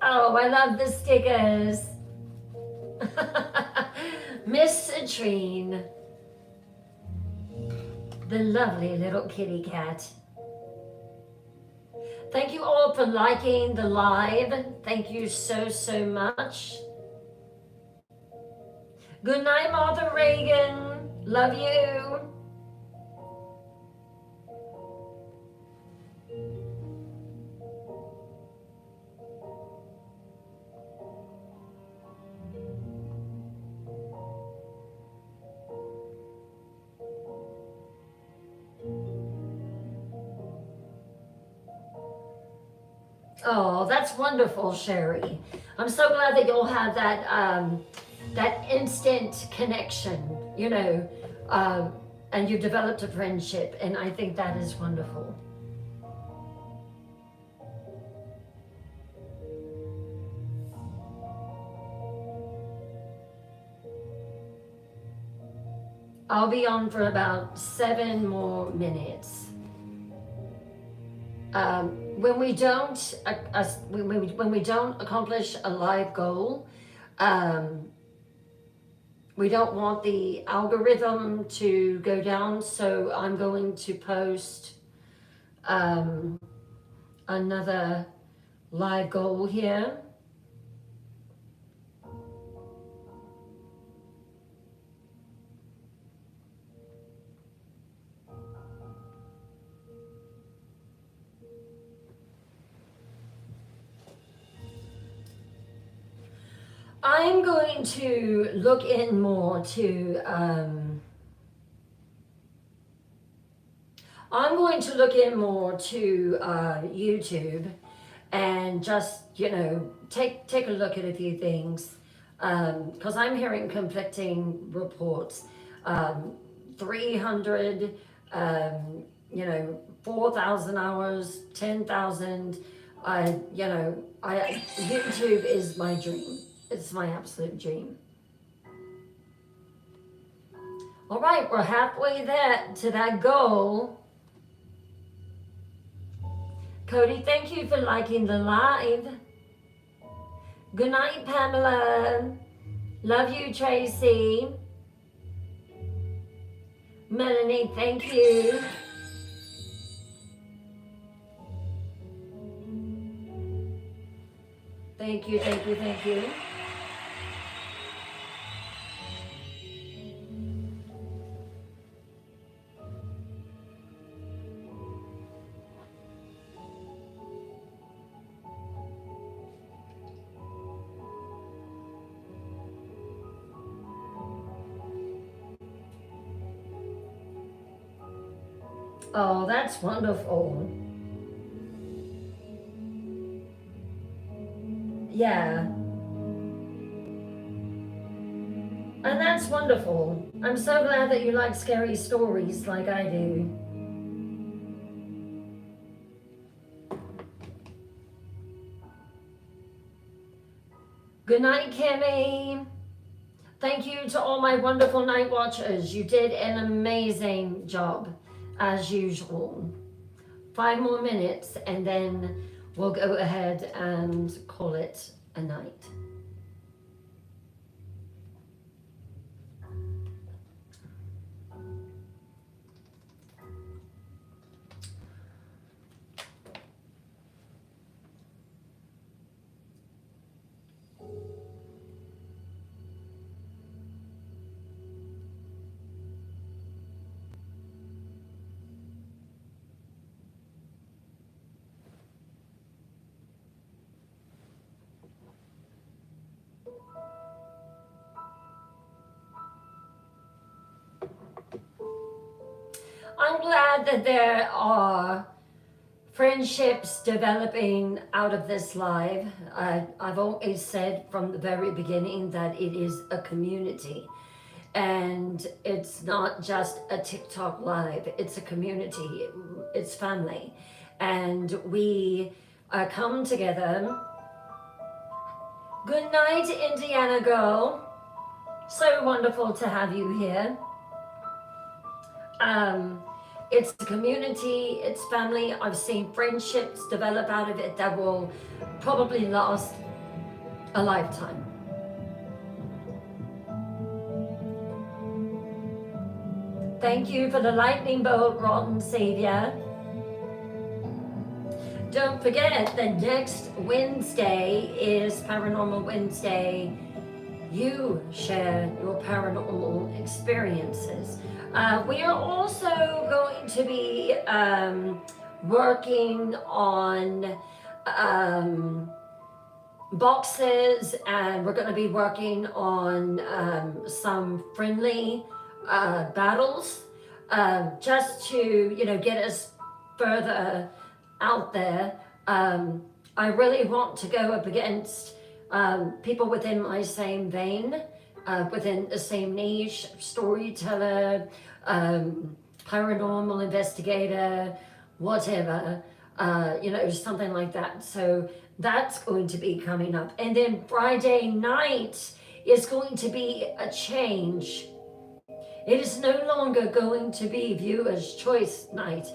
Oh, I love the stickers. Miss Citrine, the lovely little kitty cat. Thank you all for liking the live. Thank you so, so much. Good night, Martha Reagan. Love you. Oh, that's wonderful, Sherry. I'm so glad that you'll have that that instant connection, you know, and you've developed a friendship, and I think that is wonderful. I'll be on for about 7 more minutes. When we don't when we don't accomplish a live goal, we don't want the algorithm to go down, so I'm going to post another live goal here. I'm going to look in more to YouTube and just, you know, take a look at a few things, because I'm hearing conflicting reports. 300, you know, 4,000 hours, 10,000. You know, YouTube is my dream. It's my absolute dream. All right, we're halfway there to that goal. Cody, thank you for liking the live. Good night, Pamela. Love you, Tracy. Melanie, thank you. Thank you, thank you, thank you. Oh, that's wonderful. Yeah. And that's wonderful. I'm so glad that you like scary stories like I do. Good night, Kimmy. Thank you to all my wonderful night watchers. You did an amazing job, as usual. 5 more minutes and then we'll go ahead and call it a night. I'm glad that there are friendships developing out of this live. I've always said from the very beginning that it is a community. And it's not just a TikTok live, it's a community, it's family. And we come together. Good night, Indiana girl. So wonderful to have you here. It's a community, it's family. I've seen friendships develop out of it that will probably last a lifetime. Thank you for the lightning bolt, Rotten Savior. Don't forget that next Wednesday is Paranormal Wednesday. You share your paranormal experiences. We are also going to be working on boxes, and we're going to be working on some friendly battles, just to, get us further out there. I really want to go up against people within my same vein, within the same niche, storyteller, paranormal investigator, whatever, something like that. So that's going to be coming up. And then Friday night is going to be a change. It is no longer going to be Viewer's Choice night.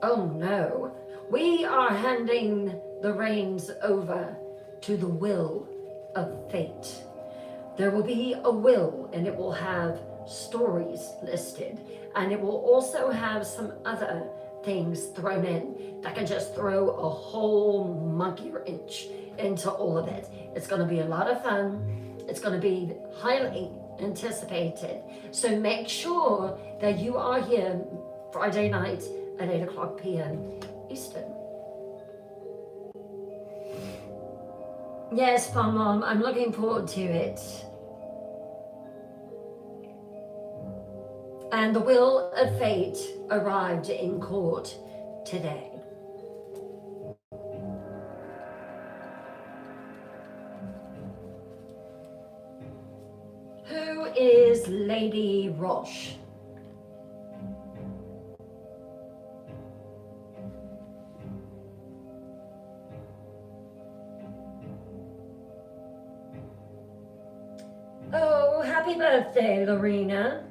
Oh no. We are handing the reins over to the will of fate. There will be a will, and it will have stories listed, and it will also have some other things thrown in that can just throw a whole monkey wrench into all of it. It's going to be a lot of fun. It's going to be highly anticipated. So make sure that you are here Friday night at 8 o'clock p.m. Eastern. Yes, Fun Mom, I'm looking forward to it. And the will of fate arrived in court today. Who is Lady Roche? Oh, happy birthday, Lorena.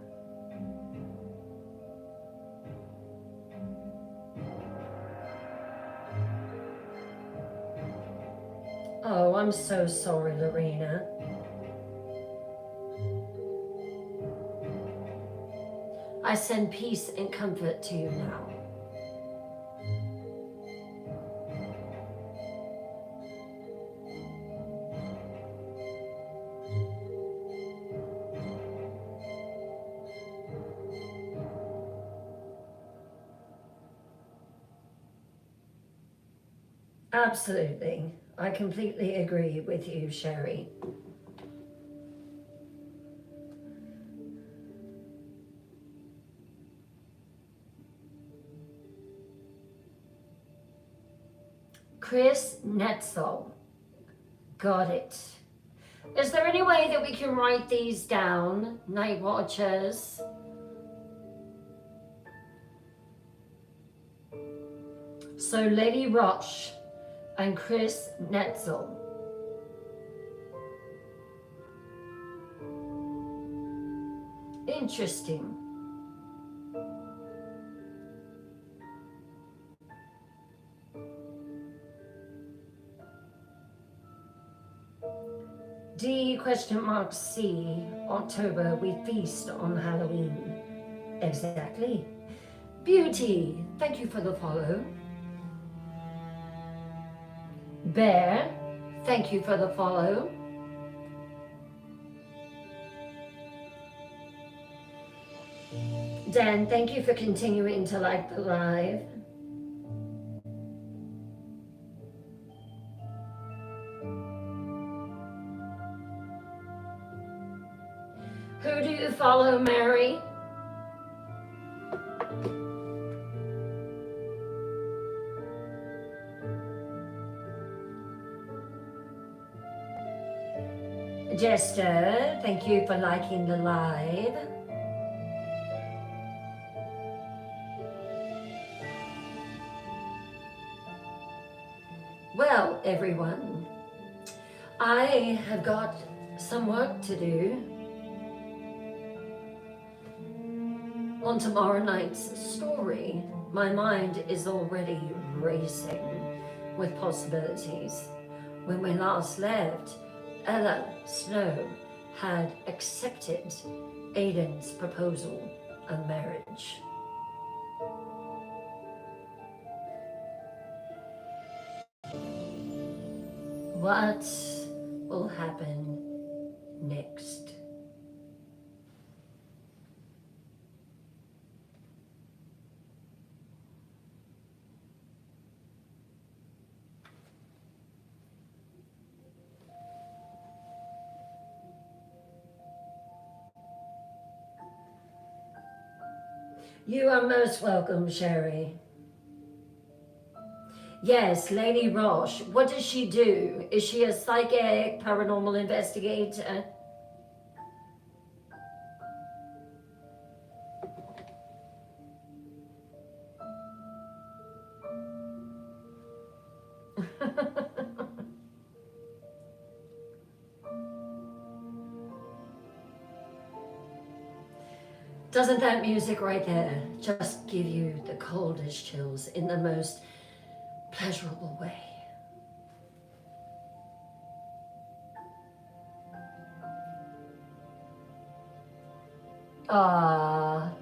Oh, I'm so sorry, Lorena. I send peace and comfort to you now. Absolutely. I completely agree with you, Sherry. Chris Netzel. Got it. Is there any way that we can write these down, Night Watchers? So Lady Roche and Chris Netzel. Interesting. D?C, October, we feast on Halloween. Exactly. Beauty, thank you for the follow. Bear, thank you for the follow. Dan, thank you for continuing to like the live. Who do you follow, Mary? Jester, thank you for liking the live. Well, everyone, I have got some work to do on tomorrow night's story. My mind is already racing with possibilities. When we last left, Ella Snow had accepted Aiden's proposal of marriage. What will happen next? You are most welcome, Sherry. Yes, Lady Roche. What does she do? Is she a psychic, paranormal investigator? Doesn't that music right there just give you the coldest chills in the most pleasurable way? Ah.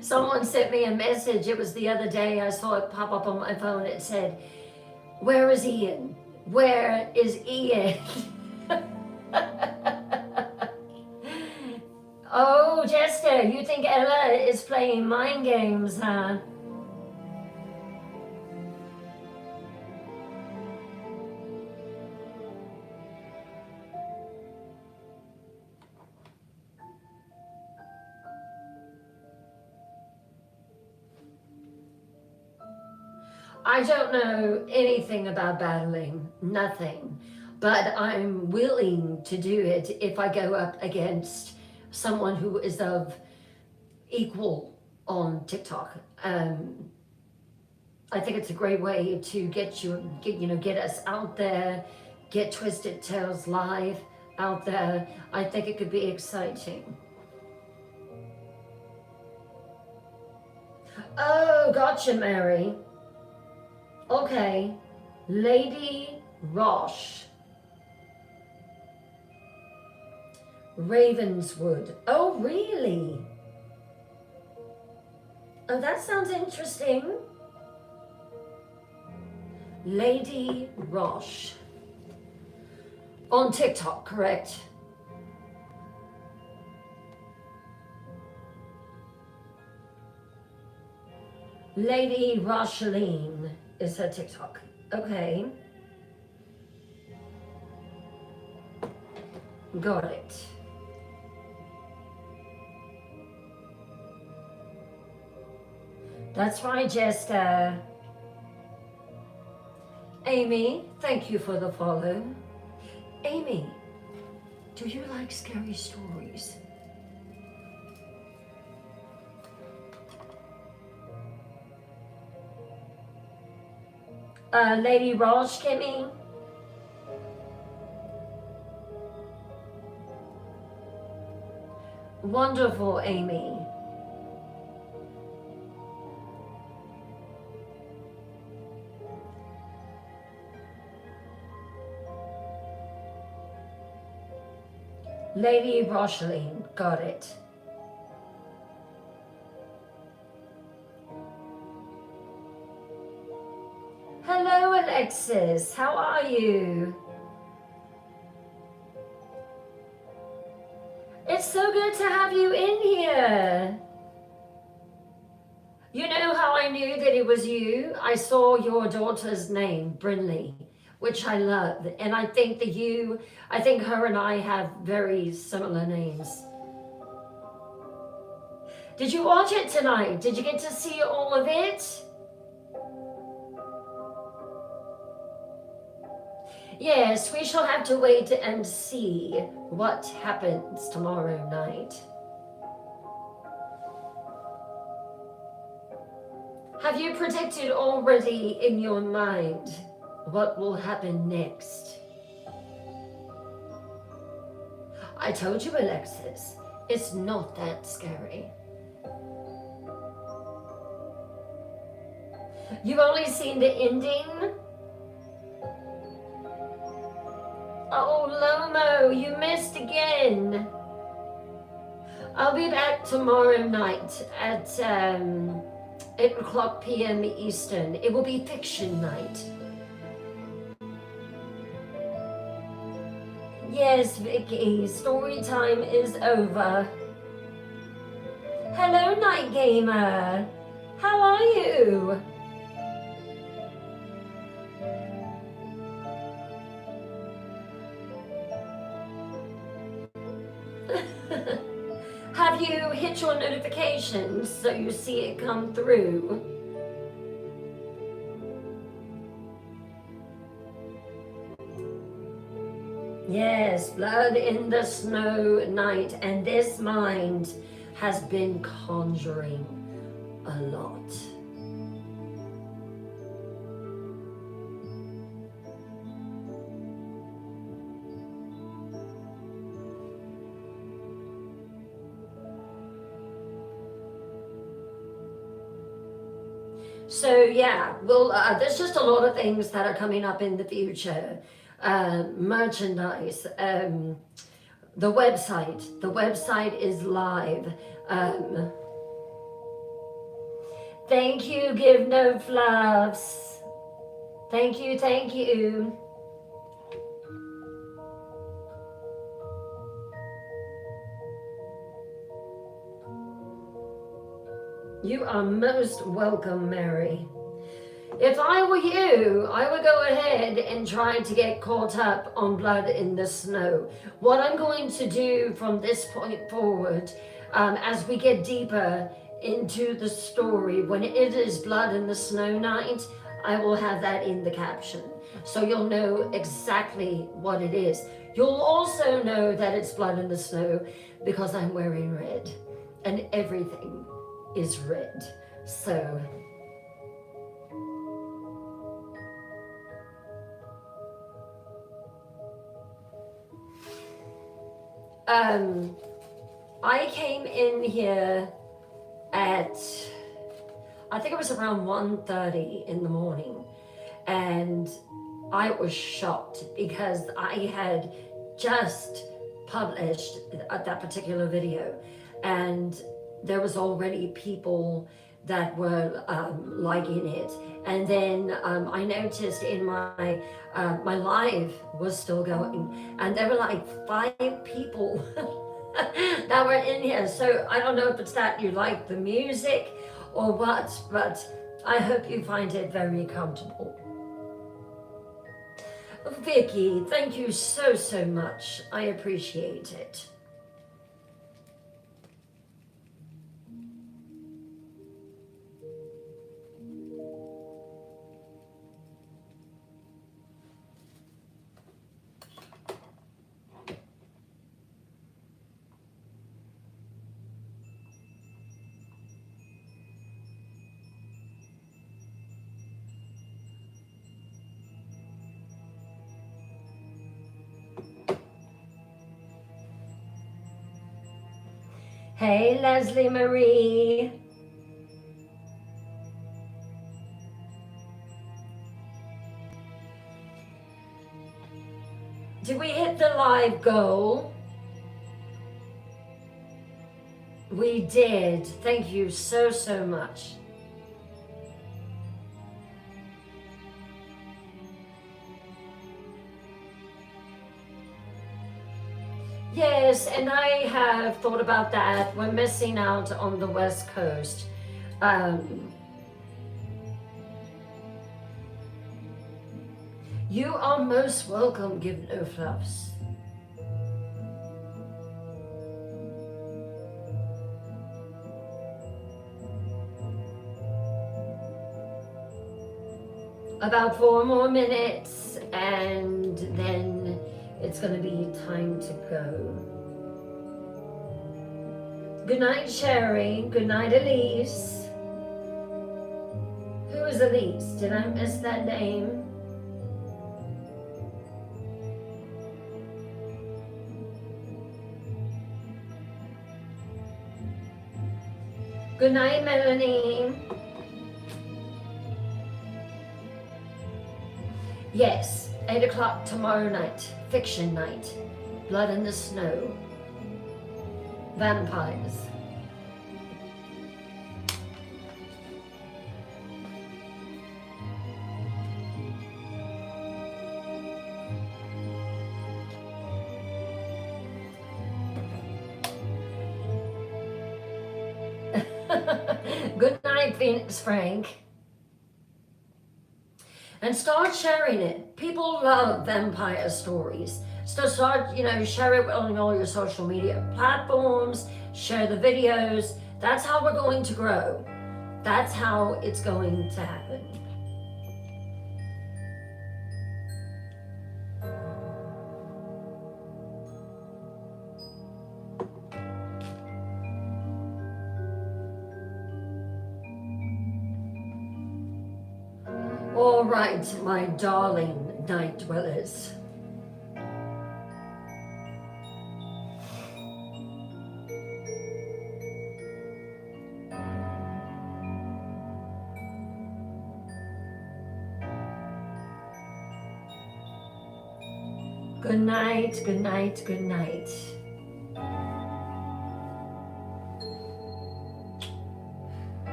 Someone sent me a message. It was the other day. I saw it pop up on my phone. It said, "Where is Ian? Where is Ian?" Oh, Jester, you think Ella is playing mind games, huh? I don't know anything about battling, nothing, but I'm willing to do it if I go up against someone who is of equal on TikTok. I think it's a great way to get us out there, get Twisted Tales live out there. I think it could be exciting. Oh, gotcha, Mary. Okay, Lady Roche. Ravenswood. Oh, really? Oh, that sounds interesting. Lady Roche. On TikTok, correct? Lady Rocheline is her TikTok. Okay. Got it. That's right, Jester. Amy, thank you for the follow. Amy, do you like scary stories? Lady Rosh, Kimmy? Wonderful, Amy. Lady Rocheline, got it. Hello, Alexis. How are you? It's so good to have you in here. You know how I knew that it was you? I saw your daughter's name, Brinley, which I love. And I think her and I have very similar names. Did you watch it tonight? Did you get to see all of it? Yes, we shall have to wait and see what happens tomorrow night. Have you predicted already in your mind what will happen next? I told you, Alexis, it's not that scary. You've only seen the ending? Oh, Lomo, you missed again. I'll be back tomorrow night at 8 o'clock p.m. Eastern. It will be fiction night. Yes, Vicky, story time is over. Hello, Night Gamer. How are you? Have you hit your notifications so you see it come through? Yes, Blood in the Snow Night, and this mind has been conjuring a lot. So yeah, well, there's just a lot of things that are coming up in the future. Merchandise, the website is live. Thank you, Give No Fluffs. Thank you. You are most welcome, Mary. If I were you, I would go ahead and try to get caught up on Blood in the Snow. What I'm going to do from this point forward, as we get deeper into the story, when it is Blood in the Snow Night, I will have that in the caption. So you'll know exactly what it is. You'll also know that it's Blood in the Snow because I'm wearing red and everything is red. So I came in here at, I think it was around 1:30 in the morning, and I was shocked because I had just published that particular video, and there was already people that were liking it. And then I noticed in my my live was still going, and there were like 5 people that were in here. So I don't know if it's that you like the music or what, but I hope you find it very comfortable. Vicky, thank you so much. I appreciate it. Hey, Leslie Marie. Did we hit the live goal? We did. Thank you so, so much. Yes, and I have thought about that. We're missing out on the West Coast. You are most welcome, Give No Fluffs. About 4 more minutes, and then it's going to be time to go. Good night, Sherry. Good night, Elise. Who is Elise? Did I miss that name? Good night, Melanie. Yes, 8 o'clock tomorrow night. Fiction night. Blood in the Snow. Vampires. Good night, Phoenix Frank. And start sharing it. People love vampire stories. So start, share it on all your social media platforms, share the videos. That's how we're going to grow. That's how it's going to happen. All right, my darling night dwellers. Good night, good night, good night.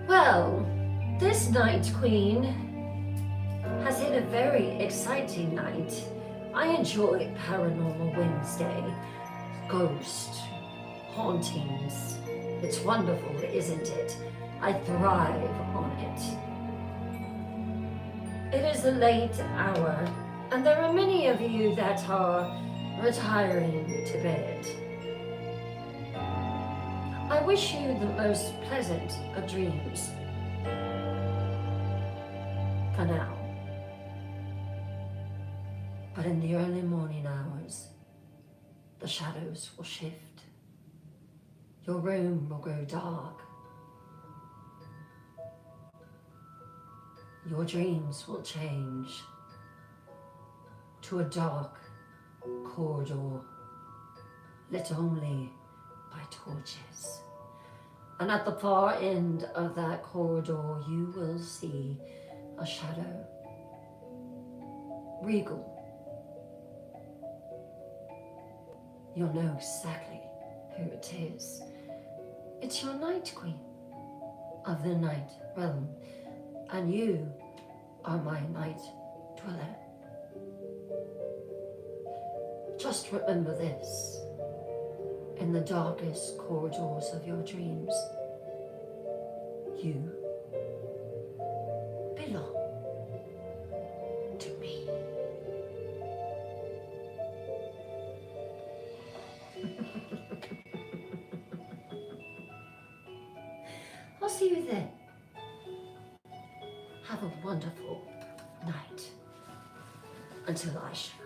Well, this Night Queen has hit a very exciting night. I enjoy Paranormal Wednesday, ghost, hauntings. It's wonderful, isn't it? I thrive on it. It is a late hour, and there are many of you that are retiring to bed. I wish you the most pleasant of dreams for now. But in the early morning hours, the shadows will shift. Your room will grow dark. Your dreams will change to a dark corridor lit only by torches. And at the far end of that corridor, you will see a shadow, regal. You'll know exactly who it is. It's your Night Queen of the Night Realm, and you are my Night Dweller. Just remember this. In the darkest corridors of your dreams, you belong to me. I'll see you then. Have a wonderful night until I show up.